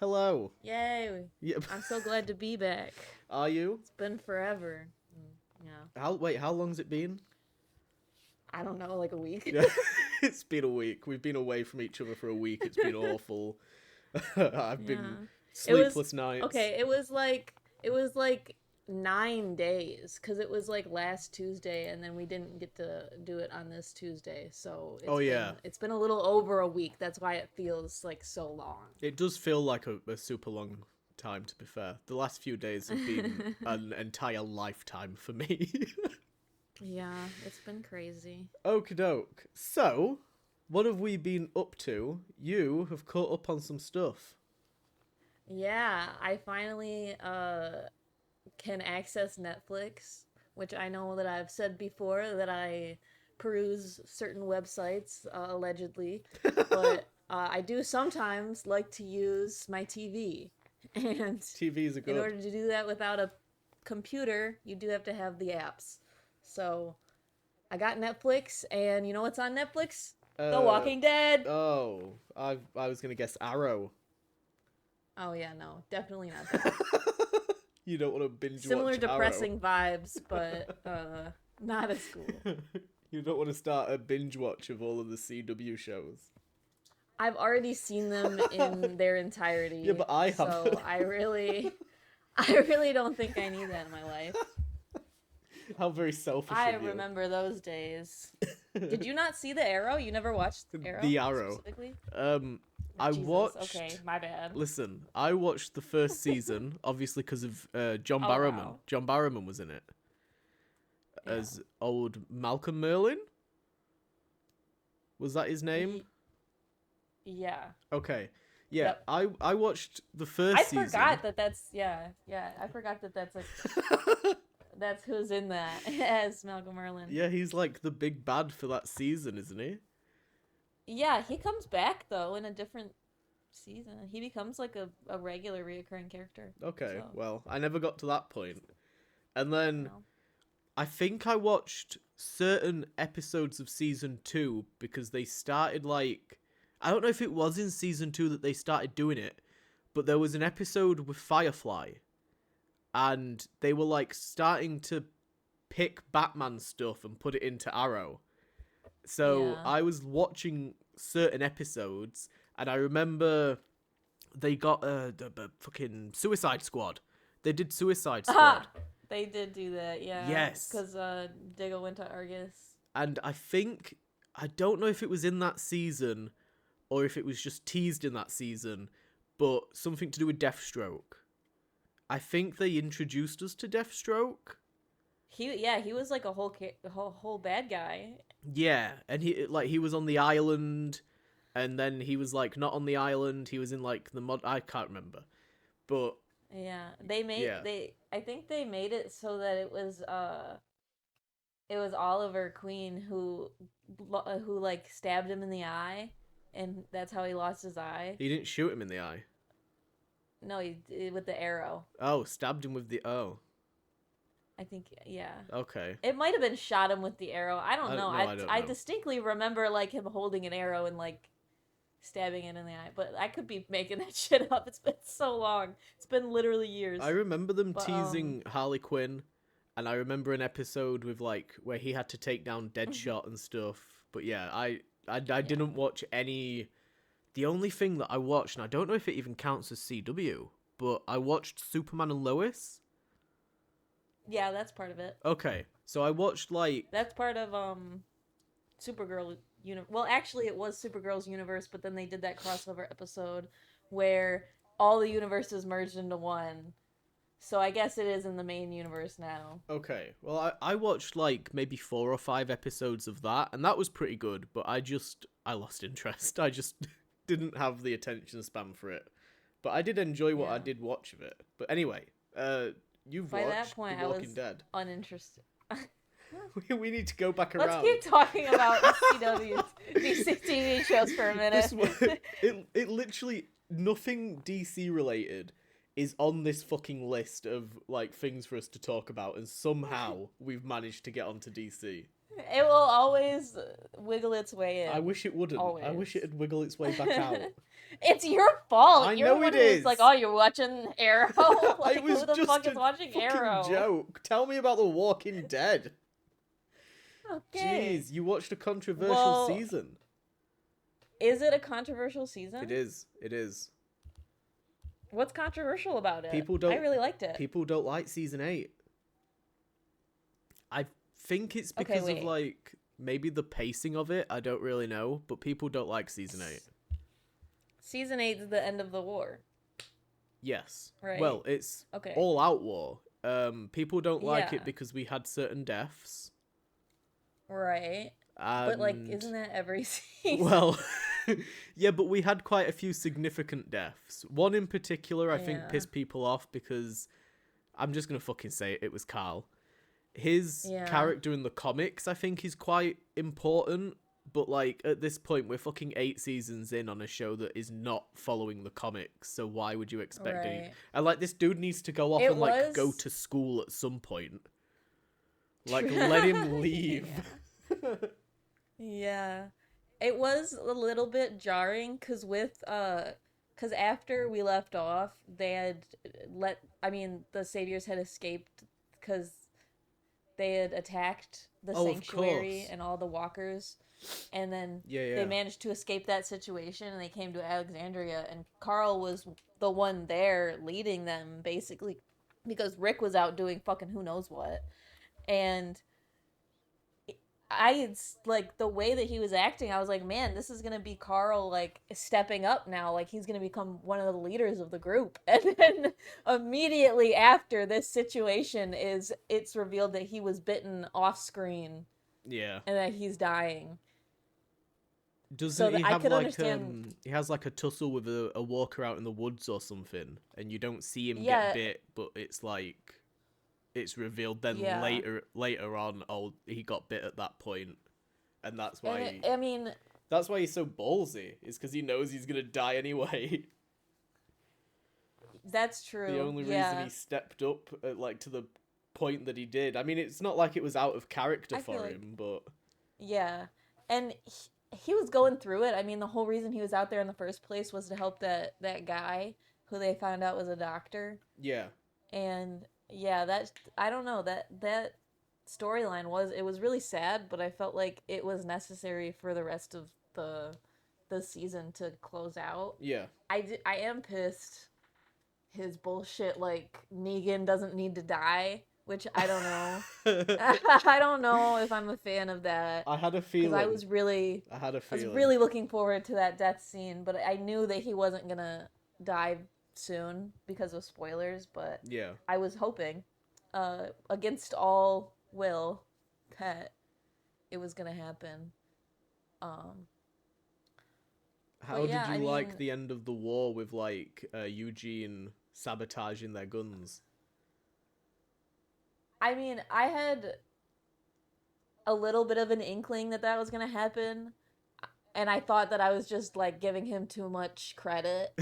Hello. Yay! Yep. I'm so glad to be back. Are you? It's been forever. Yeah. How long's it been? I don't know, like a week. Yeah. It's been a week. We've been away from each other for a week. It's been awful. I've been Yeah. It was sleepless nights. okay. It was like 9 days because it was like last Tuesday, and then we didn't get to do it on this Tuesday. So Oh yeah. it's been a little over a week. That's why it feels like so long. It does feel like a super long time, to be fair. The last few days have been an entire lifetime for me. Yeah, it's been crazy. Okie doke. So, what have we been up to? You have caught up on some stuff. Yeah, I finally can access Netflix, which I know that I've said before that I peruse certain websites allegedly, but I do sometimes like to use my TV. And TVs are in good. order to do that without a computer, you do have to have the apps. So I got Netflix, and you know what's on Netflix? The Walking Dead. Oh, I was gonna guess Arrow. Oh yeah, no, definitely not that. You don't want to binge Similar watch depressing vibes, but not as cool. You don't want to start a binge watch of all of the CW shows. I've already seen them in their entirety. Yeah, but I so haven't. I really don't think I need that in my life. How very selfish I of you. remember those days. Did you not see the Arrow? You never watched Arrow? The Arrow. Specifically? I Jesus, watched. Okay, my bad. Listen, I watched the first season, obviously because of John Oh, Barrowman. wow. John Barrowman was in it Yeah. as old Malcolm Merlin. Was that his name? Yeah. Okay. Yeah, Yep. I watched the first I season. forgot that that's I forgot that that's like that's who's in that as Malcolm Merlin. Yeah, he's like the big bad for that season, isn't he? Yeah, he comes back though in a different season. He becomes like a regular reoccurring character. Okay, So, well, I never got to that point. And then no. I think I watched certain episodes of season 2 because they started like I don't know if it was in season 2 that they started doing it, but there was an episode with Firefly and they were like starting to pick Batman stuff and put it into Arrow. So Yeah. I was watching certain episodes, and I remember they got the fucking Suicide Squad. They did Suicide Squad, They did do that, yeah. Yes. Because Diggle went to Argus. and I don't know if it was in that season or if it was just teased in that season, but something to do with Deathstroke. I think they introduced us to Deathstroke. He was like a whole bad guy. Yeah, and he was on the island, and then he was like not on the island. He was in like the mod. I can't remember, but Yeah, they made Yeah. I think they made it so that it was Oliver Queen who like stabbed him in the eye, and that's how he lost his eye. he didn't shoot him in the eye. No, he did with the arrow. Oh, stabbed him with the I think, yeah. Okay. It might have been shot him with the arrow. I don't know. I don't I know. distinctly remember like him holding an arrow and like stabbing it in the eye, but I could be making that shit up. It's been so long. It's been literally years. I remember them But, teasing Harley Quinn, and I remember an episode with like where he had to take down Deadshot and stuff. But yeah, I didn't watch any. The only thing that I watched, and I don't know if it even counts as CW, but I watched Superman and Lois. Yeah, that's part of it. Okay, so I watched like That's part of Supergirl well, actually it was Supergirl's universe, but then they did that crossover episode where all the universes merged into one. So I guess it is in the main universe now. Okay, well, I watched like maybe 4 or 5 episodes of that, and that was pretty good, but I lost interest. I just didn't have the attention span for it. But I did enjoy what I Yeah. did watch of it. But anyway, you've By watched that point, The I Walking was Dead. uninterested. We need to go back Let's around. keep talking about CW's DC TV shows for a minute. This one, it literally, nothing DC related is on this fucking list of like things for us to talk about, and somehow we've managed to get onto DC. It will always wiggle its way in. I wish it wouldn't. I wish Always. it'd wiggle its way back out. It's your fault. I You're know the one it who was is. like, "Oh, you're watching Arrow." Like, It was who the just fuck a is watching fucking Arrow? joke. Tell me about The Walking Dead. Okay. Jeez, you watched a controversial Well, season. is it a controversial season? It is. It is. What's controversial about it? People I don't. really liked it. People don't like season 8. I think it's Okay, because of wait. like maybe the pacing of it. I don't really know, but people don't like season 8. Season 8 is the end of the war, Yes. right? Well, it's Okay. all out war. People don't like Yeah. it because we had certain deaths. Right. But, like, And isn't that every season? well, yeah, but we had quite a few significant deaths. One in particular, I think, Yeah. pissed people off because I'm just gonna fucking say it. It was Carl. His Yeah. character in the comics, I think, is quite important. But like at this point, we're fucking 8 seasons in on a show that is not following the comics. So why would you expect any? Right. And like this dude needs to go off It and like go was- to school at some point. Like let him leave. Yeah. It was a little bit jarring because because after we left off, they had the saviors had escaped because they had attacked the Oh, of sanctuary course. and all the walkers, and then Yeah. they managed to escape that situation and they came to Alexandria, and Carl was the one there leading them basically because Rick was out doing fucking who knows what. And like the way that he was acting, I was like, man, this is gonna be Carl like stepping up now, like he's gonna become one of the leaders of the group. And then immediately after this situation it's revealed that he was bitten off screen Yeah. and that he's dying. Doesn't So he I have could like understand- he has like a tussle with a walker out in the woods or something, and you don't see him Yeah. get bit, but it's like it's revealed then Yeah. later on, oh, he got bit at that point, and that's why And I mean, that's why he's so ballsy. Is because he knows he's gonna die anyway. that's true. The only yeah. reason he stepped up like to the point that he did. I mean, it's not like it was out of character I feel for like- him, but Yeah. And he was going through it. I mean, the whole reason he was out there in the first place was to help that guy who they found out was a doctor. yeah, And yeah, that I don't know, that storyline was really sad, but I felt like it was necessary for the rest of the season to close out. yeah. I am pissed his bullshit like Negan doesn't need to die, which I don't know. I don't know if I'm a fan of that. I had a Because feeling. I was really looking forward to that death scene, but I knew that he wasn't gonna die soon because of spoilers, but Yeah. I was hoping, against all will, that it was gonna happen. How But yeah, did you I like mean- the end of the war with like Eugene sabotaging their guns? I mean, I had a little bit of an inkling that was gonna happen, and I thought that I was just like giving him too much credit.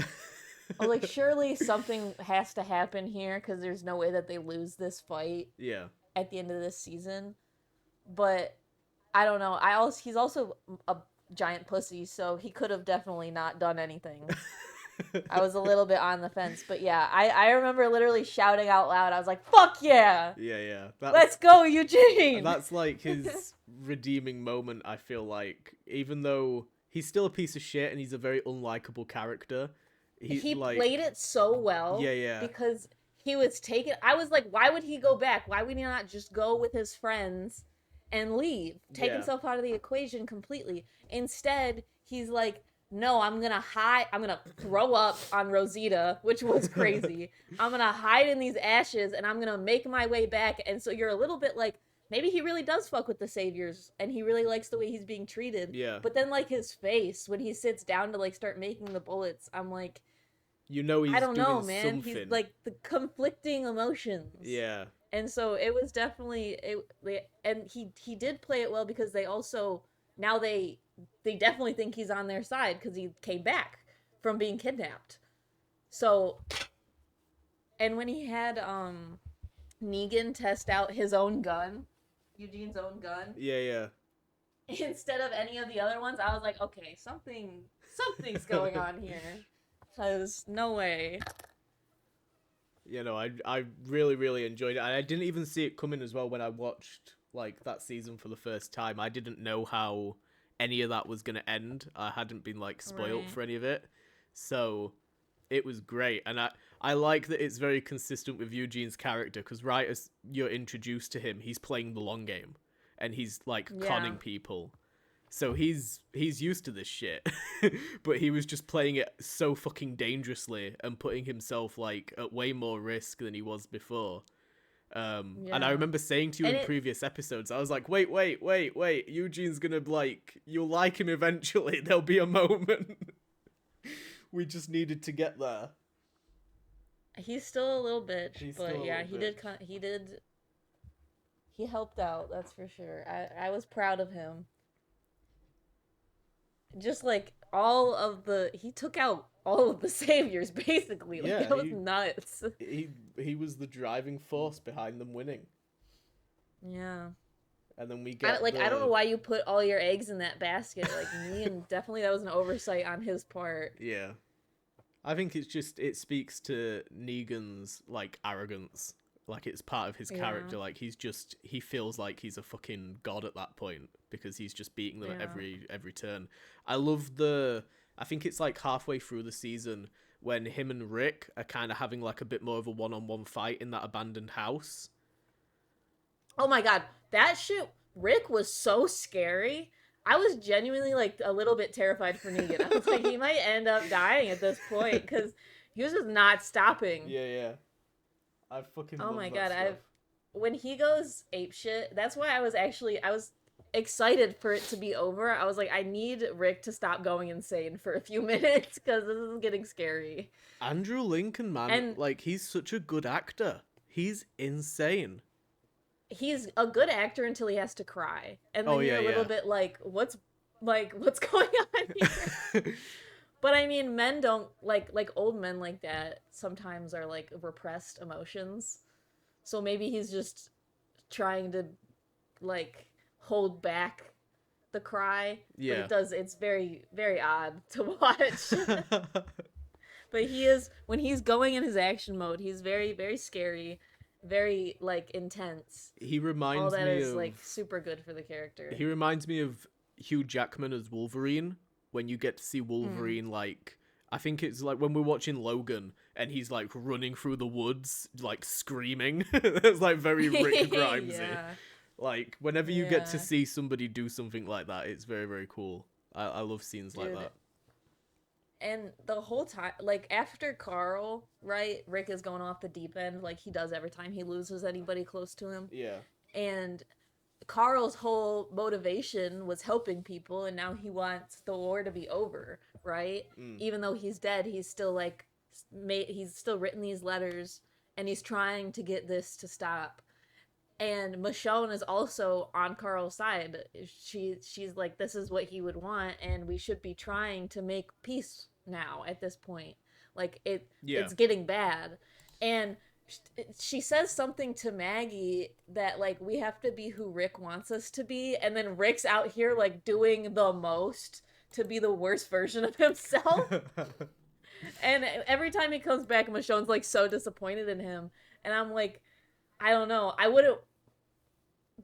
I was like, surely something has to happen here because there's no way that they lose this fight Yeah. at the end of this season. But I don't know. He's also a giant pussy, so he could have definitely not done anything. I was a little bit on the fence, but yeah, I remember literally shouting out loud. I was like, "Fuck yeah! Yeah. Let's go, Eugene!" That's like his redeeming moment, I feel like. Even though he's still a piece of shit and he's a very unlikable character, he like, played it so well. Yeah. Because he was taken. I was like, why would he go back? Why would he not just go with his friends and leave? Take Yeah. himself out of the equation completely. Instead, he's like, no, I'm gonna hide. I'm gonna throw up on Rosita, which was crazy. I'm gonna hide in these ashes and I'm gonna make my way back. And so you're a little bit like, maybe he really does fuck with the saviors and he really likes the way he's being treated. Yeah. But then like his face when he sits down to like start making the bullets, I'm like, you know he's I don't know, doing man. something. He's like the conflicting emotions. Yeah. And so it was definitely and he did play it well because they also now they definitely think he's on their side because he came back from being kidnapped. So, and when he had Negan test out his own gun, Eugene's own gun, Yeah. instead of any of the other ones, I was like, okay, something's going on here. Cause no way. You know, I really, really enjoyed it. And I didn't even see it coming as well when I watched, like, that season for the first time. I didn't know how any of that was going to end. I hadn't been, like, spoilt Right. for any of it. So it was great. And I like that it's very consistent with Eugene's character, because right as you're introduced to him, he's playing the long game. And he's, like, Yeah. conning people. So he's used to this shit. But he was just playing it so fucking dangerously and putting himself like at way more risk than he was before. And I Yeah. remember saying to you And in it previous episodes, I was like, wait, Eugene's gonna like, you'll like him eventually. There'll be a moment. We just needed to get there. he's still a little bitch, He's but still a yeah, little bitch. he helped out, that's for sure. I was proud of him. Just like he took out all of the saviors basically. Like Yeah, that was nuts. he was the driving force behind them winning. Yeah. And then we get I don't know the why you put all your eggs in that basket. Like me, and definitely that was an oversight on his part. yeah. I think it's just it speaks to Negan's like arrogance. Like it's part of his Yeah. character. Like he feels like he's a fucking god at that point because he's just beating them at Yeah. every turn. I think it's like halfway through the season when him and Rick are kind of having like a bit more of a one-on-one fight in that abandoned house. Oh my god, that shit. Rick was so scary. I was genuinely like a little bit terrified for Negan. I was like, he might end up dying at this point because he was just not stopping. Yeah. I fucking Oh love my that god, stuff. when he goes ape shit, that's why I was excited for it to be over. I was like, I need Rick to stop going insane for a few minutes because this is getting scary. Andrew Lincoln, man, And like he's such a good actor. He's insane. he's a good actor until he has to cry, and Oh then yeah, you're a little yeah. bit what's going on here? But I mean, men don't like old men like that sometimes are like repressed emotions. So maybe he's just trying to like hold back the cry, but Yeah. it's very very odd to watch. But he is when he's going in his action mode, he's very very scary, very like intense. he All reminds that me is of like super good for the character. he reminds me of Hugh Jackman as Wolverine when you get to see Mm. Wolverine like I think it's like when we're watching Logan and he's like running through the woods like screaming. It's like very Rick Grimesy. Yeah. Like whenever you get to Yeah. see somebody do something like that, it's very very cool. I love scenes like Dude, that. and the whole time, like after Carl, right, Rick is going off the deep end like he does every time he loses anybody close to him. Yeah. And Carl's whole motivation was helping people, and now he wants the war to be over, right? Mm. Even though he's dead, he's still like he's still written these letters, and he's trying to get this to stop. And Michonne is also on Carl's side. She's like, this is what he would want, and we should be trying to make peace now at this point. Like Yeah. it's getting bad, and she says something to Maggie that like we have to be who Rick wants us to be, and then Rick's out here like doing the most to be the worst version of himself. And every time he comes back, Michonne's like so disappointed in him, and I'm like, I don't know. I wouldn't.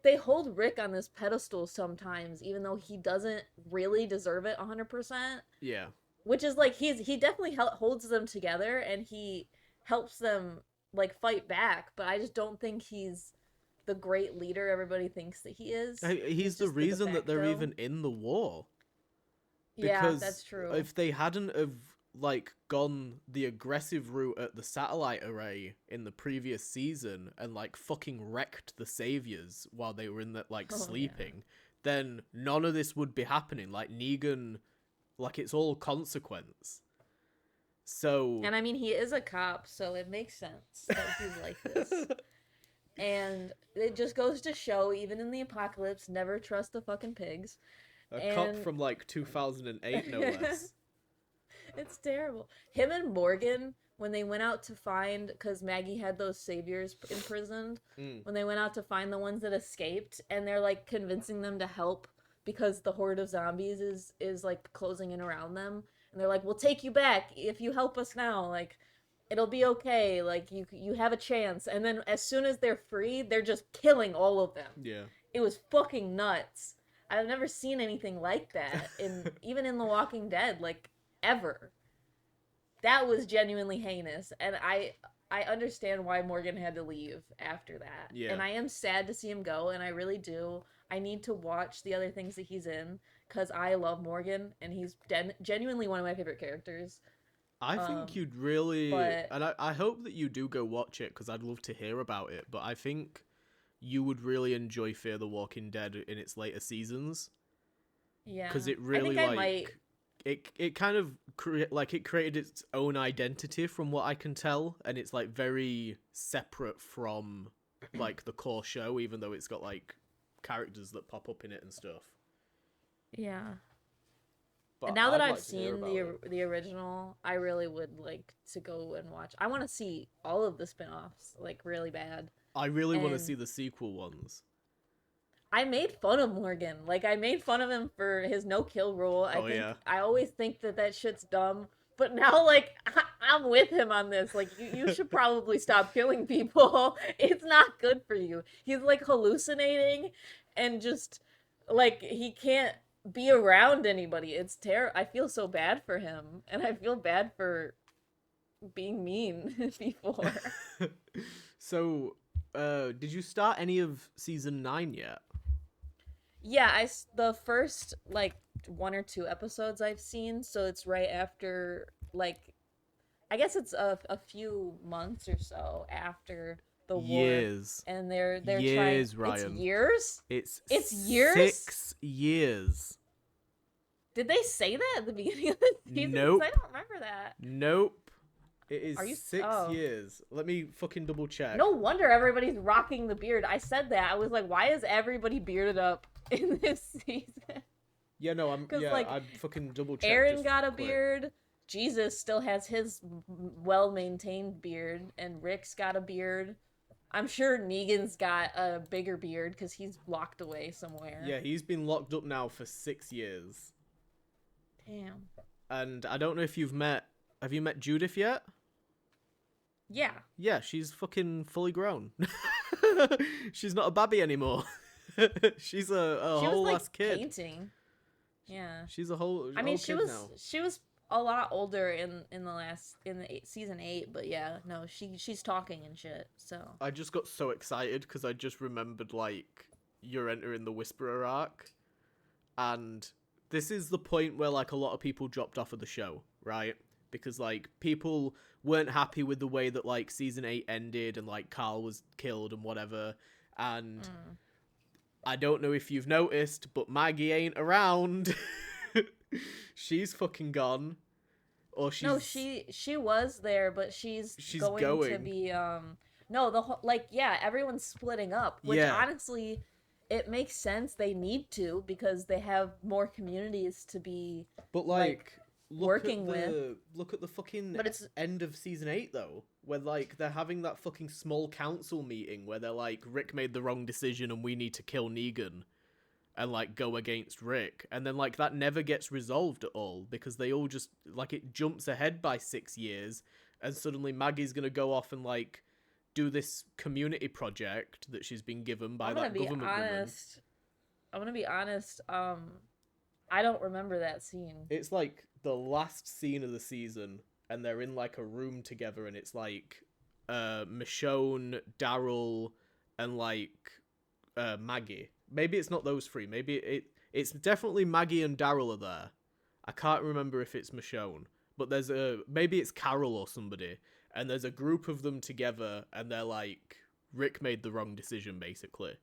They hold Rick on this pedestal sometimes, even though he doesn't really deserve it 100%. Yeah. Which is like he definitely holds them together and he helps them like fight back, but I just don't think he's the great leader everybody thinks that he is. He's the just reason that they're facto. even in the war. Yeah, Because that's true. if they hadn't have like gone the aggressive route at the satellite array in the previous season and like fucking wrecked the saviors while they were in that like Oh, sleeping, then none of this would be happening. Like Negan, like it's all consequence. So And I mean, he is a cop, so it makes sense that he's like this. And it just goes to show, even in the apocalypse, never trust the fucking pigs. a cop And from like 2008, no less. it's terrible. Him and Morgan, when they went out to find, because Maggie had those saviors imprisoned, Mm. when they went out to find the ones that escaped, and they're like convincing them to help because the horde of zombies is like closing in around them. and they're like, "We'll take you back if you help us now. Like, it'll be okay. Like, you have a chance." And then as soon as they're free, they're just killing all of them. Yeah. It was fucking nuts. I've never seen anything like that even in The Walking Dead, like, ever. That was genuinely heinous, and I understand why Morgan had to leave after that. Yeah. And I am sad to see him go, and I really do. I need to watch the other things that he's in because I love Morgan, and he's genuinely one of my favorite characters. I think you'd really, But and I hope that you do go watch it because I'd love to hear about it. But I think you would really enjoy Fear the Walking Dead in its later seasons yeah, because it I really think I might. it kind of it created its own identity from what I can tell, and it's like very separate from like the core show, even though it's got like characters that pop up in it and stuff. Yeah. But And now that I'd I've like to hear seen about it. the original, I really would like to go and watch. I want to see all of the spin-offs, like, really bad. I really want to And see the sequel ones. I made fun of Morgan. Like, I made fun of him for his no-kill rule. Oh yeah. I always think that shit's dumb. But now, like, I'm with him on this. Like, you should probably stop killing people. It's not good for you. He's, like, hallucinating and just, like, he can't be around anybody. It's terrible. I feel so bad for him. And I feel bad for being mean before. So, did you start any of season 9 yet? Yeah, the first like one or two episodes I've seen, so it's right after, like, I guess it's a few months or so after the war, Years. and they're trying. Years, Ryan. It's years. It's It's years. 6 years. Did they say that at the beginning of the season? 'Cause Nope. I don't remember that. Nope. It is Are you? 6 Oh. years. Let me fucking double check. No wonder everybody's rocking the beard. I said that. I was like, why is everybody bearded up in this season? Yeah, no, I'm 'Cause, yeah, like, I fucking double checked. Aaron just got a quick. beard. Jesus still has his well-maintained beard, and Rick's got a beard. I'm sure Negan's got a bigger beard because he's locked away somewhere. Yeah, he's been locked up now for 6 years. Damn. And I don't know if have you met Judith yet? Yeah. Yeah, she's fucking fully grown. She's not a babby anymore. She's a She whole was, like, ass kid. painting. Yeah. She's a whole. I mean, whole kid now. she was a lot older in season 8, but yeah, no, she's talking and shit. So I just got so excited because I just remembered like you're entering the Whisperer arc, and this is the point where like a lot of people dropped off of the show, right? Because like people weren't happy with the way that like season 8 ended and like Carl was killed and whatever, and I don't know if you've noticed, but Maggie ain't around. She's fucking gone. Or she's no, she was there, but she's going to going. be no, the whole, like, yeah, everyone's splitting up, which Yeah. honestly it makes sense. They need to because they have more communities to be. But like working with. look at the fucking But it's end of season 8 though, where like they're having that fucking small council meeting where they're like, Rick made the wrong decision and we need to kill Negan and like go against Rick, and then like that never gets resolved at all because they all just like it jumps ahead by 6 years, and suddenly Maggie's gonna go off and like do this community project that she's been given by that government woman. I'm gonna be honest. I don't remember that scene. It's like the last scene of the season, and they're in like a room together, and it's like Michonne, Daryl, and like Maggie. Maybe it's not those three. Maybe it's definitely Maggie and Daryl are there. I can't remember if it's Michonne, but maybe it's Carol or somebody, and there's a group of them together, and they're like, Rick made the wrong decision, basically.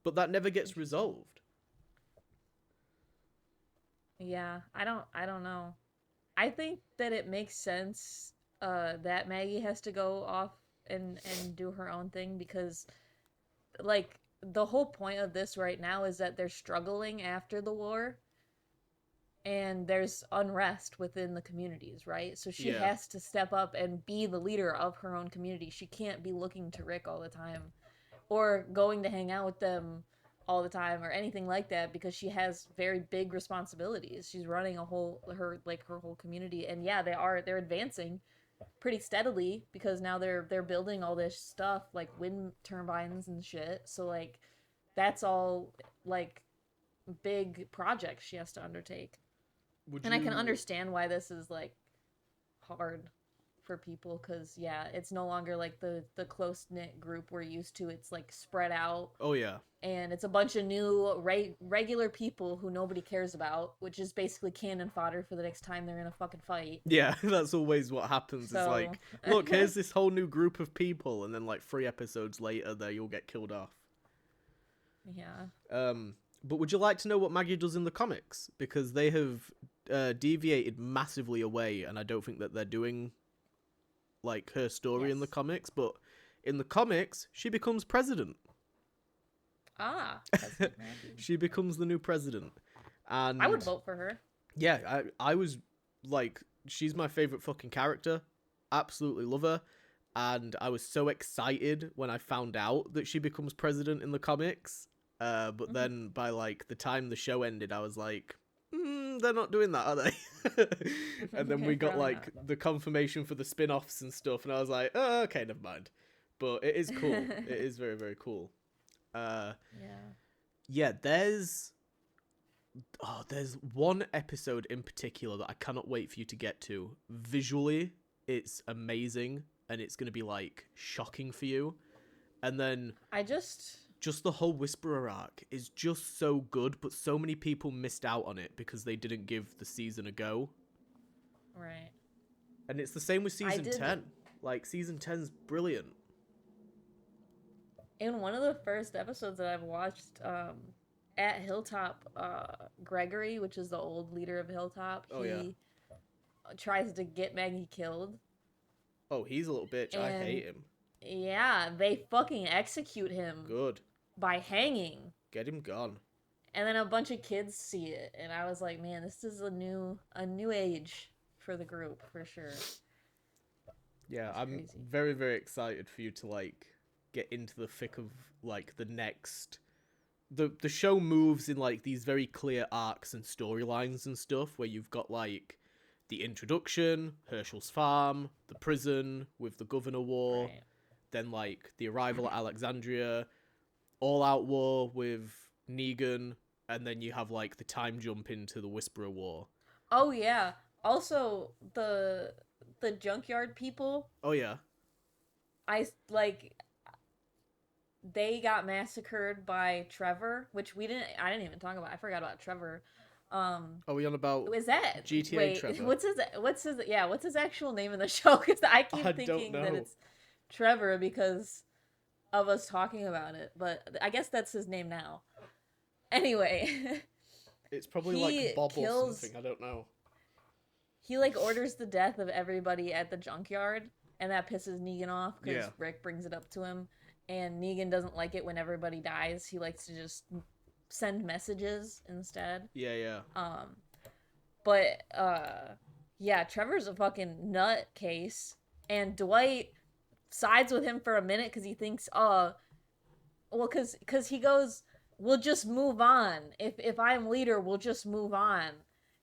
But that never gets resolved. Yeah, I don't know. I think that it makes sense that Maggie has to go off and do her own thing because, like, the whole point of this right now is that they're struggling after the war and there's unrest within the communities, right? So she has to step up and be the leader of her own community. She can't be looking to Rick all the time or going to hang out with them all the time or anything like that, because she has very big responsibilities. She's running her whole community, and yeah, they're advancing pretty steadily because now they're building all this stuff like wind turbines and shit. So like that's all like big projects she has to undertake. Would And I can you? understand why this is like hard for people, because yeah, it's no longer like the close knit group we're used to. It's like spread out, Oh yeah, and it's a bunch of new regular people who nobody cares about, which is basically cannon fodder for the next time they're in a fucking fight. yeah. That's always what happens. Is So like, look, here's this whole new group of people, and then like 3 episodes later, they all get killed off. yeah. But would you like to know what Maggie does in the comics? Because they have deviated massively away, and I don't think that they're doing like her story in the Yes. comics. But in the comics, she becomes president. President Maggie. She becomes the new president, and I would vote for her. yeah, I was like, she's my favorite fucking character. Absolutely love her. And I was so excited when I found out that she becomes president in the comics. But then by like the time the show ended, I was like, they're not doing that, are they? And then we got Probably like the confirmation for the spin-offs and stuff, and I was like, oh, okay, never mind. But it is cool. It is very, very cool. Yeah. Yeah, there's one episode in particular that I cannot wait for you to get to. Visually, it's amazing, and it's going to be like shocking for you. And then just the whole Whisperer arc is just so good, but so many people missed out on it because they didn't give the season a go. Right. And it's the same with season 10. Like, season 10's brilliant. In one of the first episodes that I've watched, at Hilltop, Gregory, which is the old leader of Hilltop, he tries to get Maggie killed. Oh, he's a little bitch. I hate him. Yeah, they fucking execute him. Good. By hanging. Get him gone. And then a bunch of kids see it, and I was like, man, this is a new age for the group, for sure. Yeah, That's I'm crazy. very, very excited for you to, like, get into the thick of, like, the next... The show moves in, like, these very clear arcs and storylines and stuff, where you've got, like, the introduction, Herschel's farm, the prison with the Governor War, Right. then, like, the arrival at Alexandria, all-out war with Negan, and then you have, like, the time jump into the Whisperer War. Oh, yeah. Also, the junkyard people, Oh, yeah. they got massacred by Trevor, which I didn't even talk about. I forgot about Trevor. Are we on about Was that GTA wait, Trevor? what's his actual name in the show? Because I keep I thinking don't that know. it's Trevor because of us talking about it, but I guess that's his name now. Anyway, It's probably he like Bob or kills- something, I don't know. he like orders the death of everybody at the junkyard, and that pisses Negan off because Yeah. Rick brings it up to him, and Negan doesn't like it when everybody dies. He likes to just send messages instead. Yeah. But yeah, Trevor's a fucking nutcase, and Dwight sides with him for a minute because he thinks, because he goes, we'll just move on. If I'm leader, we'll just move on.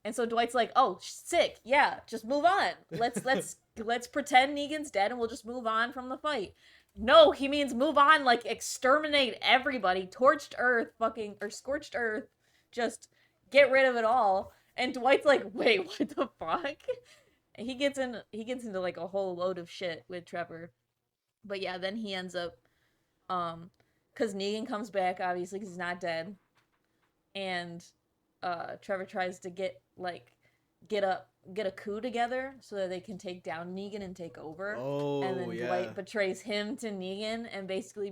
And so Dwight's like, oh, sick, yeah, just move on. Let's pretend Negan's dead and we'll just move on from the fight. No, he means move on, like exterminate everybody, torched earth, or scorched earth, just get rid of it all. And Dwight's like, wait, what the fuck? And he gets into like a whole load of shit with Trevor. But yeah, then he ends up, because Negan comes back, obviously, because he's not dead. And Trevor tries to get a coup together so that they can take down Negan and take over. Oh, and then yeah. Dwight betrays him to Negan and basically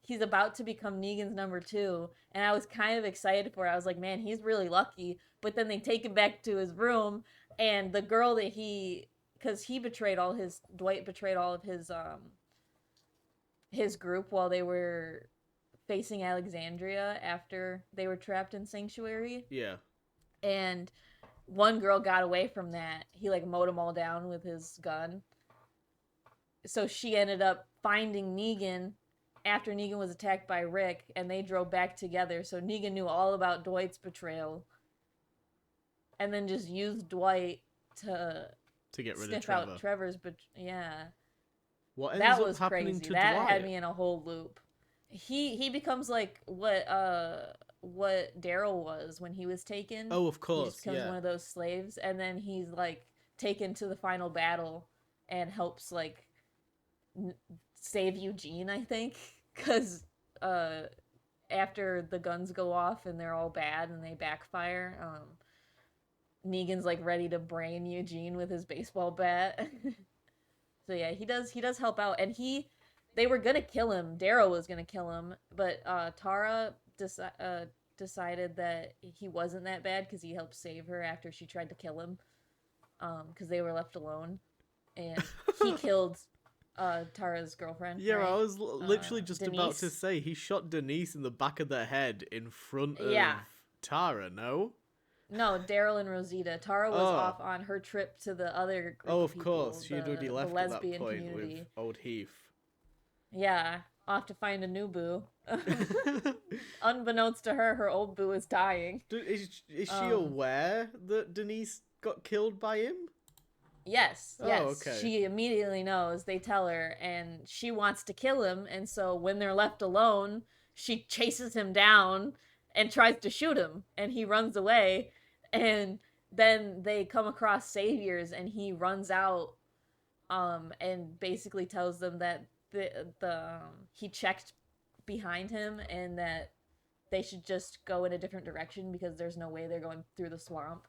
he's about to become Negan's number 2. And I was kind of excited for it. I was like, man, he's really lucky. But then they take him back to his room, and the girl that because Dwight betrayed all of his group while they were facing Alexandria after they were trapped in Sanctuary. Yeah. And one girl got away from that. He like mowed them all down with his gun. So she ended up finding Negan after Negan was attacked by Rick, and they drove back together. So Negan knew all about Dwight's betrayal, and then just used Dwight to get rid of sniff Trevor. out Trevor's. But yeah, What ends that up was happening crazy. to That Dwight? had me in a whole loop. He becomes like what Daryl was when he was taken. Oh, of He just course, becomes yeah. one of those slaves, and then he's like taken to the final battle and helps like save Eugene, I think, because after the guns go off and they're all bad and they backfire, Negan's like ready to brain Eugene with his baseball bat. So yeah, he does help out, and they were gonna kill him. Daryl was gonna kill him, but Tara decided that he wasn't that bad because he helped save her after she tried to kill him, because they were left alone, and he killed Tara's girlfriend. Yeah, right? I was literally just about to Denise. say he shot Denise in the back of the head in front of Yeah. Tara, no? No, Daryl and Rosita. Tara was Oh. off on her trip to the other group Oh, of of people, course. She had already the left at that lesbian point community. with old Heath. Yeah, off to find a new boo. Unbeknownst to her, her old boo is dying. Is she aware that Denise got killed by him? Yes, Oh, yes. okay. She immediately knows. They tell her, and she wants to kill him. And so when they're left alone, she chases him down and tries to shoot him, and he runs away. And then they come across saviors, and he runs out, and basically tells them that he checked behind him and that they should just go in a different direction because there's no way they're going through the swamp.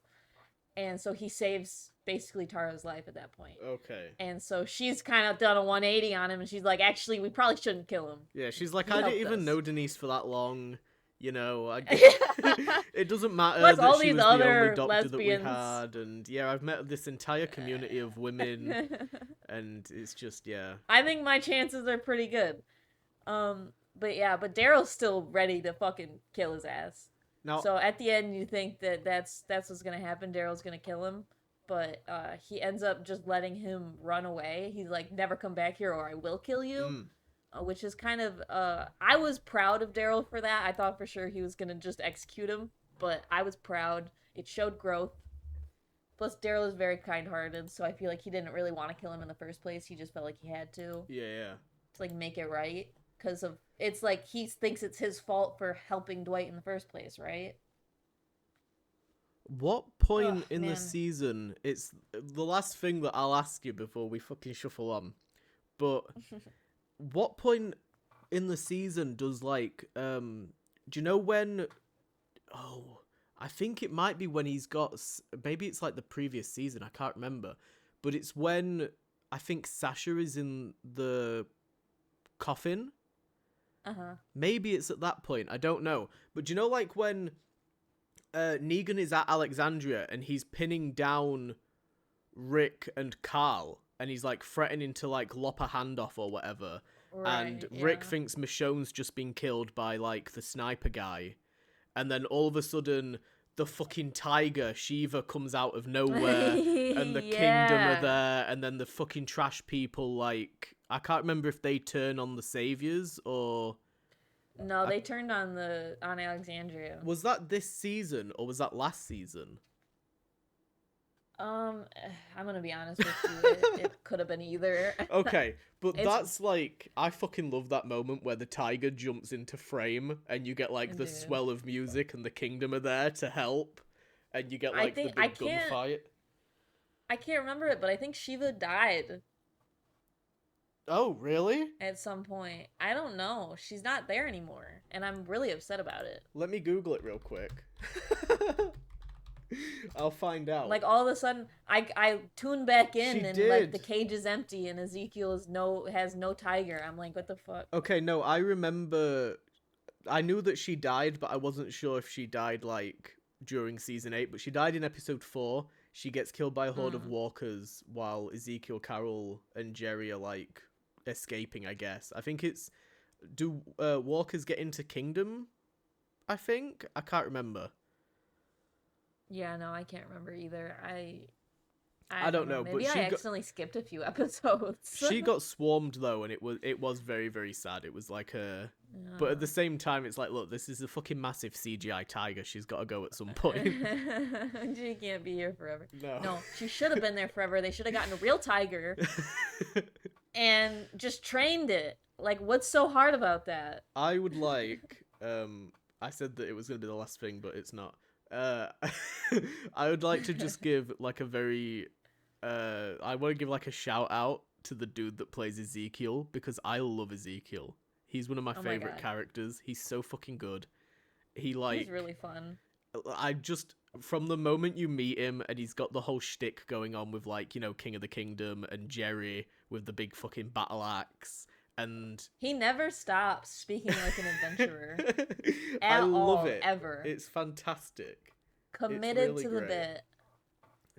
And so he saves basically Tara's life at that point. Okay. And so she's kind of done a 180 on him, and she's like, actually, we probably shouldn't kill him. Yeah, she's like, He I didn't helped even us. know Denise for that long. You know, it doesn't matter Plus, that all she these was the only other doctor that we lesbians. had, and yeah, I've met this entire community of women, and it's just, yeah. I think my chances are pretty good. But Daryl's still ready to fucking kill his ass. Now, So at the end, you think that that's what's gonna happen. Daryl's gonna kill him, but he ends up just letting him run away. He's like, "Never come back here, or I will kill you." Which is kind of I was proud of Daryl for that. I thought for sure he was gonna just execute him, but I was proud. It showed growth. Plus, Daryl is very kind-hearted, so I feel like he didn't really want to kill him in the first place. He just felt like he had to yeah. like make it right, because of it's like he thinks it's his fault for helping Dwight in the first place, right? What point in man. the season? It's the last thing that I'll ask you before we fucking shuffle on. But what point in the season does like do you know when? Oh, I think it might be when he's got. Maybe it's like the previous season. I can't remember. But it's when I think Sasha is in the coffin. Maybe it's at that point. I don't know. But do you know like when Negan is at Alexandria and he's pinning down Rick and Carl and he's like threatening to like lop a hand off or whatever. Right, And yeah. Rick thinks Michonne's just been killed by like the sniper guy. And then all of a sudden the fucking tiger Shiva comes out of nowhere and the kingdom are there, and then the fucking trash people, like I can't remember if they turn on the saviors or No, they turned on Alexandria. was that this season or was that last season? I'm gonna be honest with you. It could have been either. Okay, but that's like I fucking love that moment where the tiger jumps into frame and you get like the swell of music and the kingdom are there to help, and you get like the big gunfight. I can't remember it, but I think Shiva died Oh, really? at some point. I don't know. She's not there anymore, and I'm really upset about it. Let me Google it real quick. I'll find out. Like all of a sudden, I tune back in She and did. like the cage is empty and Ezekiel has no tiger. I'm like, what the fuck? Okay, no, I remember. I knew that she died, but I wasn't sure if she died like during season 8. But she died in episode 4. She gets killed by a horde of walkers while Ezekiel, Carol, and Jerry are like escaping. I guess. I think it's. Do walkers get into Kingdom? I think I can't remember. Yeah, no, I can't remember either. I don't know, but Maybe I accidentally skipped a few episodes. she got swarmed though, and it was very, very sad. It was like a, but at the same time, it's like, look, this is a fucking massive CGI tiger. She's got to go at some point. She can't be here forever. No, she should have been there forever. They should have gotten a real tiger and just trained it. Like, what's so hard about that? I would like, I said that it was going to be the last thing, but it's not. I would like to just give like a very, I want to give like a shout out to the dude that plays Ezekiel, because I love Ezekiel. He's one of my favorite characters. He's so fucking good. He's really fun. I just, from the moment you meet him and he's got the whole shtick going on with, like, you know, King of the Kingdom and Jerry with the big fucking battle axe, and he never stops speaking like an adventurer. I love it. Ever. It's fantastic. Committed really to the bit.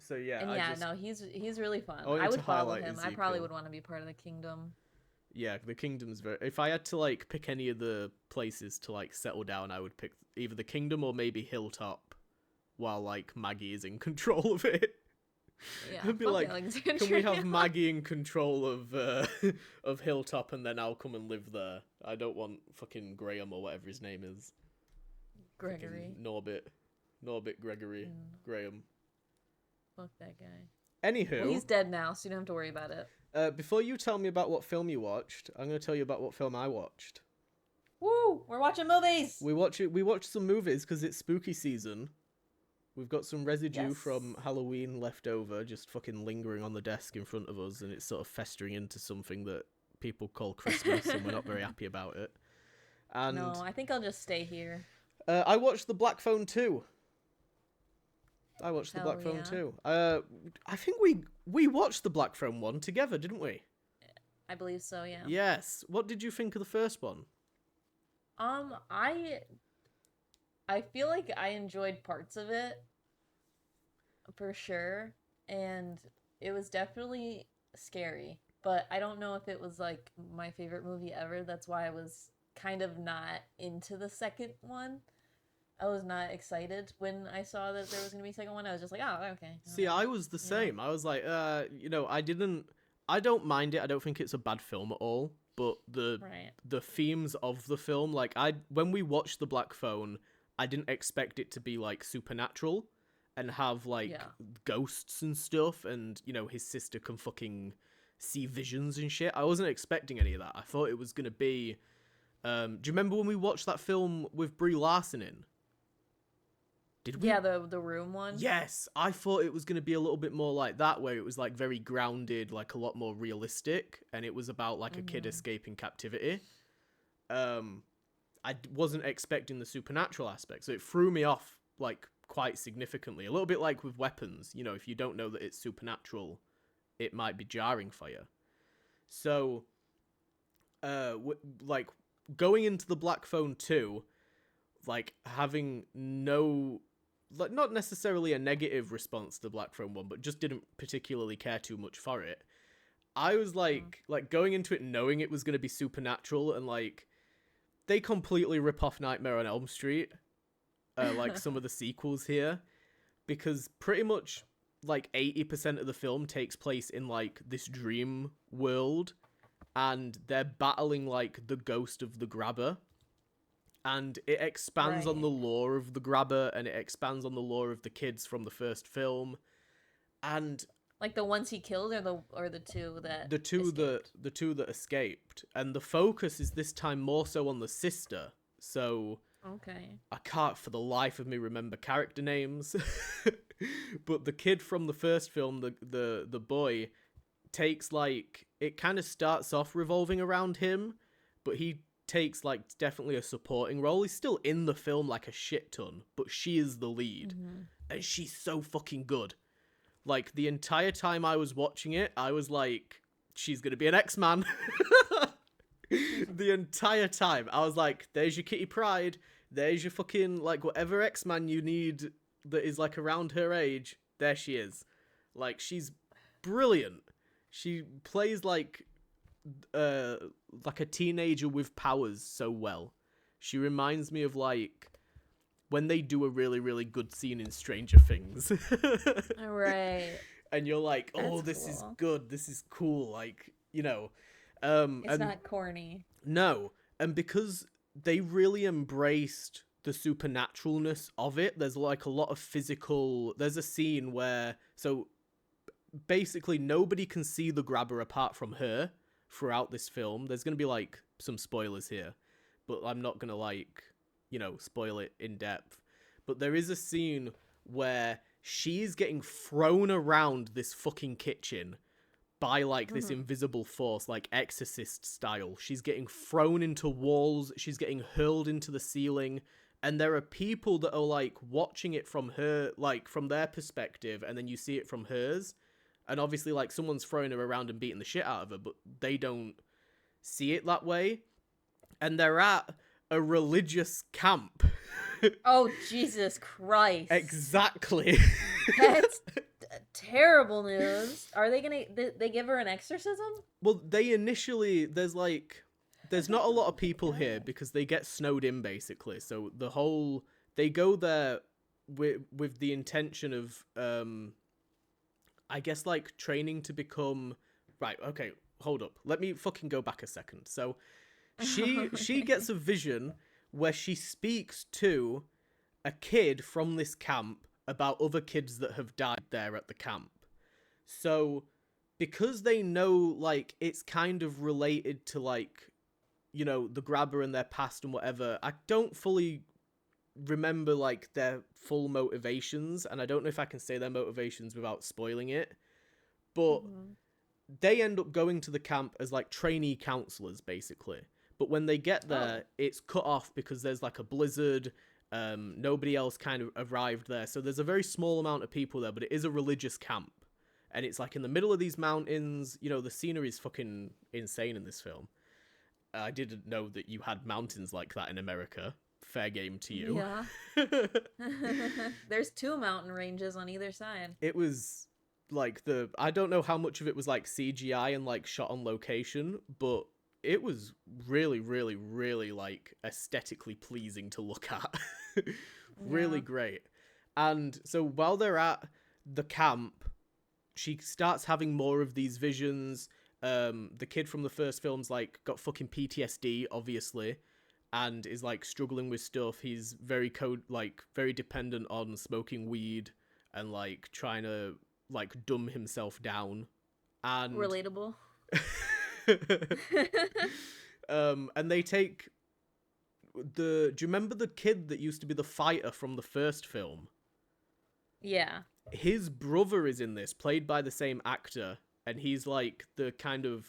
So yeah, and he's really fun. I would follow him. Ezekiel. I probably would want to be part of the kingdom. Yeah, the kingdom's very. If I had to like pick any of the places to like settle down, I would pick either the kingdom or maybe Hilltop, while like Maggie is in control of it. Yeah, I'd be like, can we have Maggie in control of Hilltop, and then I'll come and live there? I don't want fucking Graham or whatever his name is. Gregory. Norbit Gregory. Graham. Fuck that guy. Anywho. Well, he's dead now, so you don't have to worry about it. Before you tell me about what film you watched, I'm going to tell you about what film I watched. Woo! We're watching movies! We watched some movies because it's spooky season. We've got some residue from Halloween left over, just fucking lingering on the desk in front of us, and it's sort of festering into something that people call Christmas, and we're not very happy about it. And no, I think I'll just stay here. I watched The Black Phone 2. I watched The Black Phone 2. I think we watched The Black Phone 1 together, didn't we? I believe so, yeah. Yes. What did you think of the first one? I feel like I enjoyed parts of it, for sure, and it was definitely scary, but I don't know if it was, like, my favorite movie ever. That's why I was kind of not into the second one. I was not excited when I saw that there was going to be a second one. I was just like, oh, okay. See, I was the same. I was like, I don't mind it. I don't think it's a bad film at all, but the themes of the film, like, when we watched The Black Phone, I didn't expect it to be, like, supernatural and have, like, ghosts and stuff, and, you know, his sister can fucking see visions and shit. I wasn't expecting any of that. I thought it was going to be... do you remember when we watched that film with Brie Larson in? Did we? Yeah, the room one? Yes! I thought it was going to be a little bit more like that, where it was, like, very grounded, like, a lot more realistic, and it was about, like, a kid escaping captivity. I wasn't expecting the supernatural aspect, so it threw me off, like, quite significantly. A little bit like with weapons, you know, if you don't know that it's supernatural, it might be jarring for you. So, like, going into The Black Phone 2, like, having no, like, not necessarily a negative response to The Black Phone 1, but just didn't particularly care too much for it. I was, like, going into it knowing it was going to be supernatural, and, like, they completely rip off Nightmare on Elm Street, like some of the sequels here, because pretty much like 80% of the film takes place in like this dream world, and they're battling like the ghost of the grabber, and it expands on the lore of the grabber, and it expands on the lore of the kids from the first film, and like the ones he killed, or the two that the two that escaped, and the focus is this time more so on the sister. So I can't for the life of me remember character names, but the kid from the first film, the boy, takes like, it kind of starts off revolving around him, but he takes like definitely a supporting role. He's still in the film like a shit ton, but she is the lead, and she's so fucking good. Like, the entire time I was watching it, I was like, she's gonna be an X-Man. The entire time. I was like, there's your Kitty Pryde. There's your fucking, like, whatever X-Man you need that is, like, around her age. There she is. Like, she's brilliant. She plays, like a teenager with powers so well. She reminds me of, like, when they do a really, really good scene in Stranger Things. Right. and you're like, oh, That's this is cool. good, this is cool, like, It's and not corny. no, and because they really embraced the supernaturalness of it, there's like a lot of physical. There's a scene where, so basically nobody can see the grabber apart from her throughout this film. There's gonna be like some spoilers here, but I'm not gonna like, spoil it in depth. But there is a scene where she's getting thrown around this fucking kitchen by like this Hmm. invisible force, like Exorcist style. She's getting thrown into walls, she's getting hurled into the ceiling, and there are people that are like watching it from her, like from their perspective, and then you see it from hers. And obviously, like, someone's throwing her around and beating the shit out of her, but they don't see it that way. And they're at a religious camp. Oh, Jesus Christ. Exactly. That's terrible news. Are they gonna? They give her an exorcism? Well, they initially, there's not a lot of people here God. because they get snowed in, basically. So they go there with the intention of, I guess, like, training to become, right, okay, hold up. Let me fucking go back a second. So she gets a vision where she speaks to a kid from this camp about other kids that have died there at the camp. So because they know, like, it's kind of related to, like, the grabber and their past and whatever, I don't fully remember, like, their full motivations, and I don't know if I can say their motivations without spoiling it, but Mhm. they end up going to the camp as, like, trainee counselors, basically. But when they get there, Oh. it's cut off because there's, like, a blizzard. Nobody else kind of arrived there. So there's a very small amount of people there, but it is a religious camp. And it's, like, in the middle of these mountains. The scenery is fucking insane in this film. I didn't know that you had mountains like that in America. Fair game to you. Yeah. There's two mountain ranges on either side. It was like I don't know how much of it was like CGI and like shot on location, but it was really, really, really like aesthetically pleasing to look at. Really Yeah. great. And so while they're at the camp, she starts having more of these visions. The kid from the first film's like got fucking PTSD, obviously, and is like struggling with stuff. He's very dependent on smoking weed and like trying to like dumb himself down. And Relatable. and they take do you remember the kid that used to be the fighter from the first film? Yeah. His brother is in this, played by the same actor, and he's like the kind of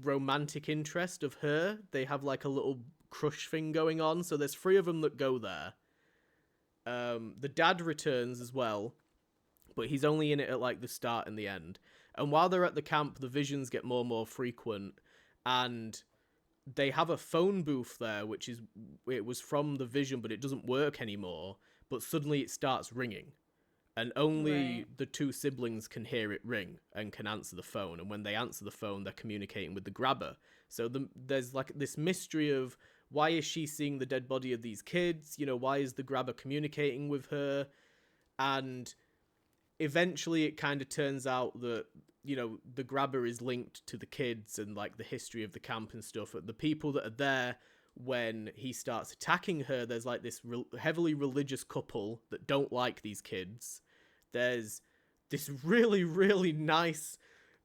romantic interest of her. They have like a little crush thing going on. So there's three of them that go there. The dad returns as well, but he's only in it at like the start and the end. And while they're at the camp, the visions get more and more frequent, and they have a phone booth there, it was from the vision, but it doesn't work anymore. But suddenly it starts ringing, and only Right. the two siblings can hear it ring and can answer the phone. And when they answer the phone, they're communicating with the grabber. So there's like this mystery of why is she seeing the dead body of these kids? Why is the grabber communicating with her? And eventually it kind of turns out that, the grabber is linked to the kids and like the history of the camp and stuff. The people that are there when he starts attacking her, there's like this heavily religious couple that don't like these kids. There's this really, really nice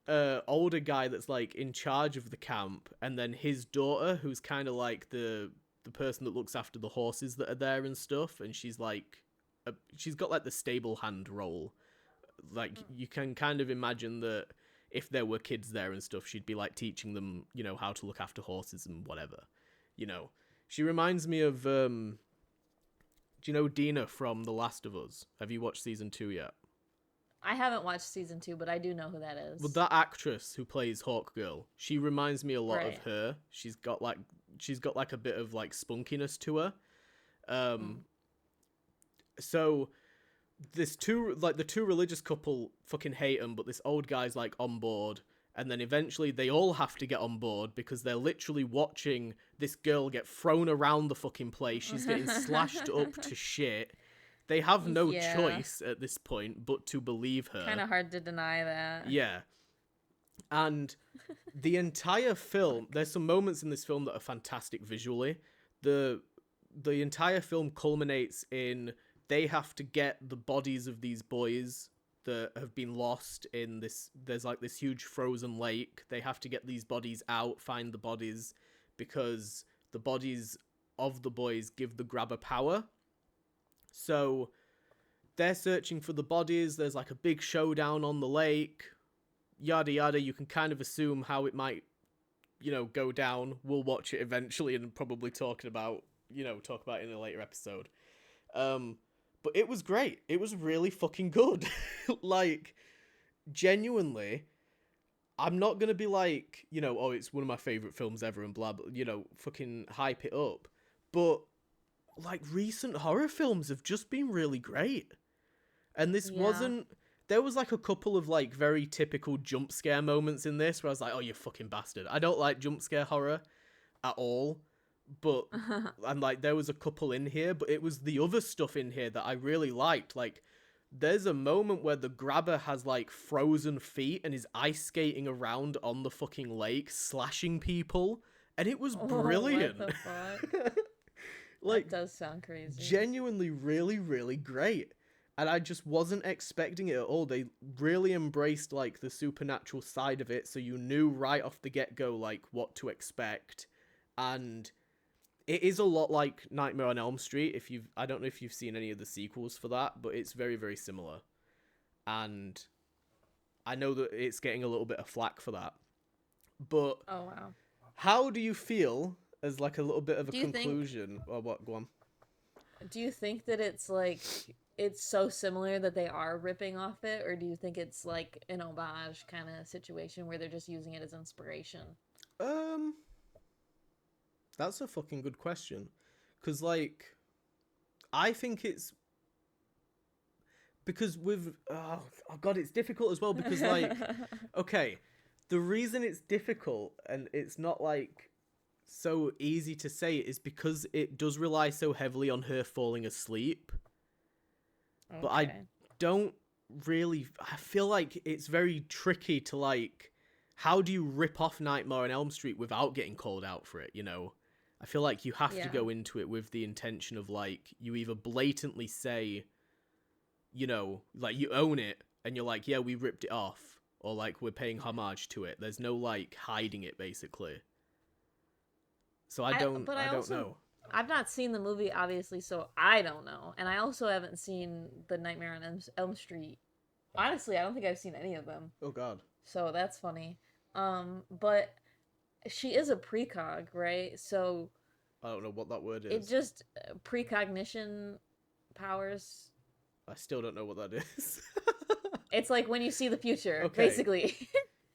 older guy that's like in charge of the camp, and then his daughter, who's kind of like the person that looks after the horses that are there and stuff. And she's like, she's got like the stable hand role. Like, you can kind of imagine that if there were kids there and stuff, she'd be like teaching them, how to look after horses and whatever. She reminds me of do you know Dina from The Last of Us? Have you watched season 2 yet? I haven't watched season 2, but I do know who that Well, is. that actress who plays Hawkgirl, she reminds me a lot of Right. her. She's got like a bit of like spunkiness to her. Mm. Um so the two religious couple fucking hate him, but this old guy's like on board, and then eventually they all have to get on board because they're literally watching this girl get thrown around the fucking place. She's getting slashed up to shit, they have no Yeah. choice at this point but to believe Kind her. of hard to deny that. Yeah. And the entire film, there's some moments in this film that are fantastic visually. The the entire film culminates in they have to get the bodies of these boys that have been lost in this, there's like this huge frozen lake. They have to get these bodies out, find the bodies, because the bodies of the boys give the grabber power. So they're searching for the bodies. There's like a big showdown on the lake, yada yada. You can kind of assume how it might, go down. We'll watch it eventually and probably talk about it in a later episode. But it was great. It was really fucking good. Like, genuinely, I'm not gonna be like, oh, it's one of my favorite films ever and blah blah, fucking hype it up. But like, recent horror films have just been really great. And this Yeah. wasn't. There was like a couple of like very typical jump scare moments in this where I was like, oh, you fucking bastard. I don't like jump scare horror at all. But and like there was a couple in here, but it was the other stuff in here that I really liked. Like, there's a moment where the grabber has like frozen feet and is ice skating around on the fucking lake, slashing people, and it was Oh, what brilliant. the fuck? Like, That does sound crazy. genuinely really, really great. And I just wasn't expecting it at all. They really embraced like the supernatural side of it, so you knew right off the get-go like what to expect. And it is a lot like Nightmare on Elm Street. I don't know if you've seen any of the sequels for that, but it's very, very similar. And I know that it's getting a little bit of flack for that. But Oh wow. how do you feel as like a little bit of a Do you think conclusion? Or what? Go on. do you think that it's like it's so similar that they are ripping off it, or do you think it's like an homage kind of situation where they're just using it as inspiration? Um, that's a fucking good question. Because, like, I think it's because with oh god, it's difficult as well because like okay, the reason it's difficult and it's not like so easy to say is because it does rely so heavily on her falling asleep. But I Okay. don't really, I feel like it's very tricky to like, how do you rip off Nightmare on Elm Street without getting called out for it? I feel like you have to Yeah. go into it with the intention of like, you either blatantly say, like you own it and you're like, yeah, we ripped it off, or like we're paying homage to it. There's no like hiding it basically. So I don't But I I don't also know. I've not seen the movie obviously, so I don't know. And I also haven't seen the Nightmare on Elm Street. Honestly, I don't think I've seen any of them. Oh god. So that's funny. But she is a precog, right? So I don't know what that word it is. just precognition powers. I still don't know what that is. It's like when you see the future, Okay. basically.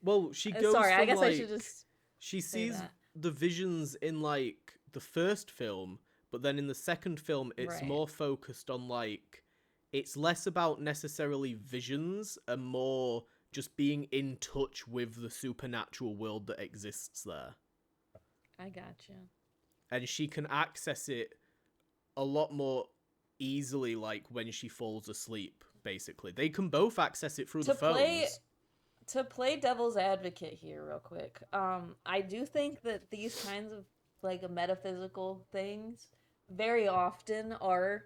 Well, she goes Sorry, I from guess like I should just she say sees that. the visions in like the first film, but then in the second film it's Right. more focused on like it's less about necessarily visions and more just being in touch with the supernatural world that exists there. I gotcha. And she can access it a lot more easily like when she falls asleep basically. They can both access it through the To play phones. to play devil's advocate here real quick, I do think that these kinds of like metaphysical things very often are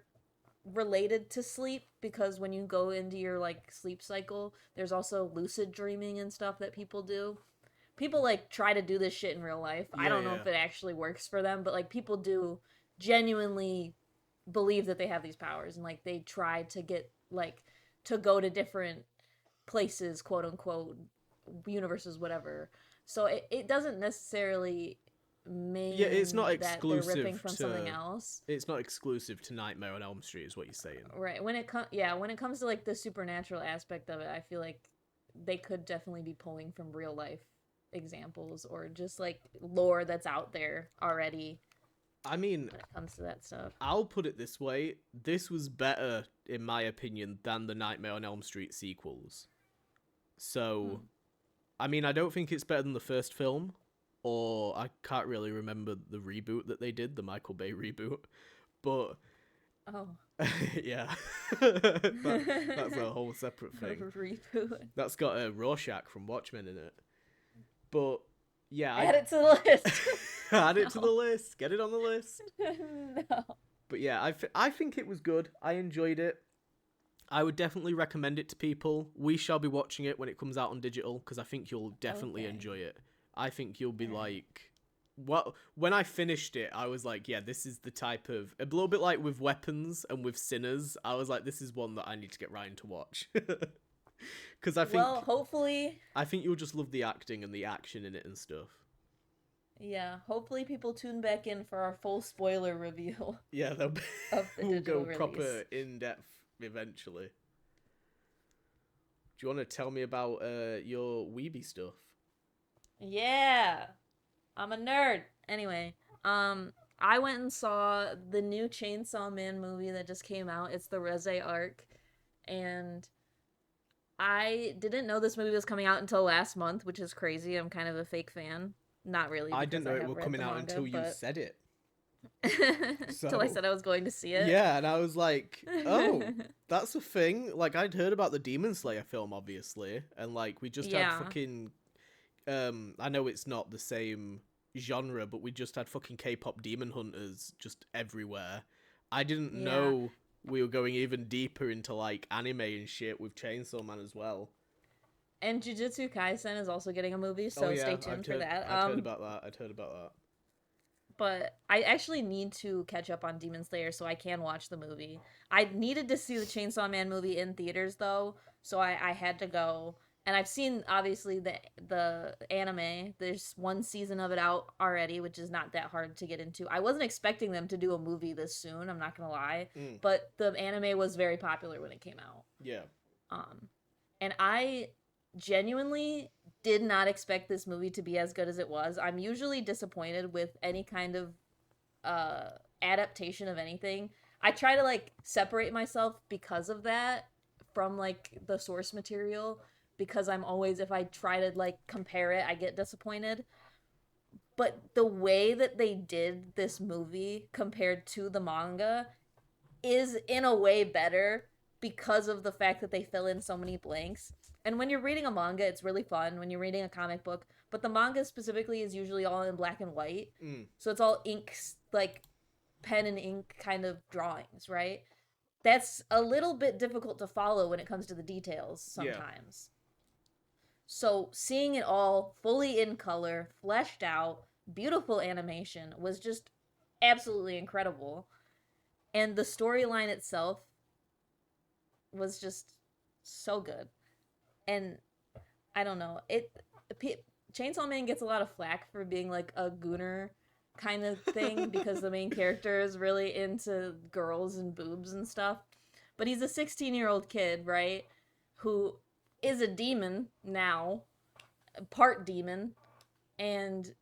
related to sleep, because when you go into your like sleep cycle, there's also lucid dreaming and stuff that people do. People like try to do this shit in real life. I Yeah, don't know yeah. if it actually works for them, but like people do genuinely believe that they have these powers, and like they try to get like to go to different places, quote unquote, universes, whatever. So it doesn't necessarily Yeah, it's mean not that they're ripping exclusive from something to else. it's not exclusive to Nightmare on Elm Street is what you're saying. Right. When it comes to like the supernatural aspect of it, I feel like they could definitely be pulling from real life examples or just like lore that's out there already I mean, when it comes to that stuff. I'll put it this way. This was better, in my opinion, than the Nightmare on Elm Street sequels. So, I mean, I don't think it's better than the first film, or I can't really remember the reboot that they did, the Michael Bay reboot. But Oh. Yeah. That's a whole separate thing. Reboot. That's got a Rorschach from Watchmen in it. But yeah, Add it to the list. add it to the list. Get it on the list. No. But yeah, I think it was good. I enjoyed it. I would definitely recommend it to people. We shall be watching it when it comes out on digital because I think you'll definitely Okay. enjoy it. I think you'll be Alright. like, what? When I finished it, I was like, yeah, this is the type of a little bit like with Weapons and with Sinners. I was like, this is one that I need to get Ryan to watch because Well, hopefully, I think you'll just love the acting and the action in it and stuff. yeah, hopefully people tune back in for our full spoiler review Yeah, of the we'll digital go release. proper in depth eventually. Do you want to tell me about your Weeby stuff? Yeah, I'm a nerd. Anyway, I went and saw the new Chainsaw Man movie that just came out. It's the Reze arc, and I didn't know this movie was coming out until last month, which is crazy. I'm kind of a fake fan. Not really, I because didn't know I it have was read coming the out manga, until you but... said it. Till I So said I was going to see it. yeah, and I was like, oh, that's a thing. Like I'd heard about the Demon Slayer film, obviously, and like we just had Yeah. fucking. I know it's not the same genre, but we just had fucking K-pop Demon Hunters just everywhere. I didn't Yeah. know we were going even deeper into like anime and shit with Chainsaw Man as well. And Jujutsu Kaisen is also getting a movie, so Oh yeah, stay tuned for that. I'd heard about that. I'd heard about that. But I actually need to catch up on Demon Slayer so I can watch the movie. I needed to see the Chainsaw Man movie in theaters though, so I had to go. And I've seen obviously the anime. There's one season of it out already, which is not that hard to get into. I wasn't expecting them to do a movie this soon, I'm not gonna lie. Mm, But the anime was very popular when it came out. yeah. And I genuinely did not expect this movie to be as good as it was. I'm usually disappointed with any kind of adaptation of anything. I try to like separate myself because of that from like the source material, because I'm always, if I try to like compare it, I get disappointed. But the way that they did this movie compared to the manga is in a way better because of the fact that they fill in so many blanks. And when you're reading a manga, it's really fun when you're reading a comic book, but the manga specifically is usually all in black and white. Mm, So it's all ink, like pen and ink kind of drawings, right? That's a little bit difficult to follow when it comes to the details sometimes. So seeing it all fully in color, fleshed out, beautiful animation was just absolutely incredible. And the storyline itself was just so good. And I don't know, Chainsaw Man gets a lot of flack for being like a gooner kind of thing because the main character is really into girls and boobs and stuff. But he's a 16-year-old kid, right? Who is a demon now, part demon, and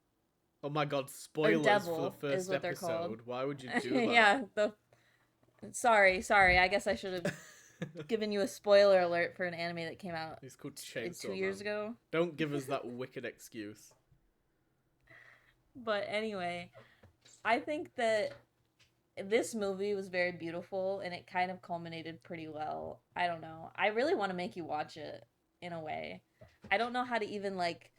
oh my god, spoilers for the first what they're called. episode. Why would you do that? Yeah, sorry. I guess I should have given you a spoiler alert for an anime that came out It's called Chainsaw 2 years Man. ago. Don't give us that wicked excuse. But anyway, I think that this movie was very beautiful and it kind of culminated pretty well. I don't know. I really want to make you watch it in a way. I don't know how to even like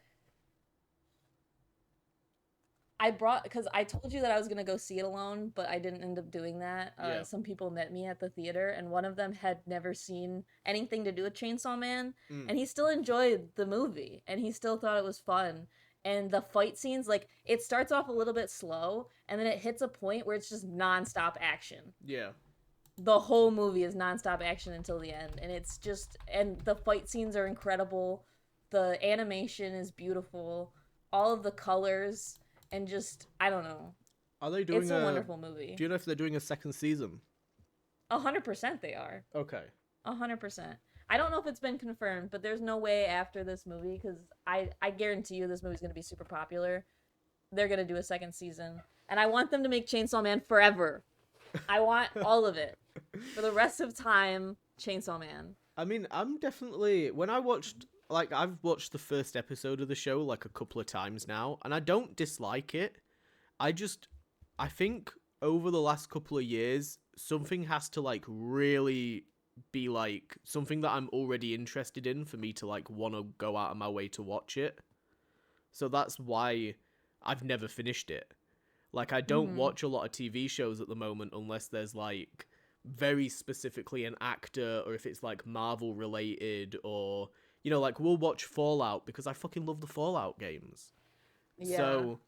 because I told you that I was gonna go see it alone, but I didn't end up doing that. Yeah. Some people met me at the theater, and one of them had never seen anything to do with Chainsaw Man, and he still enjoyed the movie, and he still thought it was fun. And the fight scenes, like, it starts off a little bit slow, and then it hits a point where it's just nonstop action. Yeah. The whole movie is nonstop action until the end, and it's just, and the fight scenes are incredible. The animation is beautiful. All of the colors. And just, I don't know. Are they doing It's a wonderful movie. Do you know if they're doing a second season? 100% they are. Okay. 100%. I don't know if it's been confirmed, but there's no way after this movie, because I guarantee you this movie's going to be super popular. They're going to do a second season. And I want them to make Chainsaw Man forever. I want all of it. For the rest of time, Chainsaw Man. I mean, I'm definitely... When I watched... Like, I've watched the first episode of the show, like, a couple of times now, and I don't dislike it. I think over the last couple of years, something has to like really be like something that I'm already interested in for me to like want to go out of my way to watch it. So that's why I've never finished it. Like, I don't Mm-hmm. watch a lot of TV shows at the moment unless there's like very specifically an actor, or if it's like Marvel related, or like we'll watch Fallout because I fucking love the Fallout games. Yeah, So,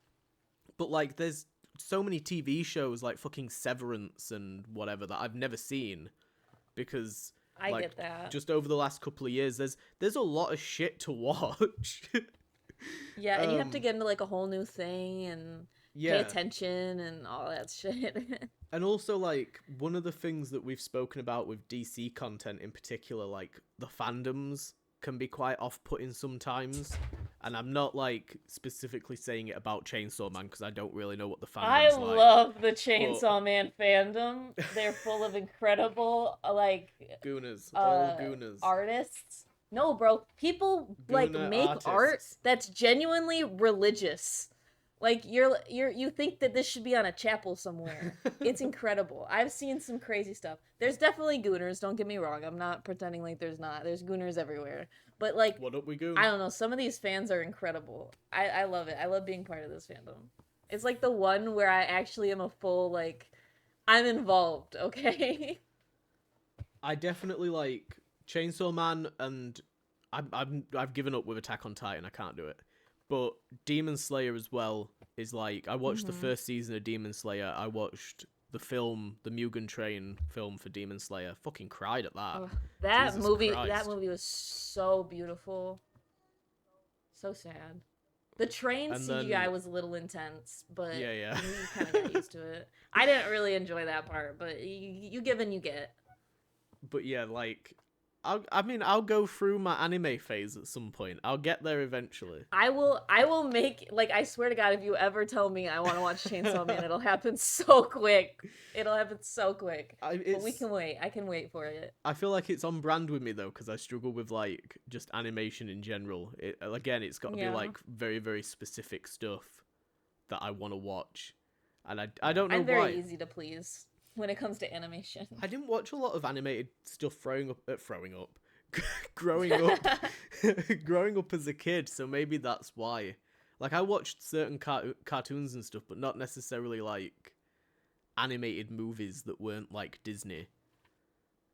but like there's so many TV shows like fucking Severance and whatever that I've never seen because I like get that. just over the last couple of years there's a lot of shit to watch. Yeah, and you have to um get into like a whole new thing and pay yeah. attention and all that shit. And also, like, one of the things that we've spoken about with DC content in particular, like, the fandoms can be quite off-putting sometimes. And I'm not, like, specifically saying it about Chainsaw Man, because I don't really know what the I fandom's like. love the But Chainsaw Man fandom. They're full of incredible like Gooners. All uh Gooners. artists. No, bro, people like Gooner make art artists. that's genuinely religious. Like you think that this should be on a chapel somewhere. It's incredible. I've seen some crazy stuff. There's definitely gooners, don't get me wrong. I'm not pretending like there's not. There's gooners everywhere. But like What up, we goon? I don't know, some of these fans are incredible. I love it. I love being part of this fandom. It's like the one where I actually am a full like I'm involved, okay? I definitely like Chainsaw Man, and I've given up with Attack on Titan. I can't do it. But Demon Slayer as well is like, I watched the first season of Demon Slayer. I watched the film, the Mugen Train film for Demon Slayer. Fucking cried at that. Ugh, that Jesus movie Christ. that movie was so beautiful. So sad. The train And CGI then- was a little intense, but Yeah. you kind of got used to it. I didn't really enjoy that part, but you give and you get. But yeah, like, I'll go through my anime phase at some point. I'll get there eventually. I will make like I swear to God, if you ever tell me I want to watch Chainsaw Man, it'll happen so quick. It'll happen so quick. But we can wait. I can wait for it. I feel like it's on brand with me though, because I struggle with like just animation in general. Again, it's got to be like very, very specific stuff that I want to watch, and I don't know I'm very why. easy to please when it comes to animation. I didn't watch a lot of animated stuff growing up, growing up, growing up as a kid. So maybe that's why. Like I watched certain cartoons and stuff, but not necessarily like animated movies that weren't like Disney.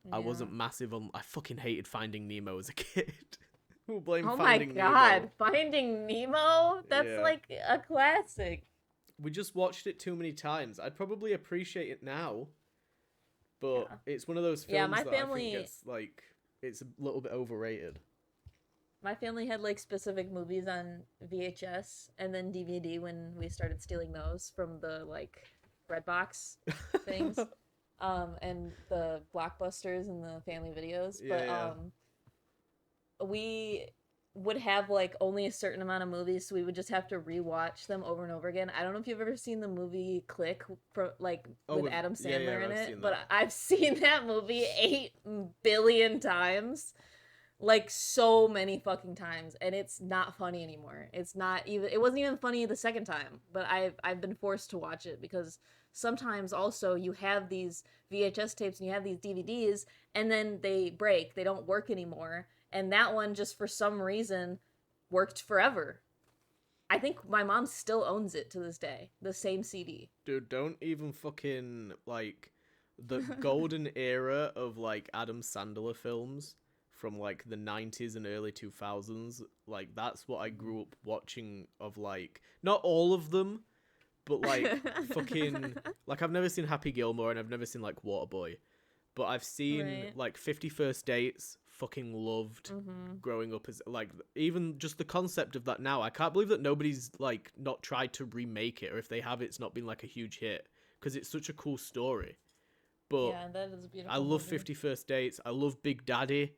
I wasn't massive on. I fucking hated Finding Nemo as a kid. We'll blame Oh Finding my God, Nemo. Finding Nemo? That's Yeah. like a classic. We just watched it too many times. I'd probably appreciate it now, but it's one of those films Yeah, my that family- I think gets like it's a little bit overrated. My family had like specific movies on VHS and then DVD when we started stealing those from the like Redbox things. And the Blockbusters and the family videos. But Yeah. we would have like only a certain amount of movies, so we would just have to rewatch them over and over again. I don't know if you've ever seen the movie Click with Adam Sandler in I've it, seen but that. I've seen that movie 8 billion times. Like so many fucking times, and it's not funny anymore. It wasn't even funny the second time, but I've been forced to watch it because sometimes also you have these VHS tapes and you have these DVDs and then they break, they don't work anymore, and that one just for some reason worked forever. I think my mom still owns it to this day, the same CD. Dude, don't even fucking like the golden era of like Adam Sandler films from like the 90s and early 2000s. Like that's what I grew up watching of like not all of them, but like fucking like I've never seen Happy Gilmore and I've never seen like Waterboy, but I've seen Right. like 50 First Dates. Fucking loved growing up as like even just the concept of that now. I can't believe that nobody's like not tried to remake it, or if they have, it's not been like a huge hit because it's such a cool story. But Yeah, that is a beautiful. I love movie. 50 First Dates. I love Big Daddy.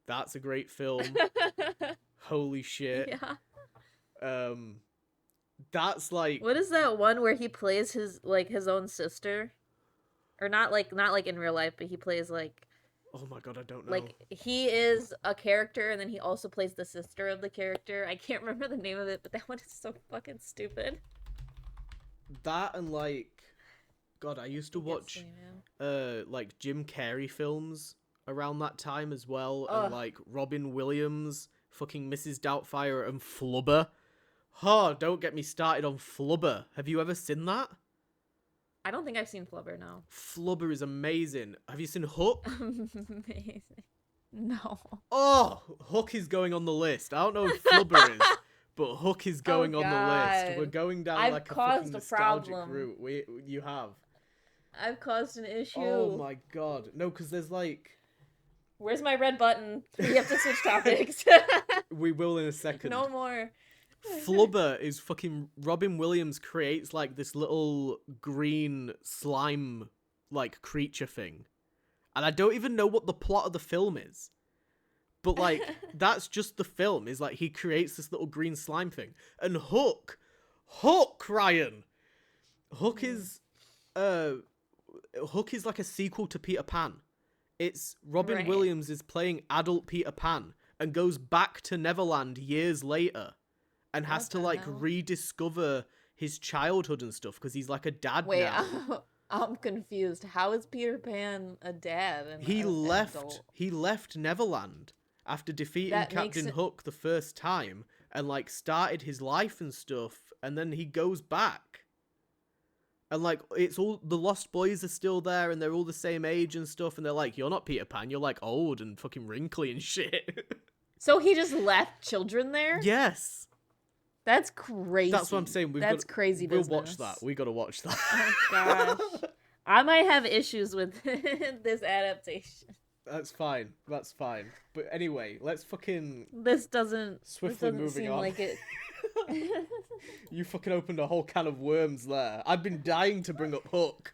That's a great film. Holy shit. Yeah. That's like What is that one where he plays his own sister? Or not like in real life, but he plays like oh my god, I don't know. like he is a character and then he also plays the sister of the character. I can't remember the name of it, but that one is so fucking stupid. That and like God, I used to He gets watch seen him. like Jim Carrey films around that time as well, and Ugh, like Robin Williams, fucking Mrs. Doubtfire, and Flubber. Oh, don't get me started on Flubber. Have you ever seen that? I don't think I've seen Flubber, no. Flubber is amazing. Have you seen Hook? Amazing. No. Oh, Hook is going on the list. I don't know if Flubber is, but Hook is Oh going on the list. We're God. going down I've like a caused fucking a nostalgic problem. route. You have. I've caused an issue. Oh my god. No, because there's like... Where's my red button? We have to switch topics. We will in a second. No more. Flubber is fucking... Robin Williams creates like this little green slime like creature thing. And I don't even know what the plot of the film is. But like, that's just the film, is like he creates this little green slime thing. And Hook, Ryan! Hook is like a sequel to Peter Pan. It's Robin Right. Williams is playing adult Peter Pan and goes back to Neverland years later and has What to the like hell? rediscover his childhood and stuff because he's like a dad Wait, now. I'm confused. How is Peter Pan a dad? And He an left adult? he left Neverland after defeating That makes Captain it- Hook the first time and like started his life and stuff, and then he goes back. And like it's all the Lost Boys are still there and they're all the same age and stuff, and they're like, "You're not Peter Pan, you're like old and fucking wrinkly and shit." So he just left children there? Yes. That's crazy. That's what I'm saying. That's crazy We'll business. watch that. We got to watch that. Oh gosh. I might have issues with this adaptation. That's fine. That's fine. But anyway, let's fucking This doesn't swiftly this doesn't moving seem on. like it. You fucking opened a whole can of worms there. I've been dying to bring up Hook.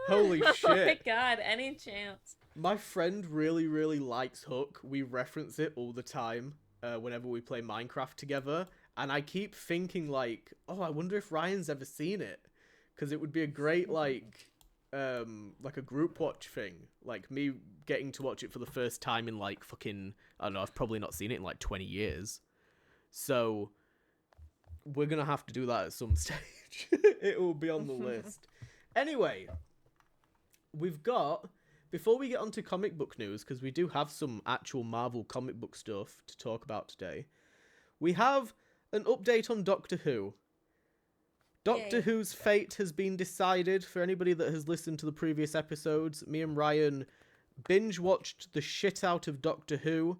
Holy Oh my shit. god, any chance. My friend really, really likes Hook. We reference it all the time whenever we play Minecraft together. And I keep thinking like, oh, I wonder if Ryan's ever seen it. Because it would be a great like a group watch thing. Like me getting to watch it for the first time in like fucking, I don't know, I've probably not seen it in like 20 years. So we're going to have to do that at some stage. It will be on the list. Anyway, we've got, before we get onto comic book news, because we do have some actual Marvel comic book stuff to talk about today, we have an update on Doctor Who. Doctor Yay. Who's fate has been decided. For anybody that has listened to the previous episodes, me and Ryan binge-watched the shit out of Doctor Who.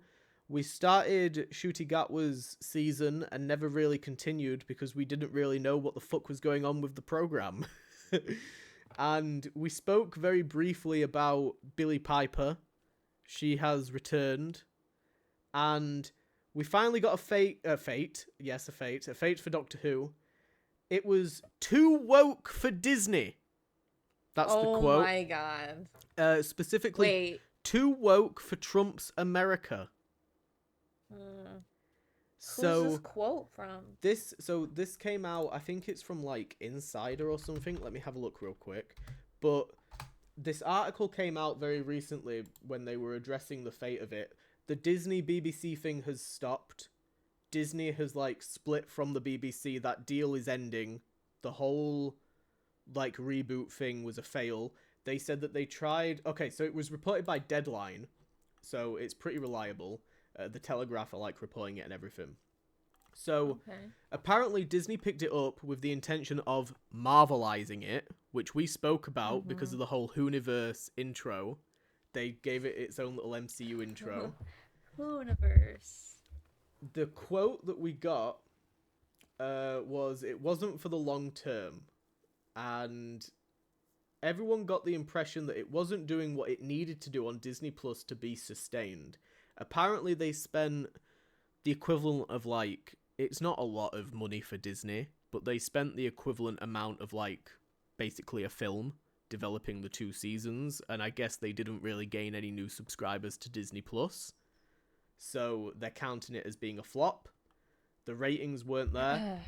We started Ncuti Gatwa's season and never really continued because we didn't really know what the fuck was going on with the program. And we spoke very briefly about Billie Piper. She has returned. And we finally got a fate for Doctor Who. It was too woke for Disney. That's the quote. Oh my god. Specifically, Wait. too woke for Trump's America. Who's this quote from? This came out, I think it's from like Insider or something. Let me have a look real quick. But this article came out very recently when they were addressing the fate of it. The Disney BBC thing has stopped. Disney has like split from the BBC. That deal is ending. The whole like reboot thing was a fail. They said that they tried. Okay, so it was reported by Deadline, so it's pretty reliable. The Telegraph are like reporting it and everything. So apparently Disney picked it up with the intention of Marvelizing it, which we spoke about because of the whole Whoniverse intro. They gave it its own little MCU intro. Whoniverse. The quote that we got was, "It wasn't for the long term," and everyone got the impression that it wasn't doing what it needed to do on Disney Plus to be sustained. Apparently they spent the equivalent of like, it's not a lot of money for Disney, but they spent the equivalent amount of like basically a film developing the 2 seasons, and I guess they didn't really gain any new subscribers to Disney Plus. So they're counting it as being a flop. The ratings weren't there.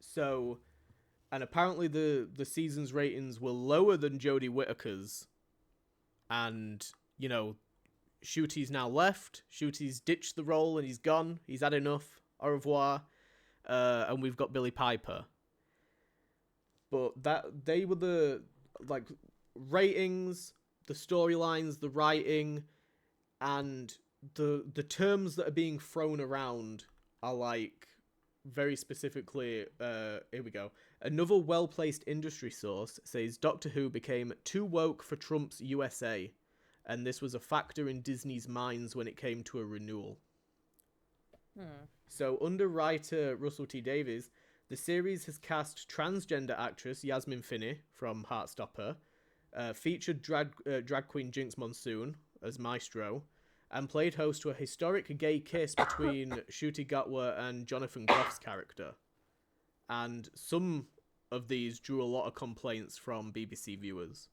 So, and apparently the season's ratings were lower than Jodie Whittaker's. And, you know, Ncuti's now left. Ncuti's ditched the role and he's gone. He's had enough. Au revoir. And we've got Billie Piper. But that they were like ratings, the storylines, the writing, and the terms that are being thrown around are like very specifically. Here we go. Another well-placed industry source says Doctor Who became too woke for Trump's USA, and this was a factor in Disney's minds when it came to a renewal. So, under writer Russell T Davies, the series has cast transgender actress Yasmin Finney from Heartstopper, featured drag queen Jinx Monsoon as Maestro, and played host to a historic gay kiss between Ncuti Gatwa and Jonathan Groff's character. And some of these drew a lot of complaints from BBC viewers.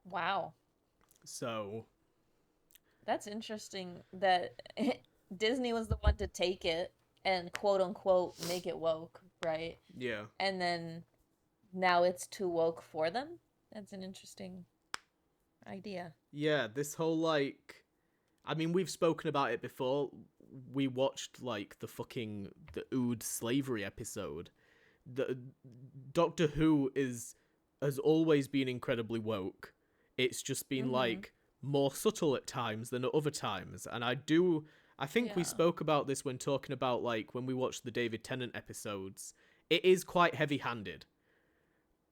Wow. So That's interesting that Disney was the one to take it and quote unquote make it woke, right? yeah. And then now it's too woke for them? That's an interesting idea. Yeah, this whole like I mean we've spoken about it before. We watched like the Ood slavery episode. The Doctor Who has always been incredibly woke. It's just been like more subtle at times than at other times. And I think we spoke about this when talking about like when we watched the David Tennant episodes. It is quite heavy-handed.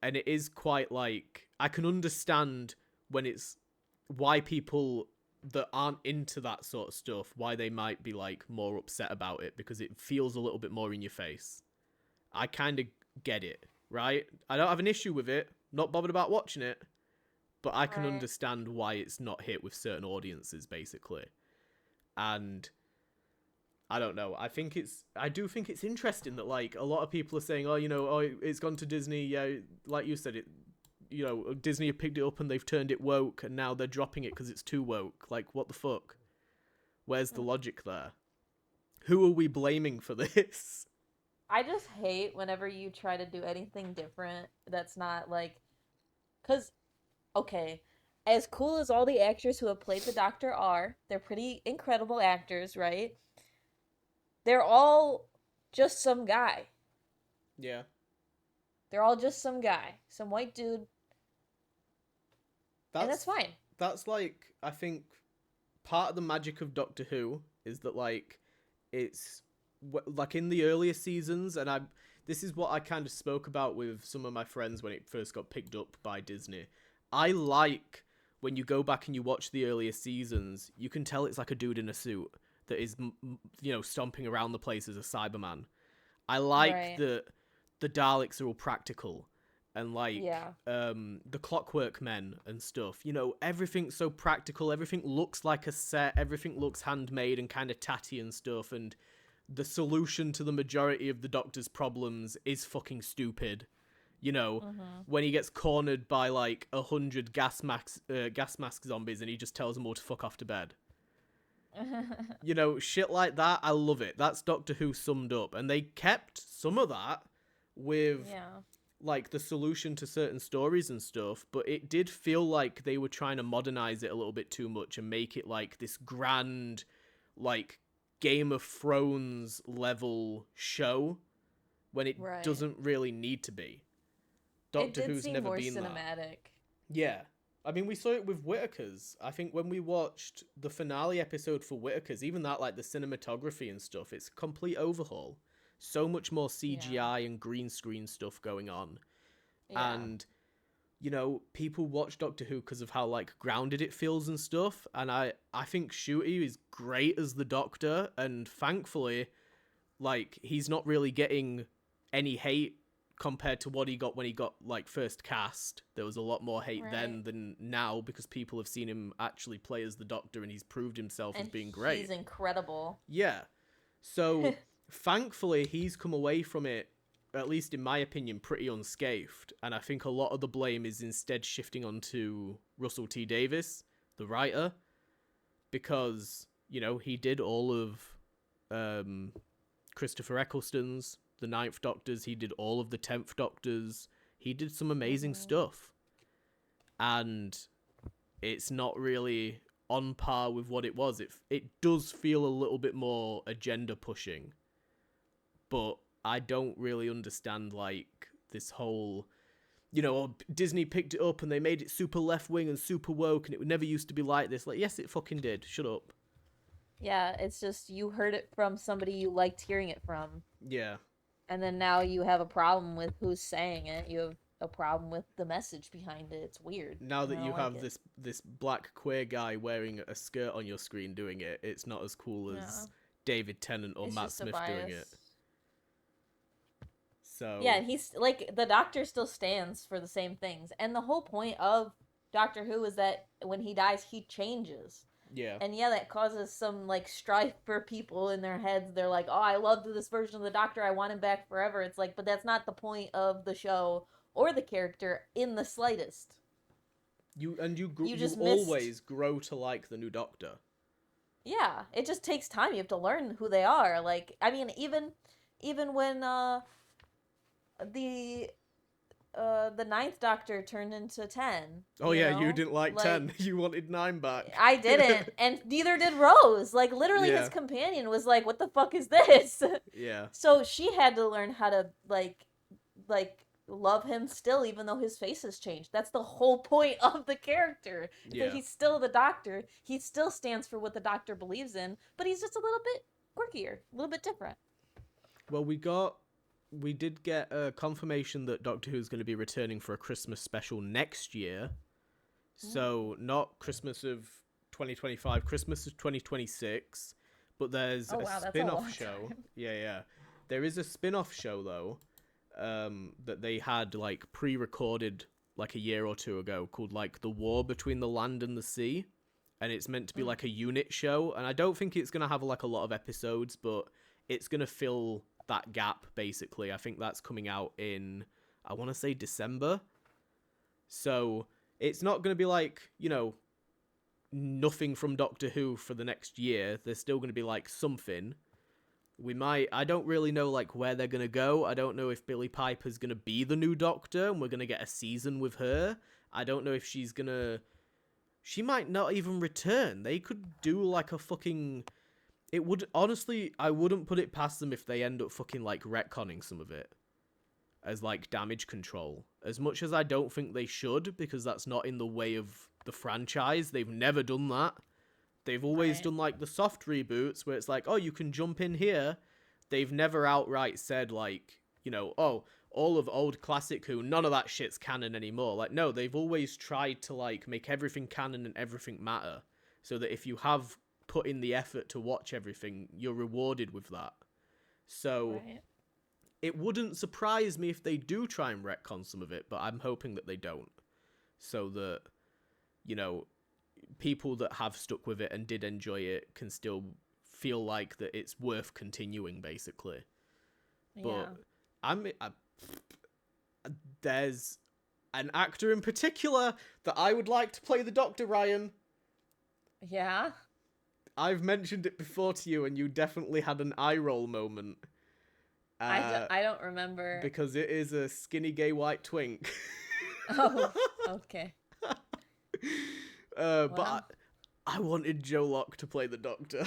And it is quite like I can understand when it's why people that aren't into that sort of stuff, why they might be like more upset about it, because it feels a little bit more in your face. I kind of get it, right? I don't have an issue with it, not bothered about watching it, but I can understand why it's not hit with certain audiences, basically. And I don't know. I do think it's interesting that like a lot of people are saying, it's gone to Disney. Yeah, like you said, Disney have picked it up and they've turned it woke, and now they're dropping it because it's too woke. Like, what the fuck? Where's the logic there? Who are we blaming for this? I just hate whenever you try to do anything different that's not like... Because, okay, as cool as all the actors who have played the Doctor are, they're pretty incredible actors, right? They're all just some guy. Yeah. They're all just some guy. Some white dude. And that's fine. That's like, I think, part of the magic of Doctor Who is that, like, it's, like, in the earlier seasons, and this is what I kind of spoke about with some of my friends when it first got picked up by Disney. I like, when you go back and you watch the earlier seasons, you can tell it's like a dude in a suit that is, stomping around the place as a Cyberman. I like that the Daleks are all practical. And, like, the Clockwork Men and stuff. Everything's so practical. Everything looks like a set. Everything looks handmade and kind of tatty and stuff. And the solution to the majority of the Doctor's problems is fucking stupid. When he gets cornered by, like, 100 gas mask zombies and he just tells them all to fuck off to bed. Shit like that, I love it. That's Doctor Who summed up. And they kept some of that with... like the solution to certain stories and stuff, but it did feel like they were trying to modernize it a little bit too much and make it like this grand, like Game of Thrones level show when it doesn't really need to be. Doctor Who's never been cinematic. That. Yeah. I mean, we saw it with Whittaker's. I think when we watched the finale episode for Whittaker's, even that, like the cinematography and stuff, it's a complete overhaul. So much more CGI and green screen stuff going on. Yeah. And, people watch Doctor Who because of how, like, grounded it feels and stuff. And I think Ncuti is great as the Doctor. And thankfully, like, he's not really getting any hate compared to what he got when he got, like, first cast. There was a lot more hate then than now because people have seen him actually play as the Doctor and he's proved himself as being great. He's incredible. Yeah. So... thankfully, he's come away from it, at least in my opinion, pretty unscathed. And I think a lot of the blame is instead shifting onto Russell T Davies, the writer, because, he did all of Christopher Eccleston's, the Ninth Doctor's, he did all of the 10th Doctor's. He did some amazing stuff. And it's not really on par with what it was. It does feel a little bit more agenda pushing. But I don't really understand, like, this whole, or Disney picked it up and they made it super left-wing and super woke and it never used to be like this. Like, yes, it fucking did. Shut up. Yeah, it's just you heard it from somebody you liked hearing it from. Yeah. And then now you have a problem with who's saying it. You have a problem with the message behind it. It's weird. Now that I don't you like have it. this black queer guy wearing a skirt on your screen doing it, it's not as cool as Yeah. David Tennant or It's Matt just a Smith doing it. bias. So Yeah, and he's like the Doctor still stands for the same things. And the whole point of Doctor Who is that when he dies, he changes. yeah. And yeah, that causes some like strife for people in their heads. They're like, "Oh, I loved this version of the Doctor. I want him back forever." It's like, but that's not the point of the show or the character in the slightest. You You just always grow to like the new Doctor. Yeah, it just takes time. You have to learn who they are. Like, I mean, even when the the ninth Doctor turned into 10. Oh you yeah, know? you didn't like 10. You wanted 9 back. I didn't, and neither did Rose. Like, literally, Yeah. his companion was like, "What the fuck is this?" Yeah. So she had to learn how to like love him still, even though his face has changed. That's the whole point of the character. Yeah. That he's still the Doctor. He still stands for what the Doctor believes in, but he's just a little bit quirkier, a little bit different. Well, we did get a confirmation that Doctor Who's going to be returning for a Christmas special next year. So not Christmas of 2025, Christmas of 2026. But there's Oh, a wow, that's a spin-off long show. time. Yeah. There is a spin-off show though, that they had like pre-recorded like a year or two ago called like The War Between the Land and the Sea. And it's meant to be like a unit show. And I don't think it's going to have like a lot of episodes, but it's going to fill that gap basically. I think that's coming out in, I want to say December. So it's not going to be like, nothing from Doctor Who for the next year. There's still going to be like something. I don't really know like where they're going to go. I don't know if Billie Piper's going to be the new Doctor and we're going to get a season with her. I don't know if she might not even return. They could do like a fucking... It would, honestly, I wouldn't put it past them if they end up fucking like retconning some of it as like damage control. As much as I don't think they should, because that's not in the way of the franchise. They've never done that. They've always done like the soft reboots where it's like, oh, you can jump in here. They've never outright said like, oh, all of old classic Who, none of that shit's canon anymore. Like, no, they've always tried to like make everything canon and everything matter, so that if you have put in the effort to watch everything, you're rewarded with that. So it wouldn't surprise me if they do try and retcon some of it, but I'm hoping that they don't, so that people that have stuck with it and did enjoy it can still feel like that it's worth continuing basically. Yeah. But there's an actor in particular that I would like to play the Doctor, Ryan. Yeah. I've mentioned it before to you, and you definitely had an eye roll moment. I don't remember. Because it is a skinny gay white twink. Oh, okay. But I wanted Joe Locke to play the Doctor.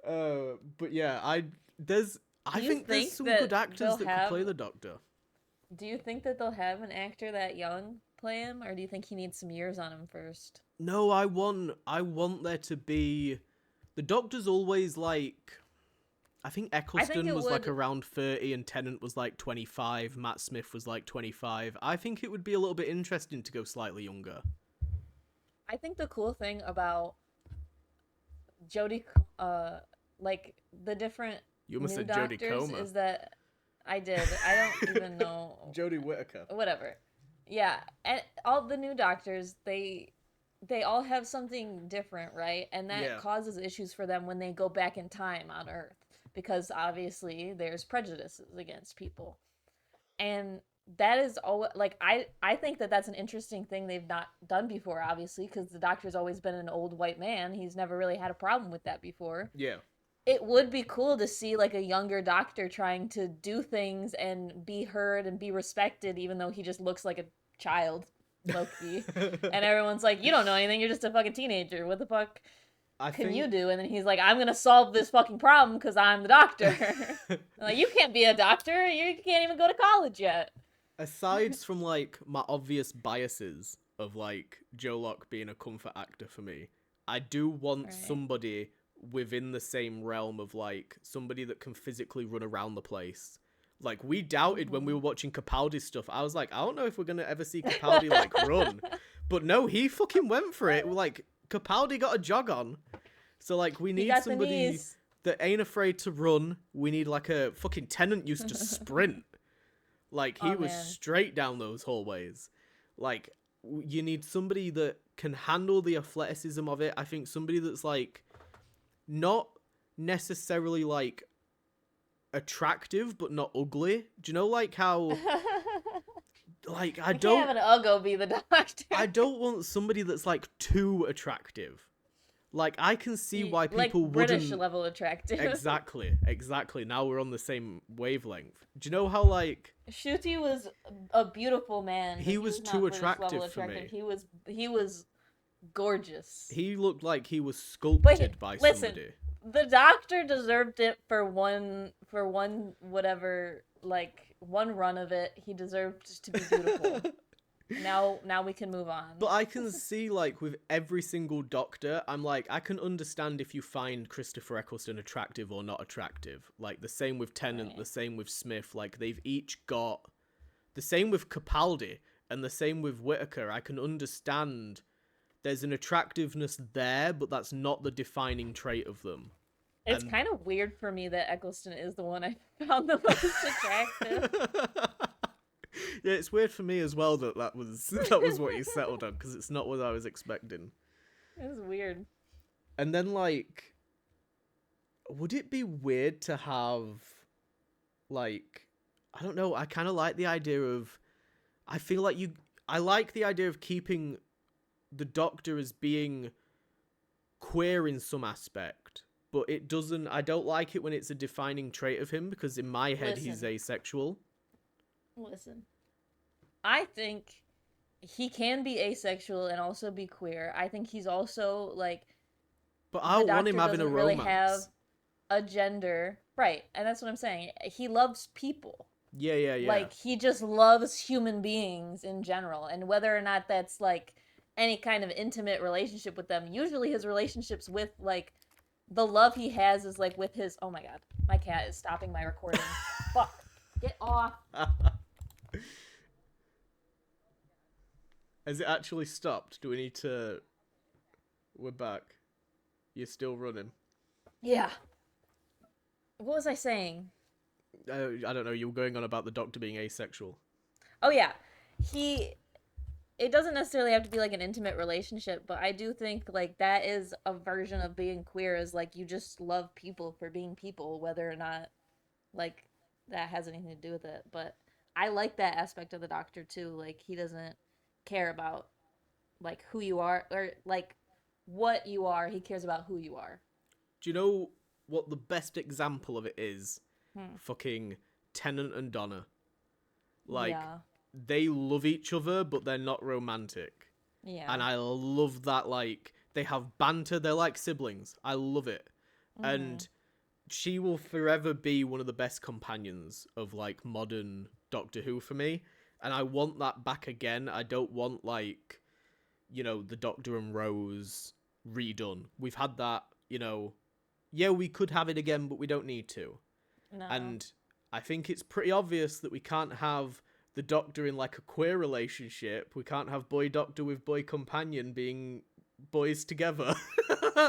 But yeah, I think there's some good actors that could play the Doctor. Do you think that they'll have an actor that young play him, or do you think he needs some years on him first? No, I want there to be... The Doctor's always like... I think Eccleston was like around 30 and Tennant was like 25. Matt Smith was like 25. I think it would be a little bit interesting to go slightly younger. I think the cool thing about Jodie, like the different You almost new said Jodie Doctors Comer. is that I did. I don't even know. Jodie Whittaker. Whatever. Yeah, and all the new Doctors, they all have something different, right? And that causes issues for them when they go back in time on Earth, because obviously there's prejudices against people. And that is all, like, I think that that's an interesting thing they've not done before, obviously, because the Doctor's always been an old white man. He's never really had a problem with that before. Yeah. It would be cool to see like a younger Doctor trying to do things and be heard and be respected, even though he just looks like a child, low-key. And everyone's like, you don't know anything, you're just a fucking teenager, what the fuck? I can think you do? And then he's like, I'm gonna solve this fucking problem because I'm the doctor. Like, you can't be a doctor. You can't even go to college yet. aside from like my obvious biases of like Joe Locke being a comfort actor for me, I do want Right. somebody within the same realm of like somebody that can physically run around the place. Like we doubted when we were watching Capaldi's stuff. I was like, I don't know if we're gonna ever see Capaldi like run, but no, he fucking went for it. Like Capaldi got a jog on, so like we He need got the somebody knees. that ain't afraid to run. We need like a fucking Tenant used to sprint. Like he Oh was man. straight down those hallways. Like you need somebody that can handle the athleticism of it. I think somebody that's like not necessarily like attractive but not ugly. Do you know like how like We can't have an Uggo be the doctor. I don't want somebody that's like too attractive. Like I can see why Like people British wouldn't level attractive. exactly. Now we're on the same wavelength. Do you know how like Shuti was a beautiful man. he But was not too British attractive level for me? He was gorgeous. He looked like he was But sculpted by listen, somebody. the doctor deserved it for one whatever, like one run of it. He deserved to be beautiful. Now we can move on. But I can see, like, with every single Doctor, I'm like, I can understand if you find Christopher Eccleston attractive or not attractive. Like, the same with Tennant, Right. the same with Smith. Like, they've each got... The same with Capaldi, and the same with Whittaker. I can understand there's an attractiveness there, but that's not the defining trait of them. It's And- kind of weird for me that Eccleston is the one I found the most attractive. Yeah, it's weird for me as well that was what you settled on, because it's not what I was expecting. It's weird. And then, like, would it be weird to have, like, I don't know, I kind of like the idea of, I like the idea of keeping the Doctor as being queer in some aspect, but I don't like it when it's a defining trait of him, because in my head he's Listen. asexual. Listen, I think he can be asexual and also be queer. I think he's also like But I don't the want him Doctor having a doesn't really romance. have a gender, right? And that's what I'm saying. He loves people. Yeah. Like he just loves human beings in general, and whether or not that's like any kind of intimate relationship with them. Usually, his relationships with like the love he has is like with his. Oh my god, my cat is stopping my recording. Fuck, get off. Has it actually stopped? Do we need to... We're back. You're still running. Yeah. What was I saying? I don't know, you were going on about the Doctor being asexual. Oh yeah, it doesn't necessarily have to be like an intimate relationship, but I do think like that is a version of being queer, is like you just love people for being people, whether or not like that has anything to do with it. But I like that aspect of the Doctor too. Like he doesn't care about like who you are or like what you are. He cares about who you are. Do you know what the best example of it is? Hmm. Fucking Tennant and Donna. Like, Yeah. they love each other, but they're not romantic. Yeah. And I love that, like, they have banter, they're like siblings. I love it. And she will forever be one of the best companions of, like, modern Doctor Who for me. And I want that back again. I don't want, like, you know, the Doctor and Rose redone. We've had that, you know, yeah, we could have it again, but we don't need to. No. And I think it's pretty obvious that we can't have the Doctor in, like, a queer relationship. We can't have boy Doctor with boy companion being boys together.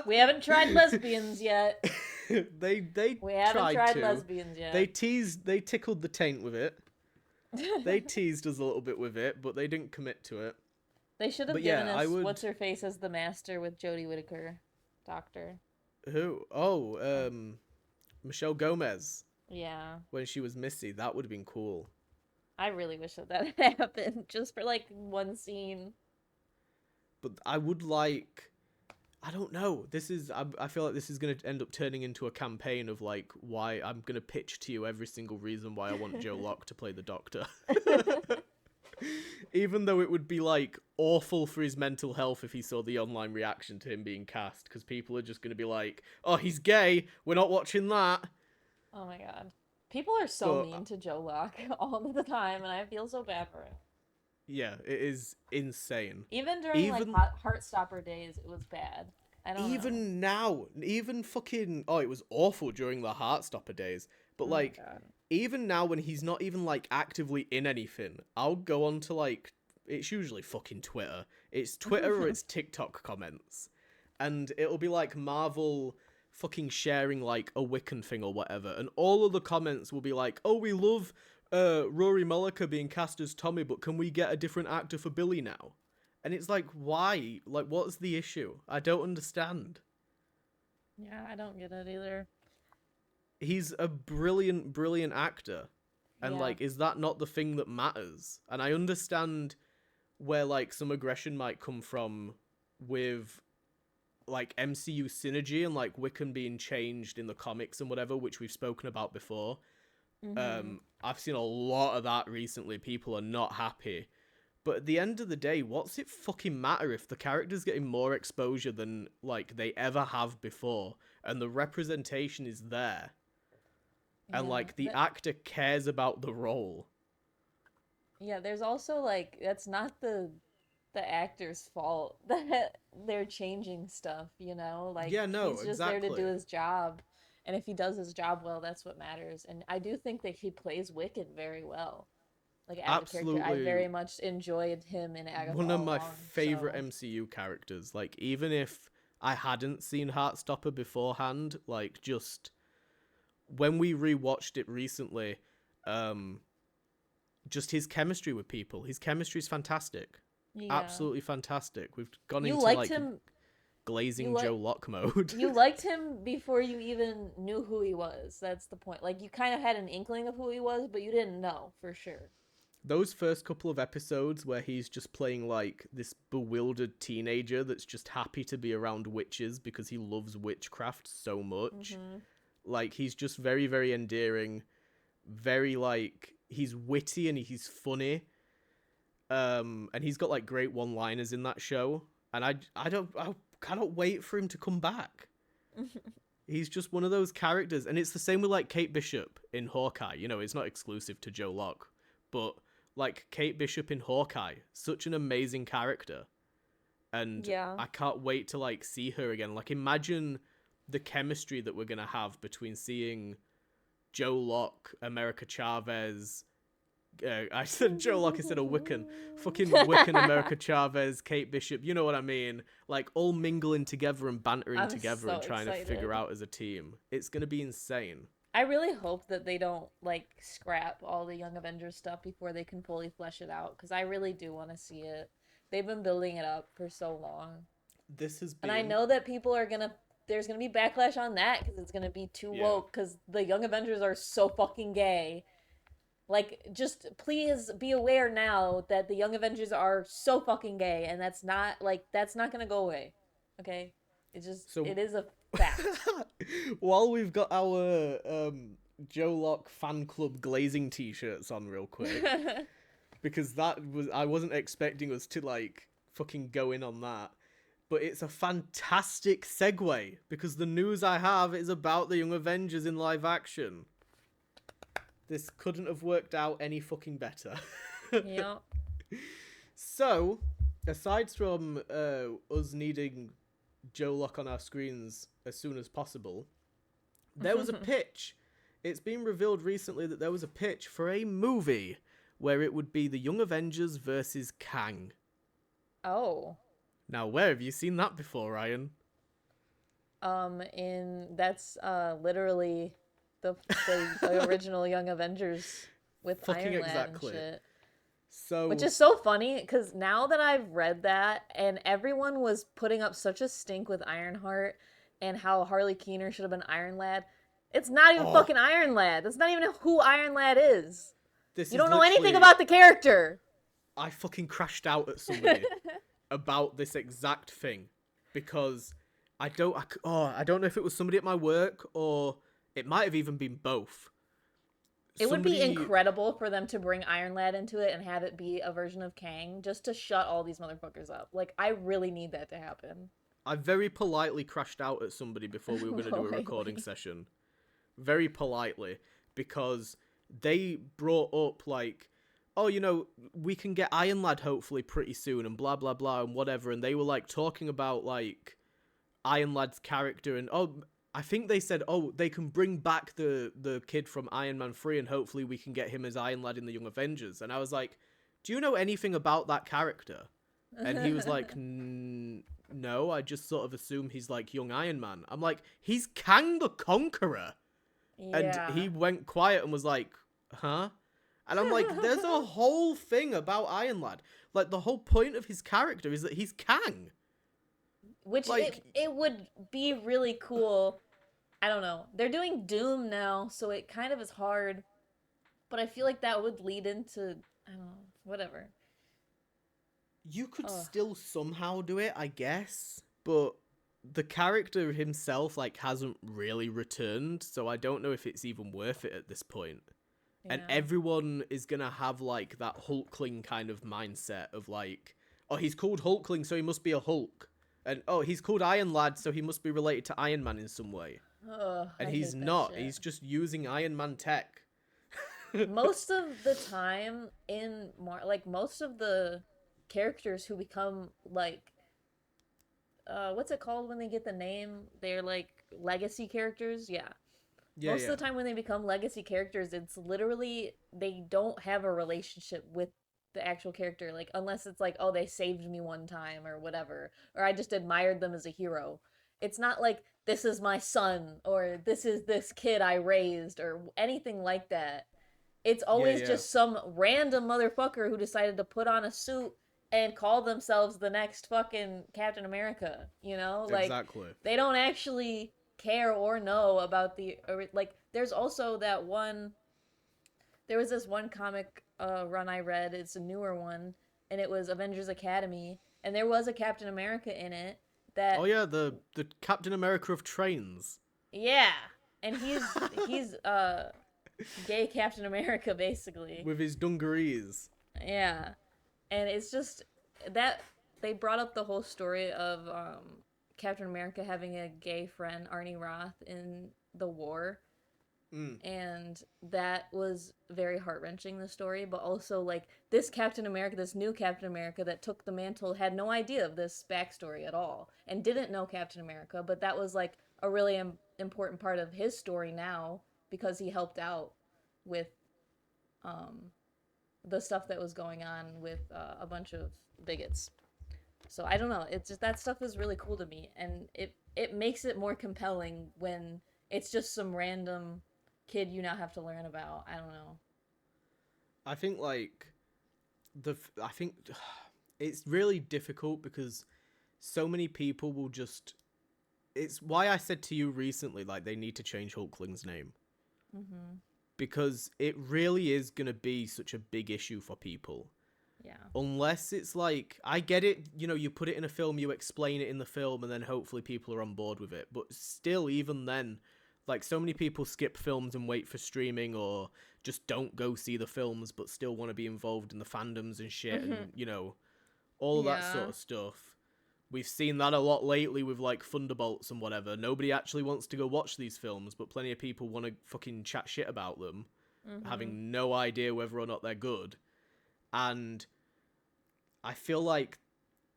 We haven't tried lesbians yet. they We haven't tried to. lesbians yet. They tickled the taint with it. They teased us a little bit with it, but they didn't commit to it. They should have But given yeah, us I would- what's her face as the master with Jodie Whittaker, Doctor. Who? Oh, Michelle Gomez Yeah, when she was Missy. That would have been cool. I really wish that had happened just for like one scene. But I would like... I don't know. I feel like this is going to end up turning into a campaign of, like, why I'm going to pitch to you every single reason why I want Joe Locke to play the Doctor. Even though it would be like awful for his mental health if he saw the online reaction to him being cast, because people are just going to be like, "Oh, he's gay. We're not watching that." Oh my god. People are so But mean to Joe Locke all the time, and I feel so bad for him. yeah, it is insane. Even during like Even Heartstopper days, it was bad. I don't know. even now, even fucking it was awful during the Heartstopper days. But Oh my like, god. even now when he's not even like actively in anything, I'll go on to like it's usually fucking Twitter. It's Twitter or it's TikTok comments, and it'll be like Marvel fucking sharing like a Wiccan thing or whatever, and all of the comments will be like, "Oh, we love Rory Malika being cast as Tommy, but can we get a different actor for Billy now?" And it's like, why? Like, what's the issue? I don't understand. Yeah, I don't get it either. He's a brilliant, brilliant actor. And, Yeah. like, is that not the thing that matters? And I understand where, like, some aggression might come from with, like, MCU synergy and, like, Wiccan being changed in the comics and whatever, which we've spoken about before. Mhm. I've seen a lot of that recently. People are not happy. But at the end of the day, what's it fucking matter if the character's getting more exposure than, like, they ever have before, and the representation is there, and, Yeah. like, the actor cares about the role? Yeah, there's also like that's not the actor's fault that they're changing stuff, you know? Like Yeah, no, he's just there to do exactly. his job. And if he does his job well, that's what matters. And I do think that he plays Wiccan very well. Like as a character, I Absolutely very much enjoyed him in Agatha one of all my along. favorite So, MCU characters. Like, even if I hadn't seen Heartstopper beforehand, like, just when we rewatched it recently, um, just his chemistry with people. His chemistry is fantastic. yeah. Absolutely fantastic. We've gone You into liked like him you glazing like Joe Locke mode. you liked him before you even knew who he was. That's the point. Like you kind of had an inkling of who he was, but you didn't know for sure. Those first couple of episodes where he's just playing like this bewildered teenager that's just happy to be around witches because he loves witchcraft so much. Mhm. Like, he's just very, very endearing, very like he's witty and he's funny. And he's got like great one-liners in that show, and I cannot wait for him to come back. He's just one of those characters, and it's the same with like Kate Bishop in Hawkeye. You know, it's not exclusive to Joe Locke, but like Kate Bishop in Hawkeye, such an amazing character, and Yeah. I can't wait to like see her again. Like, imagine the chemistry that we're gonna have between seeing Joe Locke, America Chavez. I said Joe Locke instead of Wiccan. Fucking Wiccan, America Chavez, Kate Bishop. You know what I mean? Like, all mingling together and bantering I'm together so and trying to figure excited. out as a team. It's gonna be insane. I really hope that they don't like scrap all the Young Avengers stuff before they can fully flesh it out because I really do want to see it. They've been building it up for so long. This has And I been, know that people are going to there's going to be backlash on that cuz it's going to be too yeah. woke cuz the Young Avengers are so fucking gay. Like just please be aware now that the Young Avengers are so fucking gay and that's not going to go away. Okay? So, it is a fact. while we've got our Joe Locke fan club glazing t-shirts on real quick, because I wasn't expecting us to like fucking go in on that. But it's a fantastic segue because the news I have is about the Young Avengers in live action. This couldn't have worked out any fucking better. Yeah. So, aside from us needing Joe Locke on our screens as soon as possible, there was a pitch. It's been revealed recently that there was a pitch for a movie where it would be the Young Avengers versus Kang. Oh. Now, where have you seen that before, Ryan? In that's literally the original Young Avengers with Fucking Iron Lad and exactly. shit. Which So, is so funny because now that I've read that and everyone was putting up such a stink with Ironheart and how Harley Keener should have been Iron Lad, it's not even oh, fucking Iron Lad. That's not even who Iron Lad is. this You is don't know anything literally. about the character. I fucking crashed out at somebody about this exact thing because I don't know if it was somebody at my work or it might have even been both. It would be somebody incredible for them to bring Iron Lad into it and have it be a version of Kang just to shut all these motherfuckers up. Like, I really need that to happen. I very politely crashed out at somebody before we were going to do a recording Politely. session. Very politely, because they brought up, like, oh, we can get Iron Lad hopefully pretty soon and blah, blah, blah and whatever. And they were, like, talking about, like, Iron Lad's character and, oh, I think they said, oh, they can bring back the kid from Iron Man 3 and hopefully we can get him as Iron Lad in the Young Avengers. And I was like, do you know anything about that character? And he was like, no, I just sort of assume he's like young Iron Man. I'm like, he's Kang the Conqueror. And Yeah. he went quiet and was like, huh? And I'm like, there's a whole thing about Iron Lad. Like, the whole point of his character is that he's Kang. Which Like, it would be really cool. I don't know. They're doing Doom now, so it kind of is hard. But I feel like that would lead into, I don't know, whatever. you could Ugh. still somehow do it, I guess. But the character himself, like, hasn't really returned. So I don't know if it's even worth it at this point. And Yeah. everyone is gonna have, like, that Hulkling kind of mindset of, like, oh, he's called Hulkling, so he must be a Hulk. And, oh, he's called Iron Lad, so he must be related to Iron Man in some way. Ugh, And I he's hate that not. shit. He's just using Iron Man tech. Most of the time like most of the characters who become like what's it called when they get the name? They're like legacy characters. Yeah. Yeah, Most yeah. of the time when they become legacy characters, it's literally they don't have a relationship with the actual character, like unless it's like, oh, they saved me one time or whatever, or I just admired them as a hero. It's not like this is my son or this is this kid I raised or anything like that. It's Yeah, always yeah. just some random motherfucker who decided to put on a suit and call themselves the next fucking Captain America, you know? Like Exactly. they don't actually care or know about the like there's also that one there was this one comic run I read, it's a newer one, and it was Avengers Academy, and there was a Captain America in it Oh, that yeah, the Captain America of trains. yeah, and he's gay Captain America basically. With his dungarees. Yeah. And it's just that they brought up the whole story of Captain America having a gay friend, Arnie Roth, in the war. Mm. And that was very heart-wrenching, the story, but also like this Captain America, this new Captain America that took the mantle, had no idea of this backstory at all and didn't know Captain America, but that was like a really important part of his story now because he helped out with um the stuff that was going on with a bunch of bigots. So I don't know. It's just that stuff is really cool to me, and it makes it more compelling when it's just some random kid you now have to learn about. I don't know. I think, like, I think it's really difficult because so many people will just. It's why I said to you recently, like, they need to change Hulkling's name. Mm-hmm. Because it really is going to be such a big issue for people. Yeah. Unless it's like, I get it, you put it in a film, you explain it in the film, and then hopefully people are on board with it. But still, even then, like, so many people skip films and wait for streaming or just don't go see the films but still want to be involved in the fandoms and shit and, all of that Yeah. sort of stuff. We've seen that a lot lately with, like, Thunderbolts and whatever. Nobody actually wants to go watch these films, but plenty of people want to fucking chat shit about them, Mm-hmm. having no idea whether or not they're good. And I feel like,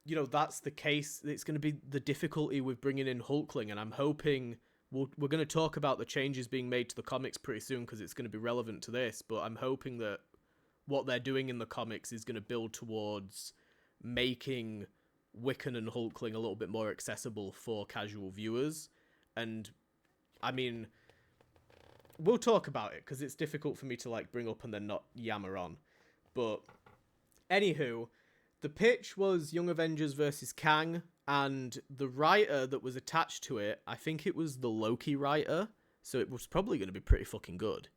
that's the case. It's going to be the difficulty with bringing in Hulkling, and I'm hoping we're going to talk about the changes being made to the comics pretty soon because it's going to be relevant to this, but I'm hoping that what they're doing in the comics is going to build towards making Wiccan and Hulkling a little bit more accessible for casual viewers. And I mean, we'll talk about it because it's difficult for me to, like, bring up and then not yammer on. But anywho, the pitch was Young Avengers versus Kang, and the writer that was attached to it, I think it was the Loki writer, so it was probably going to be pretty fucking good.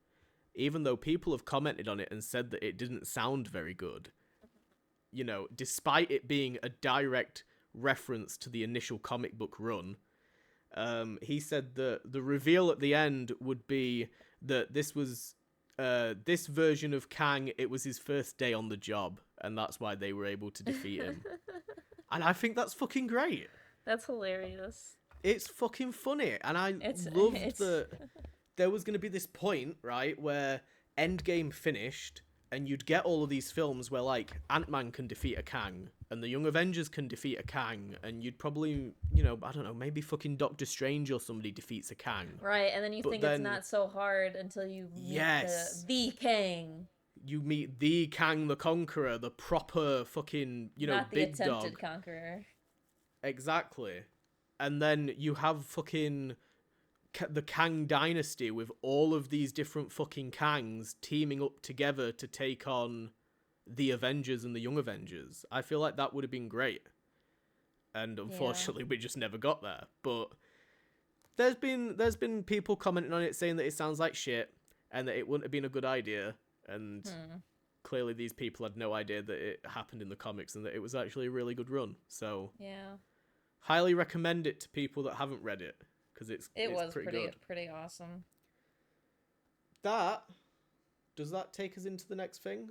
Even though people have commented on it and said that it didn't sound very good. Despite it being a direct reference to the initial comic book run, he said that the reveal at the end would be that this was this version of Kang, it was his first day on the job, and that's why they were able to defeat him. And I think that's fucking great. That's hilarious. It's fucking funny, and I loved that there was going to be this point, right, where Endgame finished, and you'd get all of these films where, like, Ant-Man can defeat a Kang, and the Young Avengers can defeat a Kang, and you'd probably, you know, I don't know, maybe fucking Doctor Strange or somebody defeats a Kang. Right, and then you think it's not so hard until you meet the Kang. You meet the Kang the Conqueror, the proper fucking, you know, not the big attempted dog. conqueror. Exactly. And then you have fucking the Kang dynasty with all of these different fucking Kangs teaming up together to take on the Avengers and the Young Avengers. I feel like that would have been great. And unfortunately, we just never got there. But there's been people commenting on it saying that it sounds like shit and that it wouldn't have been a good idea. And clearly these people had no idea that it happened in the comics and that it was actually a really good run. So yeah, highly recommend it to people that haven't read it, because it's pretty good. Pretty awesome. Does that take us into the next thing?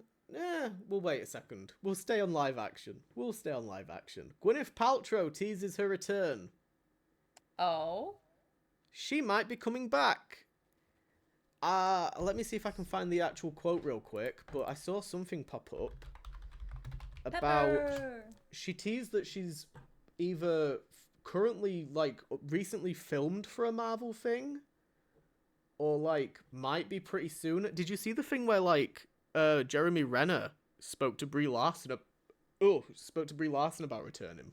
We'll wait a second. We'll stay on live action. Gwyneth Paltrow teases her return. Oh? She might be coming back. Let me see if I can find the actual quote real quick, but I saw something pop up about... She teased that she's either currently, like, recently filmed for a Marvel thing, or, like, might be pretty soon. Did you see the thing where, like, Jeremy Renner spoke to Brie Larson about returning?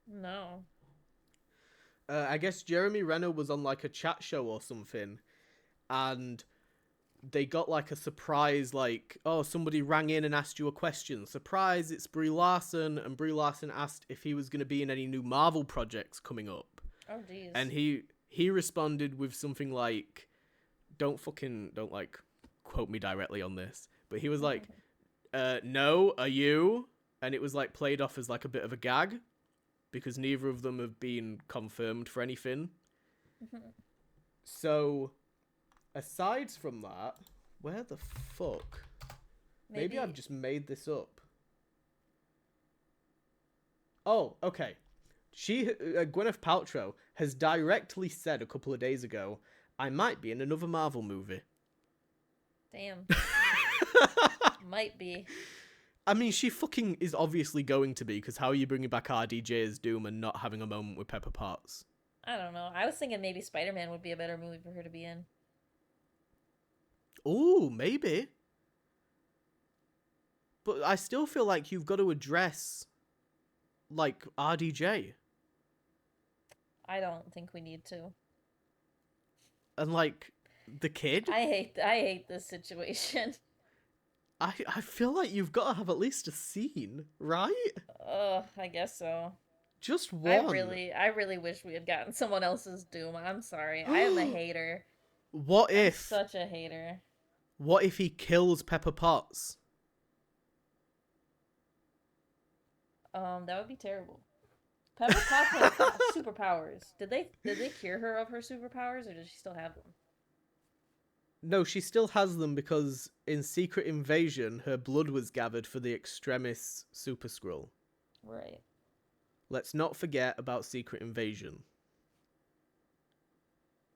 No. I guess Jeremy Renner was on, like, a chat show or something, and they got, like, a surprise, like, oh, somebody rang in and asked you a question. Surprise, it's Brie Larson, and Brie Larson asked if he was going to be in any new Marvel projects coming up. Oh, jeez. And he responded with something like, don't like, quote me directly on this, but he was like, no, are you? And it was, like, played off as, like, a bit of a gag, because neither of them have been confirmed for anything. So... aside from that, where the fuck? Maybe I've just made this up. Oh, okay. Gwyneth Paltrow has directly said a couple of days ago, I might be in another Marvel movie. Damn. Might be. I mean, she fucking is obviously going to be, because how are you bringing back RDJ as Doom and not having a moment with Pepper Potts? I don't know. I was thinking maybe Spider-Man would be a better movie for her to be in. Oh, maybe. But I still feel like you've got to address, like, RDJ. I don't think we need to. And, like, the kid? I hate this situation. I feel like you've got to have at least a scene, right? I guess so. Just one. I really wish we had gotten someone else's Doom. I'm sorry. I am a hater. What if... such a hater. What if he kills Pepper Potts? That would be terrible. Pepper Potts has superpowers. Did they cure her of her superpowers, or does she still have them? No, she still has them because in Secret Invasion, her blood was gathered for the Extremis Super Skrull. Right. Let's not forget about Secret Invasion.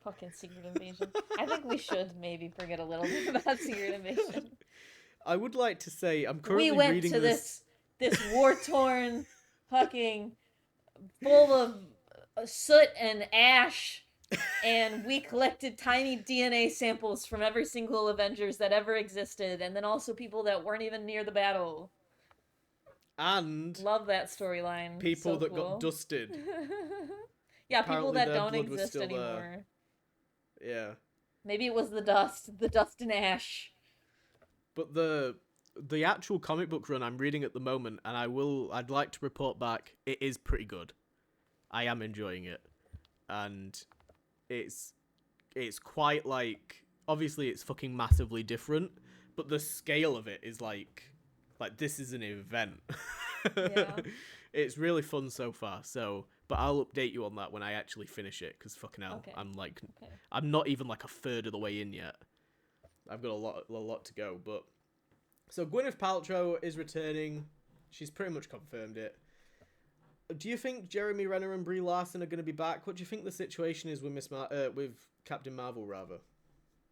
Fucking Secret Invasion. I think we should maybe forget a little bit about Secret Invasion. I would like to say I'm currently we went reading to this war-torn, fucking full of soot and ash, and we collected tiny DNA samples from every single Avengers that ever existed, and then also people that weren't even near the battle. And love that storyline. People so that cool. got dusted. Yeah, Apparently people that their don't blood was exist still anymore. Yeah. Maybe it was the dust and ash. But the actual comic book run I'm reading at the moment, and I'd like to report back, it is pretty good. I am enjoying it. And it's quite like, obviously it's fucking massively different, but the scale of it is like this is an event. Yeah. It's really fun so far. So, but I'll update you on that when I actually finish it, because fucking hell, Okay. I'm not even like a third of the way in yet. I've got a lot to go. But so Gwyneth Paltrow is returning. She's pretty much confirmed it. Do you think Jeremy Renner and Brie Larson are going to be back? What do you think the situation is with with Captain Marvel, rather?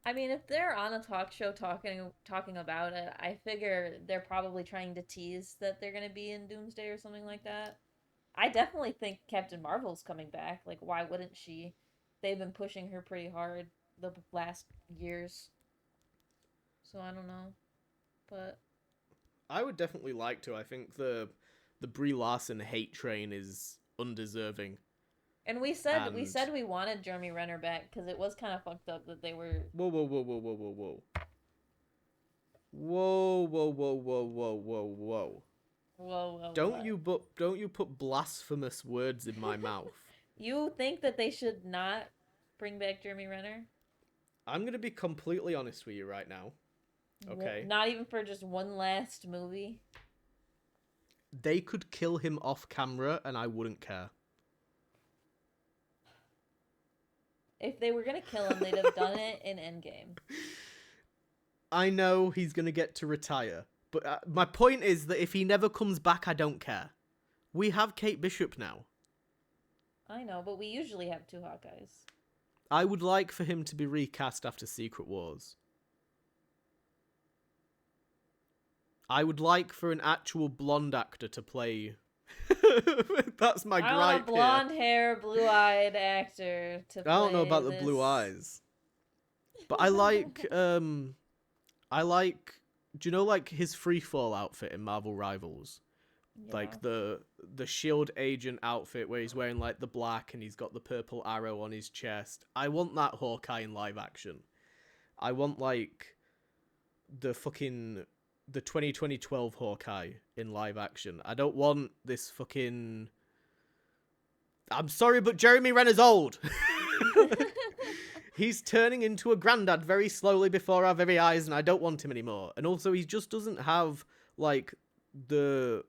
I mean, if they're on a talk show talking about it, I figure they're probably trying to tease that they're gonna be in Doomsday or something like that. I definitely think Captain Marvel's coming back. Like, why wouldn't she? They've been pushing her pretty hard the last years, so I don't know. But I would definitely like to. I think the Brie Larson hate train is undeserving. and we said And we wanted Jeremy Renner back because it was kind of fucked up that they were. whoa, whoa, whoa, whoa, whoa, whoa, whoa, whoa, whoa, whoa, whoa, whoa, whoa, whoa. Whoa, whoa, Don't what? you put blasphemous words in my mouth. You think that they should not bring back Jeremy Renner? I'm gonna be completely honest with you right now. Okay, Not even for just one last movie. they could kill him off camera, and I wouldn't care. If they were gonna kill him, they'd have done it in Endgame. I know he's gonna get to retire, but my point is that if he never comes back, I don't care. We have Kate Bishop now. I know, but we usually have two Hawkeyes. I would like for him to be recast after Secret Wars. I would like for an actual blonde actor to play. That's my I want a gripe blonde here. hair, blue-eyed actor to play I don't know about the this. blue eyes, but I like. I like. Do you know like his freefall outfit in Marvel Rivals? Yeah. Like the Shield agent outfit where he's wearing like the black and he's got the purple arrow on his chest. I want that Hawkeye in live action. I want like the 2012 Hawkeye in live action. I don't want this fucking. I'm sorry, but Jeremy Renner's old. He's turning into a granddad very slowly before our very eyes, and I don't want him anymore. And also, he just doesn't have like the.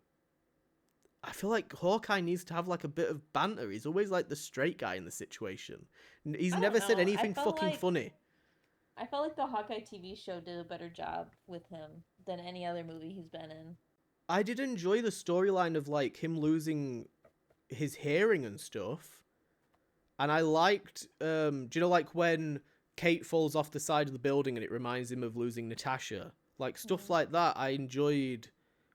I feel like Hawkeye needs to have like a bit of banter. He's always like the straight guy in the situation. He's I never don't said know. anything fucking funny. I felt like the Hawkeye TV show did a better job with him than any other movie he's been in. I did enjoy the storyline of like him losing his hearing and stuff. And I liked, do you know, like when Kate falls off the side of the building and it reminds him of losing Natasha? Like stuff like that. I enjoyed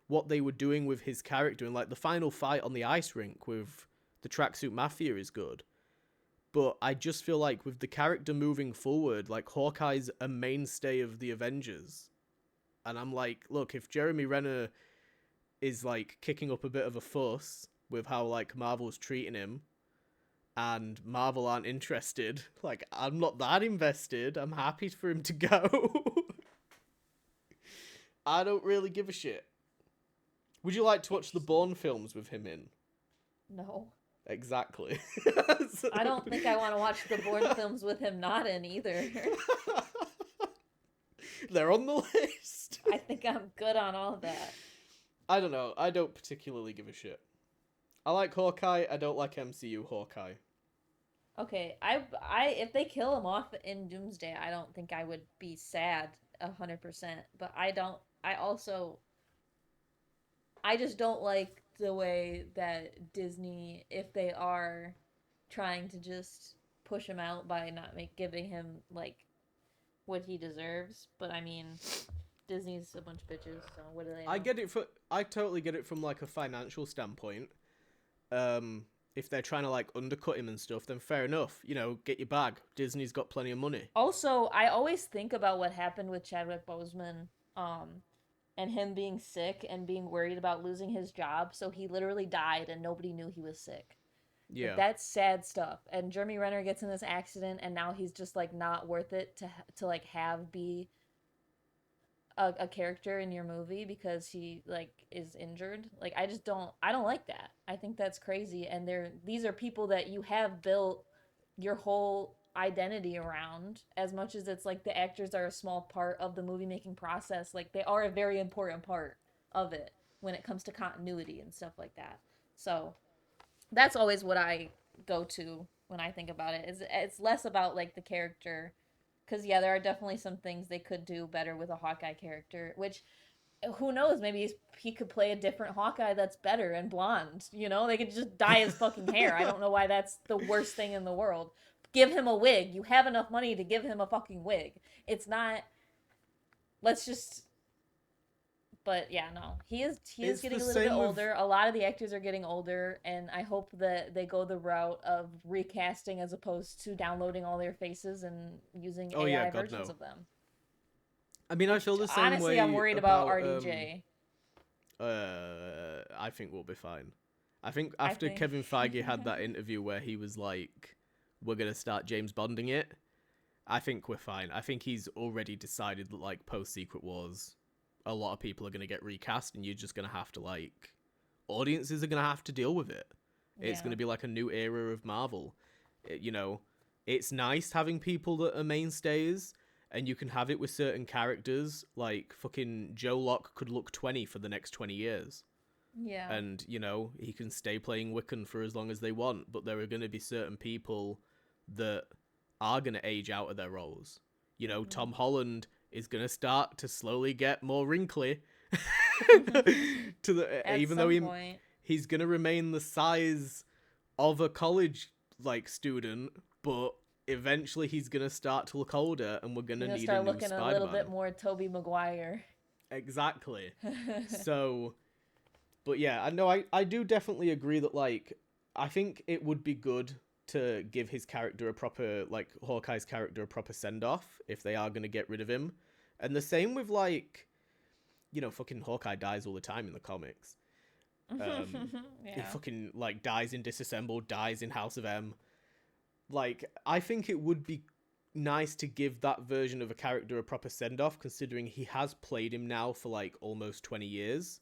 what they were doing with his character. And like the final fight on the ice rink with the Tracksuit Mafia is good. But I just feel like with the character moving forward, like Hawkeye's a mainstay of the Avengers. And I'm like, look, if Jeremy Renner is like kicking up a bit of a fuss with how like Marvel's treating him, and Marvel aren't interested, like I'm not that invested. I'm happy for him to go. I don't really give a shit. Would you like to watch the Bourne films with him in? No. Exactly. I don't think I want to watch the Bourne films with him not in either. They're on the list. I think I'm good on all of that. I don't know. I don't particularly give a shit. I like Hawkeye. I don't like MCU Hawkeye. Okay, I if they kill him off in Doomsday, I don't think I would be sad 100%. But I just don't like the way that Disney, if they are trying to just push him out by not giving him like what he deserves. But I mean, Disney's a bunch of bitches, so what do they know? I totally get it from like a financial standpoint. If they're trying to like undercut him and stuff, then fair enough. You know, get your bag. Disney's got plenty of money. Also, I always think about what happened with Chadwick Boseman, and him being sick and being worried about losing his job. So he literally died and nobody knew he was sick. Yeah. Like, that's sad stuff. And Jeremy Renner gets in this accident and now he's just like not worth it to like be a character in your movie because he like is injured. Like I don't like that. I think that's crazy. And these are people that you have built your whole identity around. As much as it's like the actors are a small part of the movie making process, like they are a very important part of it when it comes to continuity and stuff like that. So that's always what I go to when I think about it. It's less about like the character Because, yeah, there are definitely some things they could do better with a Hawkeye character, which, who knows, maybe he could play a different Hawkeye that's better and blonde, you know? They could just dye his fucking hair. I don't know why that's the worst thing in the world. Give him a wig. You have enough money to give him a fucking wig. It's not, let's just, but yeah, no. He is It's getting the a little bit same with older. A lot of the actors are getting older, and I hope that they go the route of recasting as opposed to downloading all their faces and using oh yeah, AI God versions no. of them. I mean, I feel the same Honestly, I'm way worried about about RDJ. I think we'll be fine. I think I after think. Kevin Feige had that interview where he was like, "We're gonna start James Bonding it," I think we're fine. I think he's already decided that like post Secret Wars, a lot of people are gonna get recast, and you're just gonna have to like, audiences are gonna have to deal with it. It's Yeah. gonna be like a new era of Marvel. You know, it's nice having people that are mainstays, and you can have it with certain characters. Like fucking Joe Locke could look 20 for the next 20 years. Yeah. And, you know, he can stay playing Wiccan for as long as they want, but there are going to be certain people that are going to age out of their roles. You know, Tom Holland is going to start to slowly get more wrinkly to the At even though some point, he's going to remain the size of a college like student, but eventually he's going to start to look older and we're going he's to gonna need a start new looking a little Spider-Man. bit more Tobey Maguire. Exactly. So, but yeah, I know I do definitely agree that like I think it would be good to give his character a proper like Hawkeye's character a proper send off if they are going to get rid of him. And the same with like, you know, fucking Hawkeye dies all the time in the comics. He Yeah. fucking like dies in Disassembled, dies in House of M. Like I think it would be nice to give that version of a character a proper send off considering he has played him now for like almost 20 years.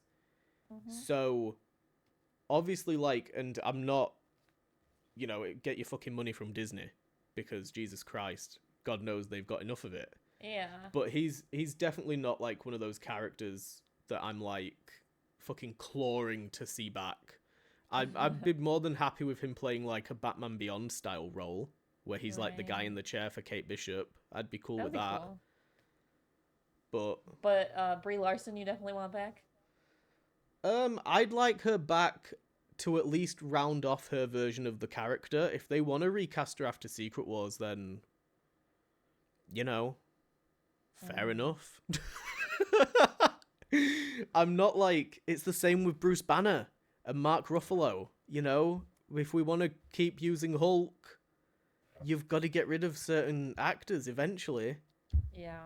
So obviously like, and I'm not, you know, get your fucking money from Disney because Jesus Christ, God knows they've got enough of it. Yeah. But he's definitely not like one of those characters that I'm like fucking clawing to see back. I'd be more than happy with him playing like a Batman Beyond style role where he's like the guy Right. in the chair for Kate Bishop. I'd be cool That with would be that. cool. But But Brie Larson, you definitely want back. I'd like her back to at least round off her version of the character. If they want to recast her after Secret Wars, then you know, fair enough. I'm not like it's the same with Bruce Banner and Mark Ruffalo. You know, if we want to keep using Hulk, you've got to get rid of certain actors eventually. Yeah.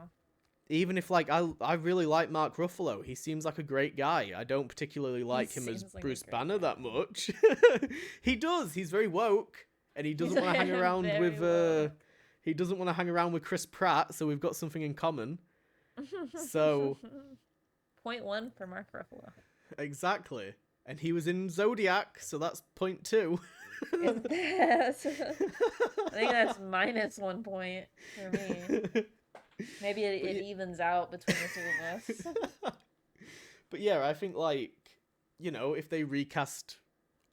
Even if like I really like Mark Ruffalo, he seems like a great guy. I don't particularly He like him as seems like a Bruce great Banner guy. that much. He does. He's very woke, and he He's doesn't want to hang around very with woke. he doesn't want to hang around with Chris Pratt. So we've got something in common. So Point one for Mark Ruffalo. exactly, and he was in Zodiac, so that's point two. Is that? I think that's minus 1 point for me. Maybe it evens out between the two of us. But yeah, I think like, you know, if they recast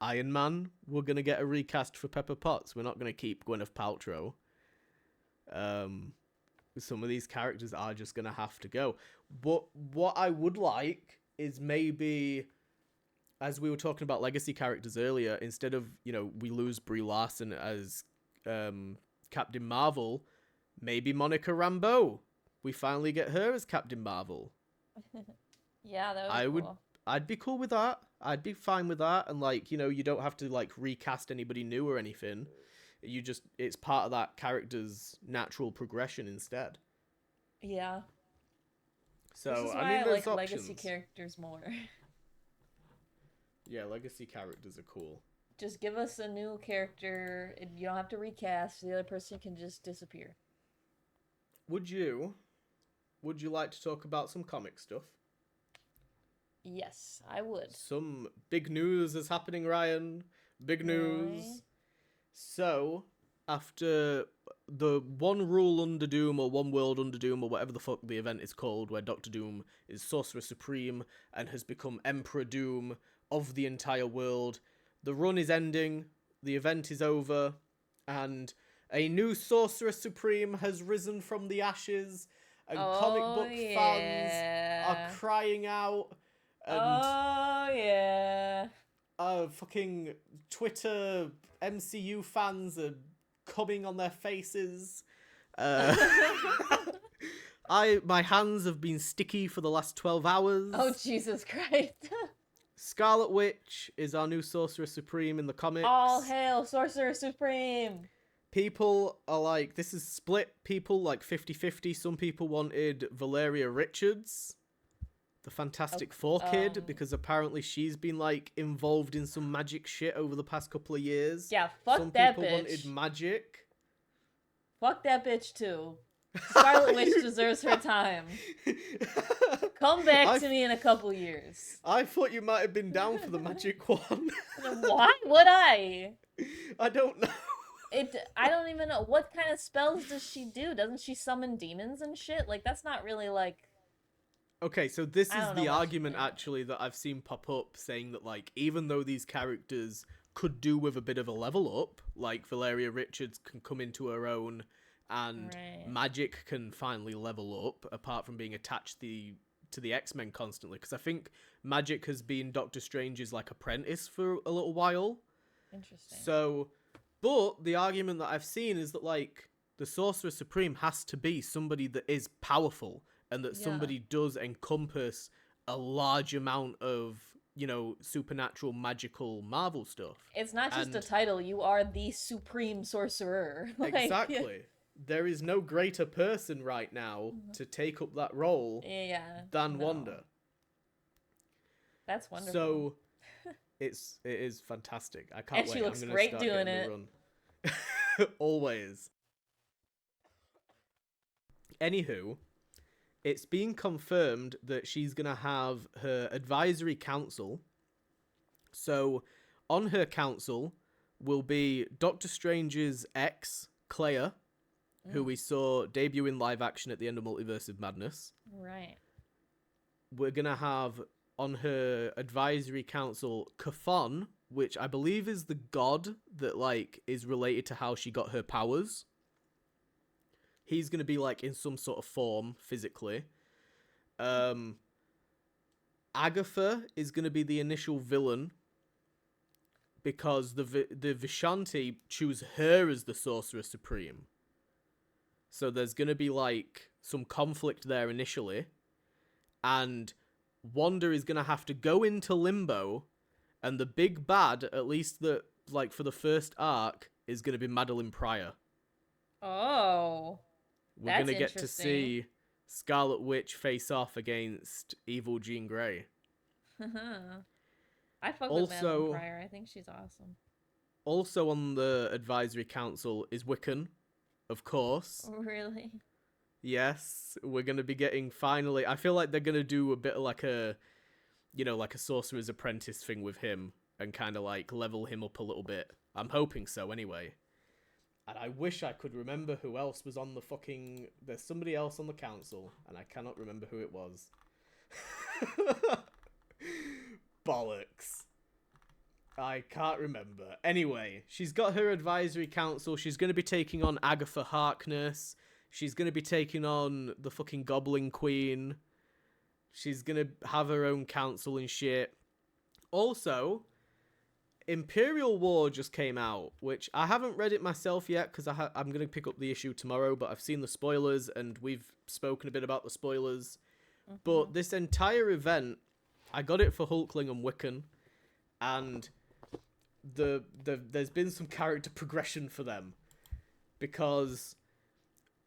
Iron Man, we're gonna get a recast for Pepper Potts. We're not gonna keep Gwyneth Paltrow. Some of these characters are just gonna have to go. But what I would like is maybe, as we were talking about legacy characters earlier, instead of, you know, we lose Brie Larson as Captain Marvel, maybe Monica Rambeau. We finally get her as Captain Marvel. Yeah, that would be cool. I'd be cool with that. I'd be fine with that. And like, you know, you don't have to like recast anybody new or anything. You just, it's part of that character's natural progression instead. Yeah. So This is why I mean, I there's like options. legacy characters more. Yeah, legacy characters are cool. Just give us a new character. You don't have to recast. The other person can just disappear. Would you like to talk about some comic stuff? Yes, I would. Some big news is happening, Ryan. Big news. Right. So, after the One Rule Under Doom or One World Under Doom or whatever the fuck the event is called, where Doctor Doom is Sorcerer Supreme and has become Emperor Doom of the entire world, the run is ending, the event is over, and A new Sorcerer Supreme has risen from the ashes, and comic Oh book fans are yeah. crying out, and Oh yeah. fucking Twitter MCU fans are coming on their faces. Uh, my hands have been sticky for the last 12 hours. Oh Jesus Christ. Scarlet Witch is our new Sorcerer Supreme in the comics. All hail Sorcerer Supreme. People are like, this is split people like 50-50. Some people wanted Valeria Richards, the Fantastic Four kid, because apparently she's been like involved in some magic shit over the past couple of years. Yeah, fuck Some that people bitch. wanted magic. Fuck that bitch too. Scarlet Witch deserves her time. Come back to me in a couple years. I thought you might have been down for the magic one. Why would I? I don't know. I don't even know. What kind of spells does she do? Doesn't she summon demons and shit? Like, that's not really like... Okay, so this I is don't know the what she argument did. actually that I've seen pop up, saying that like even though these characters could do with a bit of a level up, like Valeria Richards can come into her own, and Right. Magic can finally level up, apart from being attached to the X-Men constantly, because I think Magic has been Doctor Strange's like apprentice for a little while. Interesting. So, but the argument that I've seen is that like the Sorcerer Supreme has to be somebody that is powerful, and that Yeah. somebody does encompass a large amount of, you know, supernatural, magical Marvel stuff. It's not just a And- title. You are the Supreme Sorcerer. Like, Exactly. There is no greater person right now to take up that role Yeah. than no. Wanda. That's wonderful. So it is fantastic. I can't And wait. she looks I'm gonna great start doing getting the run. Always. Anywho, it's been confirmed that she's gonna have her advisory council. So on her council will be Doctor Strange's ex, Clea, who we saw debut in live action at the end of Multiverse of Madness. Right. We're gonna have on her advisory council Kafon, which I believe is the god that like is related to how she got her powers. He's gonna be like in some sort of form physically. Agatha is gonna be the initial villain because the Vishanti choose her as the Sorcerer Supreme. So there's gonna be like some conflict there initially, and Wanda is gonna have to go into limbo, and the big bad, at least the like for the first arc, is gonna be Madeline Pryor. Oh. We're That's gonna get to interesting. see Scarlet Witch face off against evil Jean Grey. I fuck with Madeline Also- Pryor. I think she's awesome. Also on the advisory council is Wiccan, of course. Really? Yes, we're gonna be getting finally. I feel like they're gonna do a bit of like a, you know, like a Sorcerer's Apprentice thing with him and kind of like level him up a little bit. I'm hoping so, anyway. And I wish I could remember who else was on the fucking. There's somebody else on the council, and I cannot remember who it was. Bollocks. I can't remember. Anyway, she's got her advisory council. She's going to be taking on Agatha Harkness. She's going to be taking on the fucking Goblin Queen. She's going to have her own council and shit. Also, Imperial War just came out, which I haven't read it myself yet because I'm going to pick up the issue tomorrow, but I've seen the spoilers and we've spoken a bit about the spoilers. But this entire event, I got it for Hulkling and Wiccan, and there's been some character progression for them, because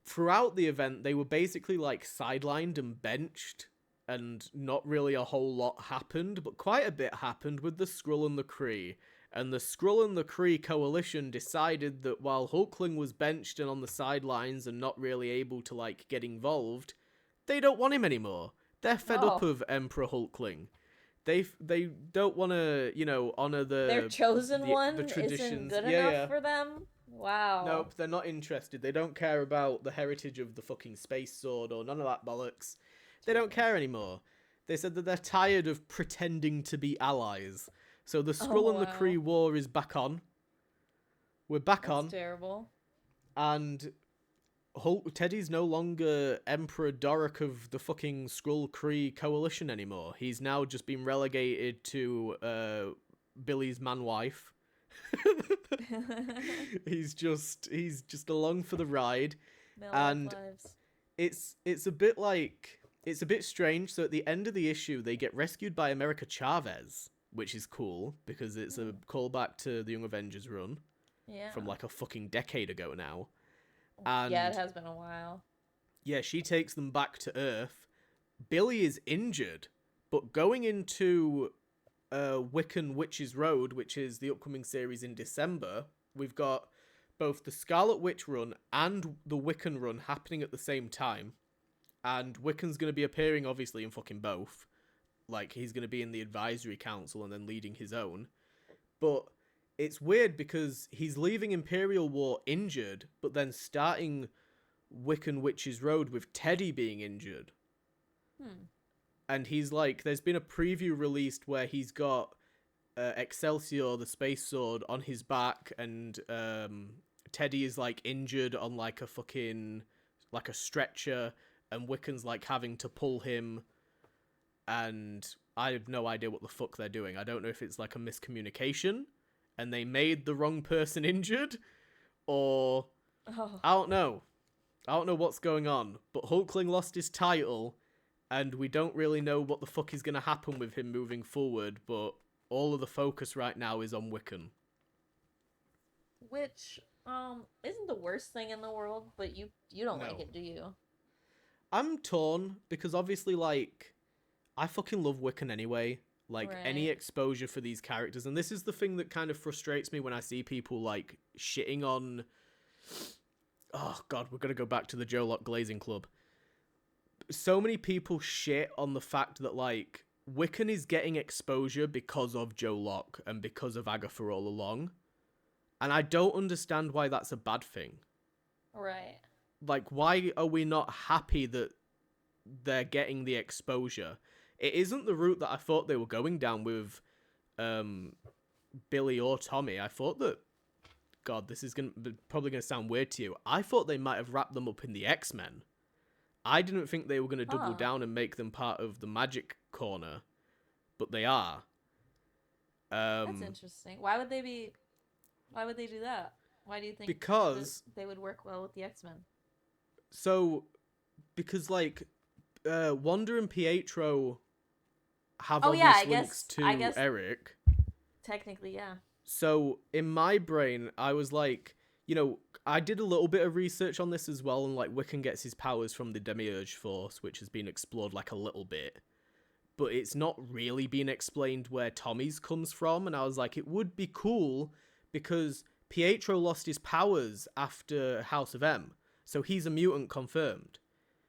throughout the event they were basically like sidelined and benched, and not really a whole lot happened, but quite a bit happened with the Skrull and the Kree. And the Skrull and the Kree coalition decided that while Hulkling was benched and on the sidelines and not really able to like get involved, they don't want him anymore. They're fed up of Emperor Hulkling. They don't want to, you know, honor Their chosen one the traditions. isn't good Yeah, enough for them? Wow. Nope, they're not interested. They don't care about the heritage of the fucking space sword or none of that bollocks. They don't care anymore. They said that they're tired of pretending to be allies. So the Skrull and the wow. Kree war is back on. We're back That's on. terrible. And Teddy's no longer Emperor Doric of the fucking Skrull Kree coalition anymore. He's now just been relegated to Billy's man wife. he's just along for the ride. Male And lives. it's a bit like, it's a bit strange. So at the end of the issue, they get rescued by America Chavez, which is cool because it's a callback to the Young Avengers run Yeah. from like a fucking decade ago now. Yeah, And it has been a while. yeah, she takes them back to Earth. Billy is injured, but going into Wiccan Witch's Road, which is the upcoming series in December, we've got both the Scarlet Witch run and the Wiccan run happening at the same time. And Wiccan's going to be appearing, obviously, in fucking both. Like, he's going to be in the advisory council and then leading his own. But it's weird because he's leaving Imperial War injured, but then starting Wiccan Witch's Road with Teddy being injured. And he's like, there's been a preview released where he's got Excelsior, the space sword, on his back, and Teddy is like injured on like a fucking, like a stretcher, and Wiccan's like having to pull him, and I have no idea what the fuck they're doing. I don't know if it's like a miscommunication and they made the wrong person injured, or I don't know. I don't know what's going on, but Hulkling lost his title, and we don't really know what the fuck is going to happen with him moving forward, but all of the focus right now is on Wiccan. Which, isn't the worst thing in the world, but you don't like it, do you? I'm torn, because obviously, like, I fucking love Wiccan anyway. Like, any Right. exposure for these characters, and this is the thing that kind of frustrates me when I see people, like, shitting on... Oh, God, we're going to go back to the Joe Locke Glazing Club. So many people shit on the fact that, like, Wiccan is getting exposure because of Joe Locke and because of Agatha all along. And I don't understand why that's a bad thing. Right. Like, why are we not happy that they're getting the exposure? It isn't the route that I thought they were going down with Billy or Tommy. I thought that, God, this is probably going to sound weird to you. I thought they might have wrapped them up in the X-Men. I didn't think they were going to double down and make them part of the Magic Corner, but they are. That's interesting. Why would they do that? Why do you think because they would work well with the X-Men? So, because, like, Wanda and Pietro have obvious links to Eric. Technically, yeah. So, in my brain, I was like, you know, I did a little bit of research on this as well, and, like, Wiccan gets his powers from the Demiurge Force, which has been explored, like, a little bit. But it's not really been explained where Tommy's comes from, and I was like, it would be cool, because Pietro lost his powers after House of M, so he's a mutant confirmed.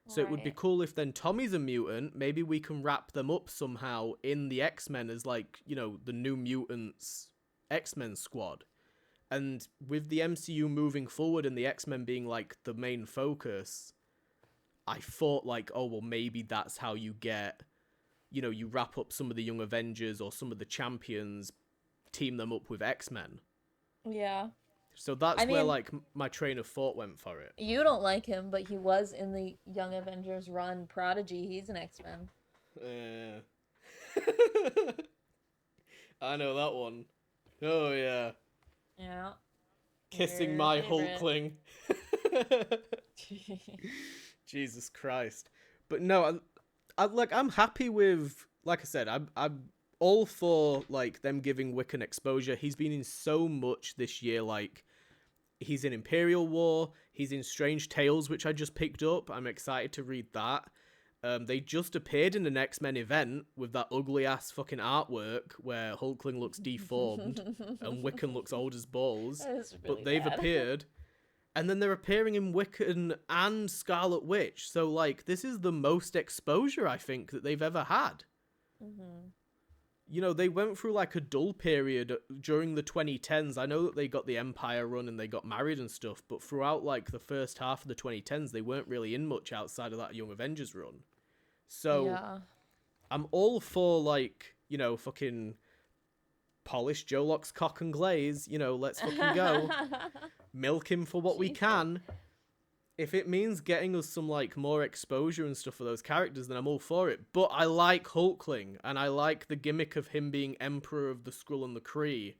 So it would be cool if then Tommy's a mutant, maybe we can wrap them up somehow in the X-Men as, like, you know, the New Mutants X-Men squad. And with the MCU moving forward and the X-Men being, like, the main focus, I thought, like, oh, well, maybe that's how you get, you know, you wrap up some of the Young Avengers or some of the champions, team them up with X-Men. Yeah. So that's where, like, my train of thought went for it. You don't like him, but he was in the Young Avengers run. Prodigy, he's an X-Men. Yeah. I know that one. Oh, yeah. Yeah. Kissing my Hulkling. Jesus Christ. But no, I'm happy with, like I said, I'm all for, like, them giving Wiccan exposure. He's been in so much this year, like, he's in Imperial War, he's in Strange Tales, which I just picked up. I'm excited to read that. They just appeared in an X-Men event with that ugly-ass fucking artwork where Hulkling looks deformed and Wiccan looks old as balls. Really but they've bad. appeared. And then they're appearing in Wiccan and Scarlet Witch. So, like, this is the most exposure, I think, that they've ever had. Mm-hmm. You know, they went through, like, a dull period during the 2010s. I know that they got the Empire run and they got married and stuff, but throughout, like, the first half of the 2010s, they weren't really in much outside of that Young Avengers run. So, yeah. I'm all for, like, you know, fucking polish Joe Locke's cock and glaze, you know, let's fucking go. milk him for what we Jesus. can. If it means getting us some like more exposure and stuff for those characters, then I'm all for it. But I like Hulkling, and I like the gimmick of him being Emperor of the Skrull and the Kree.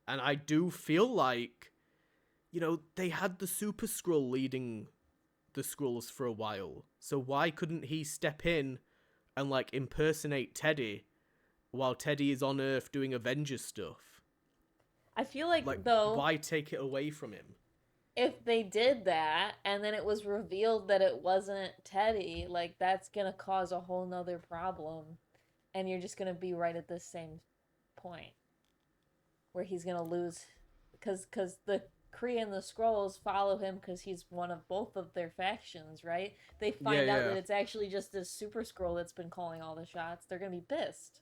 And I do feel like, they had the Super Skrull leading the Skrulls for a while. So why couldn't he step in and like impersonate Teddy while Teddy is on Earth doing Avengers stuff? I feel like, Like, though, why take it away from him? if they did that and then it was revealed that it wasn't Teddy, like that's gonna cause a whole nother problem. And you're just gonna be right at the same point where he's gonna lose because the Kree and the Skrulls follow him because he's one of both of their factions, right? They find out that it's actually just this Super Skrull that's been calling all the shots. They're gonna be pissed.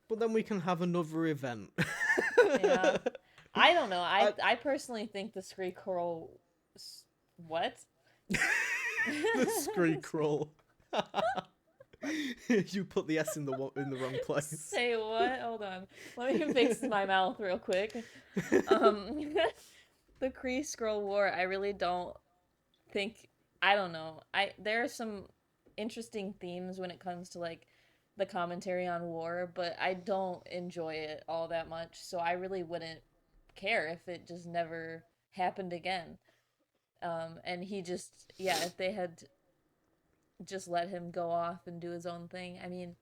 But then we can have another event. Yeah. I don't know. I personally think the Skrull. What? The Scree Crawl. You put the S in the wrong place. Say what? Hold on. Let me fix my mouth real quick. The Kree Skrull War. I really don't think. I don't know. There are some interesting themes when it comes to like the commentary on war, but I don't enjoy it all that much. So I really wouldn't care if it just never happened again. And he just, yeah, if they had just let him go off and do his own thing. I mean,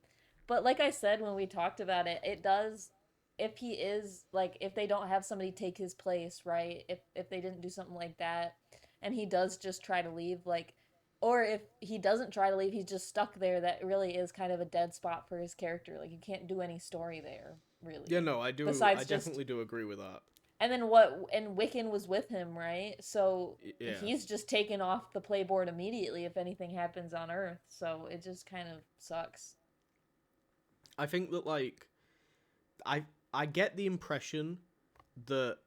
but like I said when we talked about it, it does, if he is like, if they don't have somebody take his place, right? If they didn't do something like that, and he does just try to leave, like, or if he doesn't try to leave, he's just stuck there. That really is kind of a dead spot for his character. Like, you can't do any story there, really. Yeah, no, I do. Besides I definitely do agree with that. And then and Wiccan was with him, right? So Yeah. he's just taken off the playboard immediately if anything happens on Earth. So it just kind of sucks. I think that like I get the impression that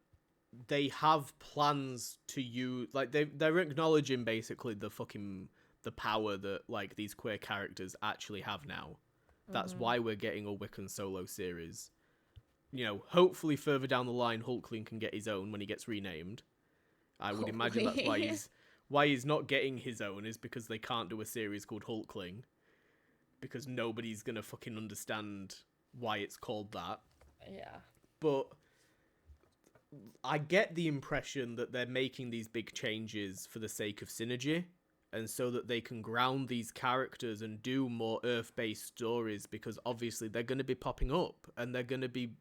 they have plans to use, like they're acknowledging basically the power that like these queer characters actually have now. That's why we're getting a Wiccan solo series. Hopefully further down the line, Hulkling can get his own when he gets renamed. I would imagine that's why he's not getting his own, is because they can't do a series called Hulkling. Because nobody's gonna fucking understand why it's called that. Yeah. But I get the impression that they're making these big changes for the sake of synergy, and so that they can ground these characters and do more Earth-based stories, because obviously they're going to be popping up, and they're going to be,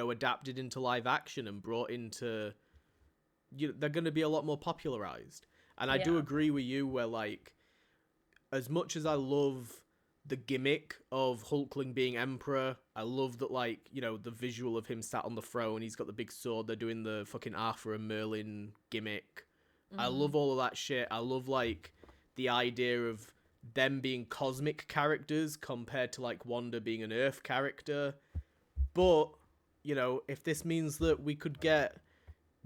adapted into live action and brought into... they're going to be a lot more popularized. And I do agree with you where, like, as much as I love the gimmick of Hulkling being Emperor, I love that, like, the visual of him sat on the throne, he's got the big sword, they're doing the fucking Arthur and Merlin gimmick. I love all of that shit. I love, like, the idea of them being cosmic characters compared to, like, Wanda being an Earth character. But, if this means that we could get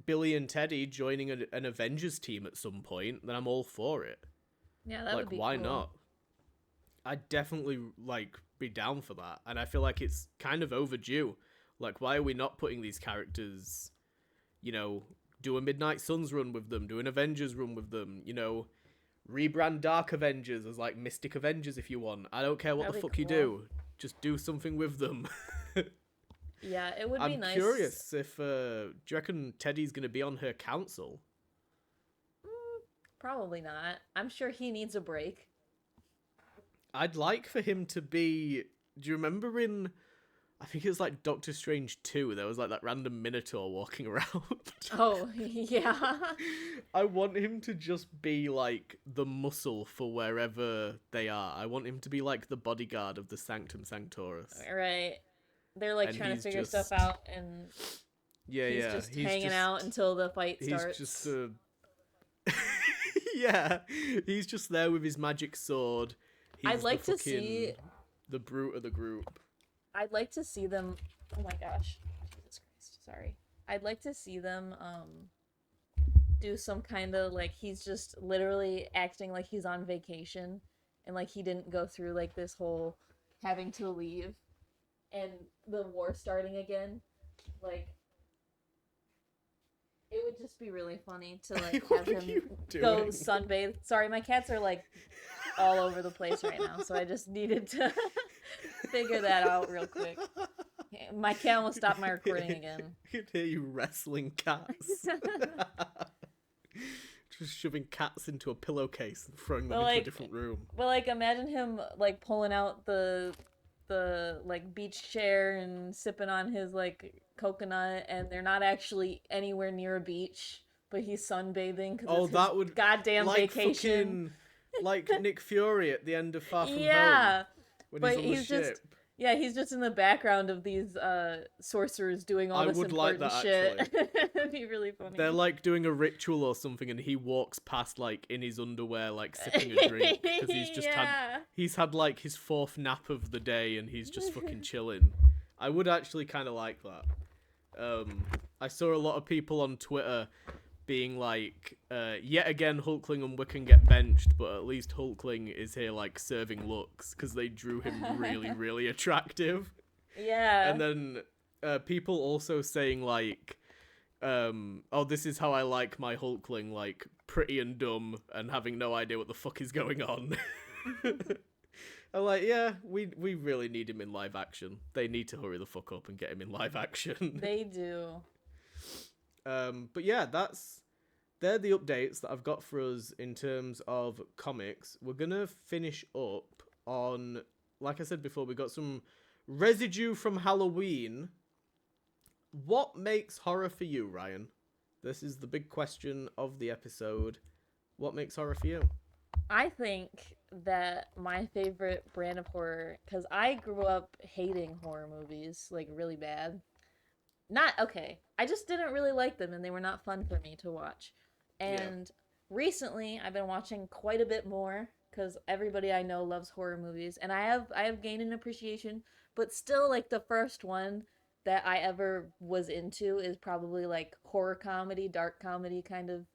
Billy and Teddy joining an Avengers team at some point, then I'm all for it. Yeah, that would be why cool. not? I'd definitely, like, be down for that. And I feel like it's kind of overdue. Like, why are we not putting these characters, do a Midnight Suns run with them, do an Avengers run with them, rebrand Dark Avengers as, like, Mystic Avengers if you want. I don't care what That'd the be fuck you cool. do. Just do something with them. Yeah, it would be nice. I'm curious if, do you reckon Teddy's going to be on her council? Probably not. I'm sure he needs a break. I'd like for him to be... Do you remember in... I think it was like Doctor Strange 2, there was like that random Minotaur walking around. Oh, yeah. I want him to just be like the muscle for wherever they are. I want him to be like the bodyguard of the Sanctum Sanctoris. Right. They're like And trying to he's figure just- stuff out, and he's just hanging out until the fight starts. He's just yeah, he's just there with his magic sword. He's I'd like to see the brute of the group. I'd like to see them. Oh my gosh, Jesus Christ! Sorry. I'd like to see them do some kind of like he's just literally acting like he's on vacation, and like he didn't go through like this whole having to leave, and the war starting again. Like It would just be really funny to like What have are him you go doing? sunbathe. Sorry, my cats are like all over the place right now, so I just needed to figure that out real quick. My cat will stop my recording again. I could hear you wrestling cats. Just shoving cats into a pillowcase and throwing them into a different room. But like imagine him like pulling out the like beach chair and sipping on his like coconut, and they're not actually anywhere near a beach, but he's sunbathing because Oh, it's his that would goddamn like vacation. like Nick Fury at the end of Far From Home Yeah, when he's but on the he's ship. just yeah, he's just in the background of these sorcerers doing all I this would like important that shit. It'd be really funny. They're like doing a ritual or something, and he walks past like in his underwear, like sipping a drink because Yeah. he's had like his fourth nap of the day, and he's just fucking chilling. I would actually kind of like that. I saw a lot of people on Twitter being like, yet again, Hulkling and Wiccan get benched, but at least Hulkling is here like serving looks because they drew him really, really attractive. Yeah. And then people also saying like, oh, this is how I like my Hulkling, like pretty and dumb and having no idea what the fuck is going on. I'm like, yeah, we really need him in live action. They need to hurry the fuck up and get him in live action. They do. But yeah, they're the updates that I've got for us in terms of comics. We're gonna finish up on, like I said before, we got some residue from Halloween. What makes horror for you, Ryan? This is the big question of the episode. What makes horror for you? I think that my favorite brand of horror, because I grew up hating horror movies, like really bad. Not okay. I just didn't really like them, and they were not fun for me to watch. And recently, I've been watching quite a bit more because everybody I know loves horror movies, and I have gained an appreciation. But still, like the first one that I ever was into is probably like horror comedy, dark comedy, kind of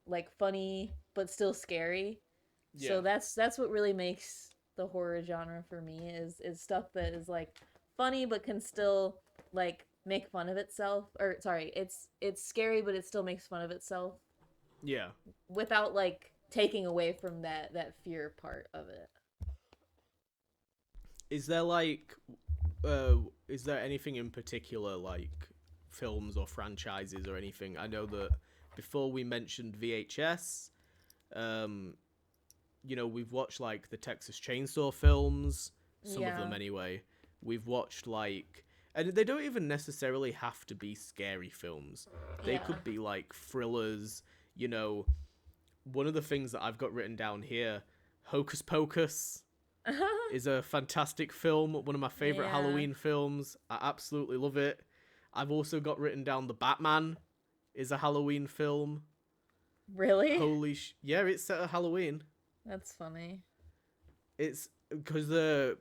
like funny but still scary. So Yeah. that's what really makes the horror genre for me is stuff that is like funny but can still like make fun of itself, or sorry, it's scary but it still makes fun of itself Yeah. without like taking away from that fear part of it. Is there like, is there anything in particular, like films or franchises or anything? I know that before we mentioned VHS, we've watched like the Texas Chainsaw films, some of them anyway. We've watched like, and they don't even necessarily have to be scary films. They could be like thrillers, One of the things that I've got written down here, Hocus Pocus, is a fantastic film, one of my favorite Halloween films. I absolutely love it. I've also got written down The Batman is a Halloween film. Really? Yeah, it's set at Halloween. That's funny. It's because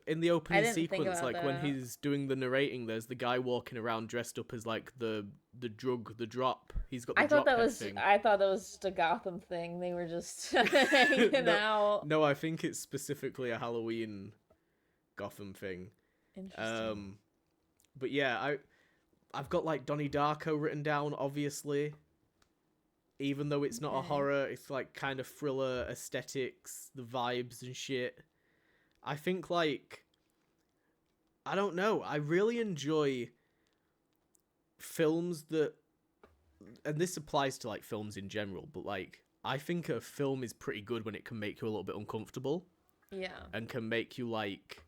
in the opening sequence, like when he's doing the narrating, there's the guy walking around dressed up as like the drop. He's got the drop head thing. I thought that was just a Gotham thing. They were just hanging out. No, I think it's specifically a Halloween Gotham thing. Interesting. But yeah, I've got like Donnie Darko written down, obviously. Even though it's not a horror, it's like kind of thriller aesthetics, the vibes and shit. I think like, I don't know, I really enjoy films that, and this applies to like films in general, but like, I think a film is pretty good when it can make you a little bit uncomfortable. Yeah. And can make you like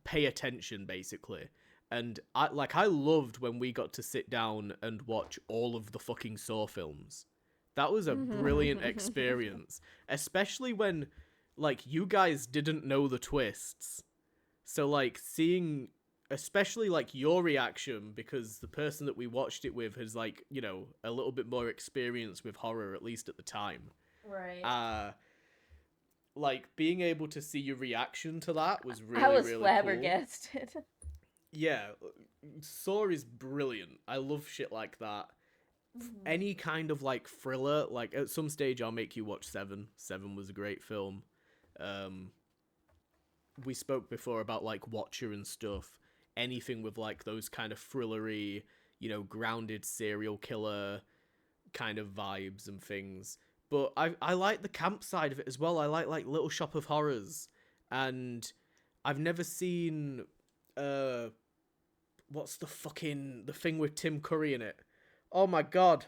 pay attention, basically. And I loved when we got to sit down and watch all of the fucking Saw films. That was a brilliant experience, especially when like you guys didn't know the twists. So like seeing especially like your reaction, because the person that we watched it with has like, a little bit more experience with horror, at least at the time. Right. Like being able to see your reaction to that was really, I was really flabbergasted. cool. Yeah, Saw is brilliant. I love shit like that. Any kind of like thriller, like at some stage I'll make you watch Seven. Seven was a great film. We spoke before about like Watcher and stuff. Anything with like those kind of thrillery, grounded serial killer kind of vibes and things. But I like the camp side of it as well. I like Little Shop of Horrors, and I've never seen what's the thing with Tim Curry in it? Oh my god,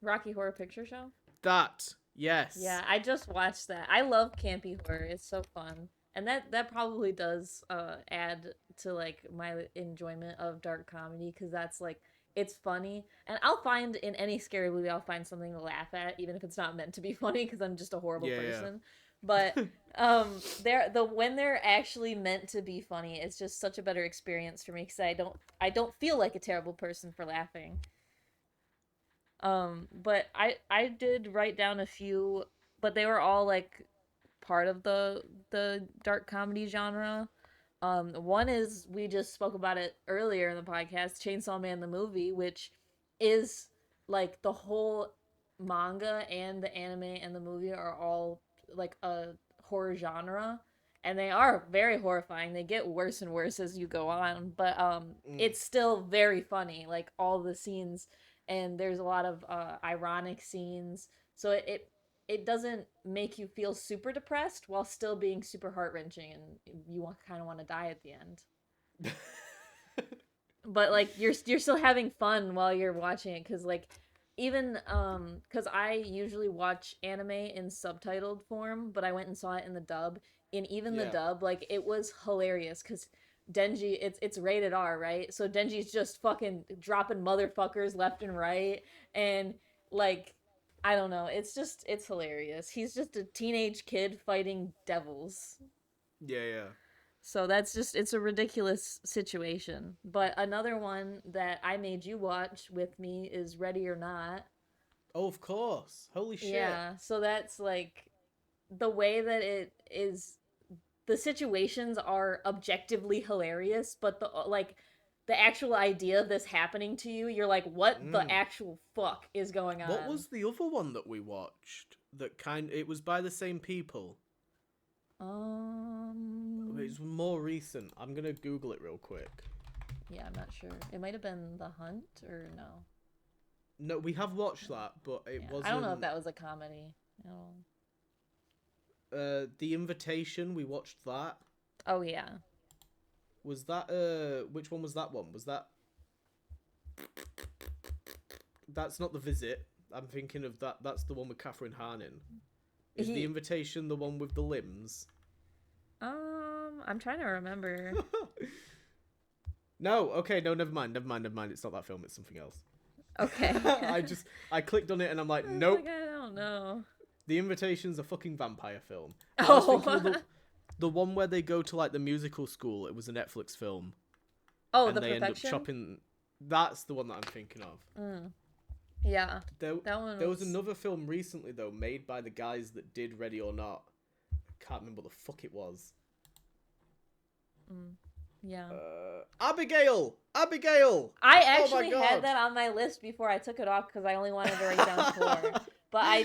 Rocky Horror Picture Show. that yes, Yeah, I just watched that. I love campy horror. It's so fun. And that probably does add to like my enjoyment of dark comedy, cuz that's like it's funny. And I'll find in any scary movie I'll find something to laugh at even if it's not meant to be funny cuz I'm just a horrible yeah, person. But when they're actually meant to be funny, it's just such a better experience for me cuz I don't feel like a terrible person for laughing. But I did write down a few, but they were all like part of the dark comedy genre. One is we just spoke about it earlier in the podcast, Chainsaw Man the movie, which is like the whole manga and the anime and the movie are all like a horror genre, and they are very horrifying. They get worse and worse as you go on, but mm. it's still very funny, like all the scenes, and there's a lot of ironic scenes. So it doesn't make you feel super depressed while still being super heart wrenching, and you kind of want to die at the end. But like you're still having fun while you're watching it, because like even because I usually watch anime in subtitled form, but I went and saw it in the dub. And even the Yeah. dub, like it was hilarious because Denji, it's rated R, right? So Denji's just fucking dropping motherfuckers left and right, and like I don't know, it's hilarious. He's just a teenage kid fighting devils. Yeah, yeah. So that's just it's a ridiculous situation. But another one that I made you watch with me is Ready or Not. Oh, of course. Holy shit. Yeah, so that's like the way that it is, the situations are objectively hilarious, but the actual idea of this happening to you, you're like, what the Mm. actual fuck is going What on? was the other one that we watched? It was by the same people. Um, It's more recent. I'm gonna Google it real quick. yeah, I'm not sure. It might have been The Hunt or no. No, we have watched that, but it Yeah, wasn't. I don't know if that was a comedy. No. The Invitation. We watched that. Oh yeah. Was that Which one was that one? Was that? That's not The Visit. I'm thinking of that. That's the one with Catherine Hahn in. Is The Invitation the one with the limbs? I'm trying to remember. No. Okay. No. Never mind. Never mind. Never mind. It's not that film. It's something else. Okay. I clicked on it and I'm like, I was nope. like, I don't know. The Invitation's a fucking vampire film. Oh. I was thinking of the one where they go to like the musical school. It was a Netflix film. Oh, and The they Perfection? end up chopping. That's the one that I'm thinking of. Yeah. There That was another film recently though, made by the guys that did Ready or Not. I can't remember what the fuck it was. Yeah. Abigail. I Oh actually my God. had that on my list before I took it off because I only wanted to write down 4. But I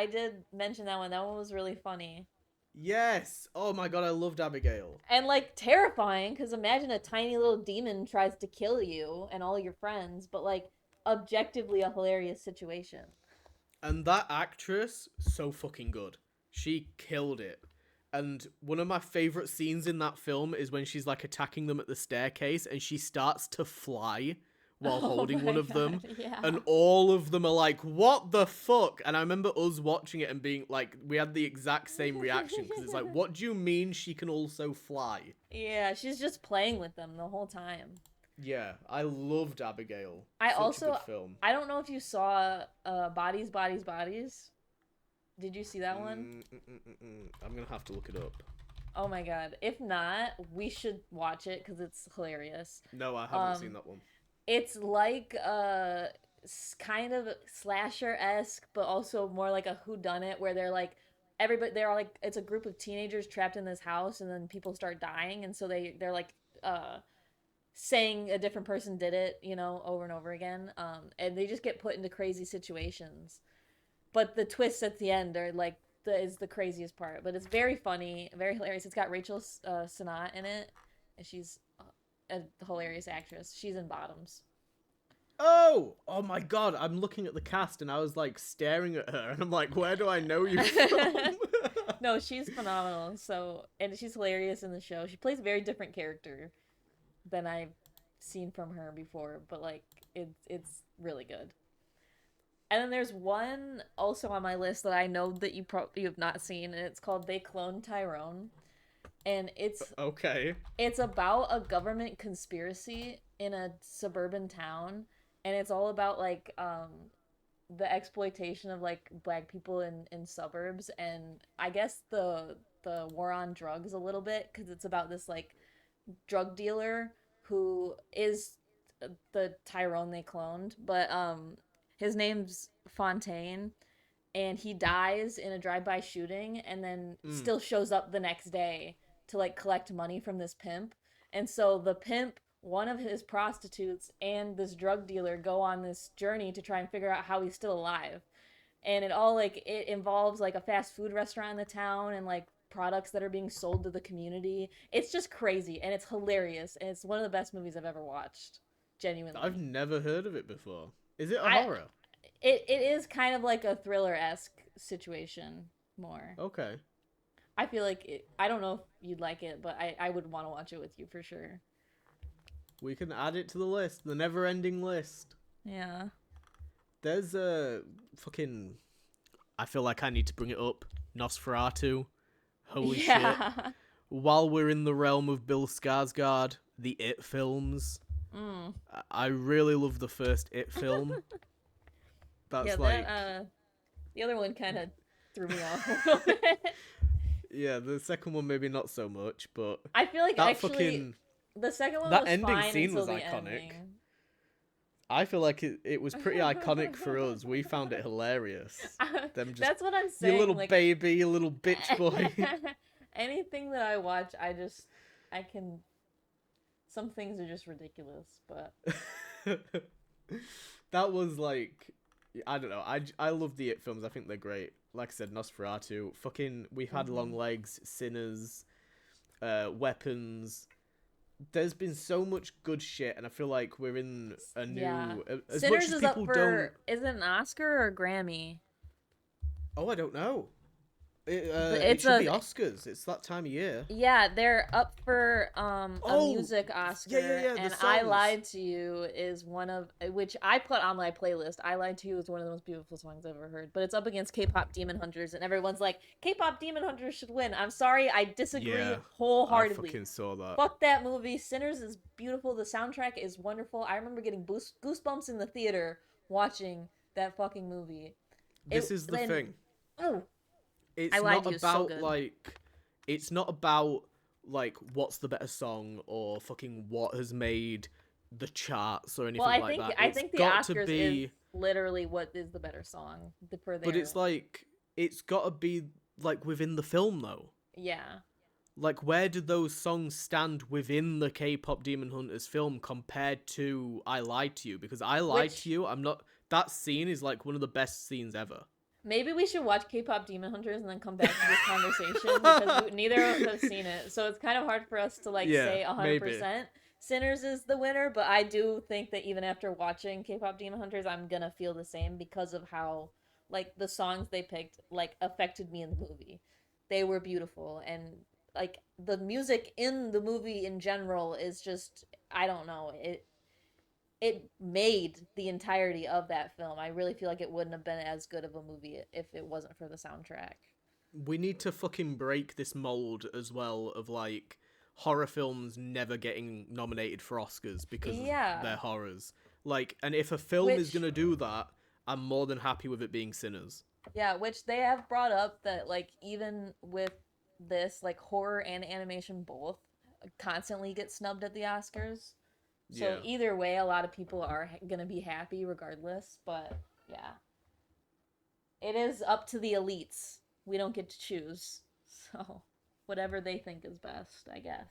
did mention that one. That one was really funny. Yes. Oh my God, I loved Abigail. And like terrifying, because imagine a tiny little demon tries to kill you and all your friends, but like objectively a hilarious situation. And that actress, so fucking good. She killed it. And one of my favorite scenes in that film is when she's like attacking them at the staircase and she starts to fly while holding one of them. Yeah. And all of them are like, what the fuck? And I remember us watching it and being like, we had the exact same reaction because it's like, what do you mean she can also fly? Yeah, she's just playing with them the whole time. Yeah, I loved Abigail. I Such also a good film. I don't know if you saw Bodies, Bodies, Bodies. Did you see that one? I'm gonna have to look it up. Oh my god. If not, we should watch it because it's hilarious. No, I haven't seen that one. It's like kind of slasher-esque, but also more like a whodunit where they're like it's a group of teenagers trapped in this house, and then people start dying, and so they're like saying a different person did it, over and over again. And they just get put into crazy situations. But the twists at the end are like is the craziest part. But it's very funny, very hilarious. It's got Rachel Sennott in it, and she's a hilarious actress. She's in Bottoms. Oh my god, I'm looking at the cast and I was like staring at her and I'm like, where do I know you from? No, she's phenomenal. So, and she's hilarious in the show. She plays a very different character than I've seen from her before, but like it's really good. And then there's one also on my list that I know that you have not seen, and it's called They Cloned Tyrone, and Okay. it's about a government conspiracy in a suburban town, and it's all about like the exploitation of like black people in suburbs, and I guess the war on drugs a little bit, because it's about this like drug dealer who is the Tyrone they cloned, but his name's Fontaine, and he dies in a drive-by shooting and then Mm. still shows up the next day to like collect money from this pimp. And so the pimp, one of his prostitutes, and this drug dealer go on this journey to try and figure out how he's still alive. And it all like it involves like a fast food restaurant in the town and like products that are being sold to the community. It's just crazy and it's hilarious and it's one of the best movies I've ever watched. I've Genuinely. never heard of it before. Is it a I horror? it is kind of like a thriller-esque situation more. Okay. I feel like I don't know if you'd like it, but I would want to watch it with you for sure. We can add it to the list, the never-ending list. Yeah. There's a fucking... I feel like I need to bring it up. Nosferatu. Holy shit. Yeah. While we're in the realm of Bill Skarsgård, the It films. Mm. I really love the first It film. That's Yeah, like... the other one kind of threw me off a little bit. Yeah, the second one maybe not so much, but I feel like that actually fucking... the second one That was ending fine scene until was the iconic. ending. I feel like it was pretty iconic for us. We found it hilarious. Them just, That's what I'm saying. you little like, baby, you little bitch boy. anything that I watch, I can. Some things are just ridiculous, but That was like, I don't know. I love the It films. I think they're great. Like I said, Nosferatu. Fucking, we've had Long Legs, Sinners, Weapons. There's been so much good shit, and I feel like we're in a new. yeah. As Sinners much as is up people for is it an Oscar or a Grammy? don't. Oh, I don't know. It It's should a be Oscars. It's that time of year. Yeah, they're up for a Oh, music Oscar, yeah, the and I songs. Lied to You is one of which I put on my playlist. I Lied to You is one of the most beautiful songs I've ever heard, but it's up against K-pop Demon Hunters, and everyone's like, K-pop Demon Hunters should win. I'm sorry, I disagree Yeah, I wholeheartedly. fucking saw that. Fuck that movie. Sinners is beautiful. The soundtrack is wonderful. I remember getting goosebumps in the theater watching that fucking movie. This is the thing. Oh, It's I Lied not to You is so about good. like, it's not about like what's the better song or fucking what has made the charts or anything well, like that. I It's think the got Oscars to be, is literally what is the better song for their. but it's like it's got to be like within the film though. Yeah. Like, where do those songs stand within the K-pop Demon Hunters film compared to I Lied to You? Because I Lied to You, I'm not. That scene is like one of the best scenes ever. Maybe we should watch K-pop Demon Hunters and then come back to this conversation because neither of us have seen it, so it's kind of hard for us to like say 100%. Sinners is the winner, but I do think that even after watching K-pop Demon Hunters, I'm gonna feel the same because of how like the songs they picked like affected me in the movie. They were beautiful, and like the music in the movie in general is just I don't know it made the entirety of that film. I really feel like it wouldn't have been as good of a movie if it wasn't for the soundtrack. We need to fucking break this mold as well of like horror films never getting nominated for Oscars because they're horrors. Like, and if a film is gonna do that, I'm more than happy with it being Sinners. Yeah, which they have brought up that like even with this like horror and animation both constantly get snubbed at the Oscars. So either way, a lot of people are gonna be happy regardless. But yeah, it is up to the elites. We don't get to choose. So whatever they think is best, I guess.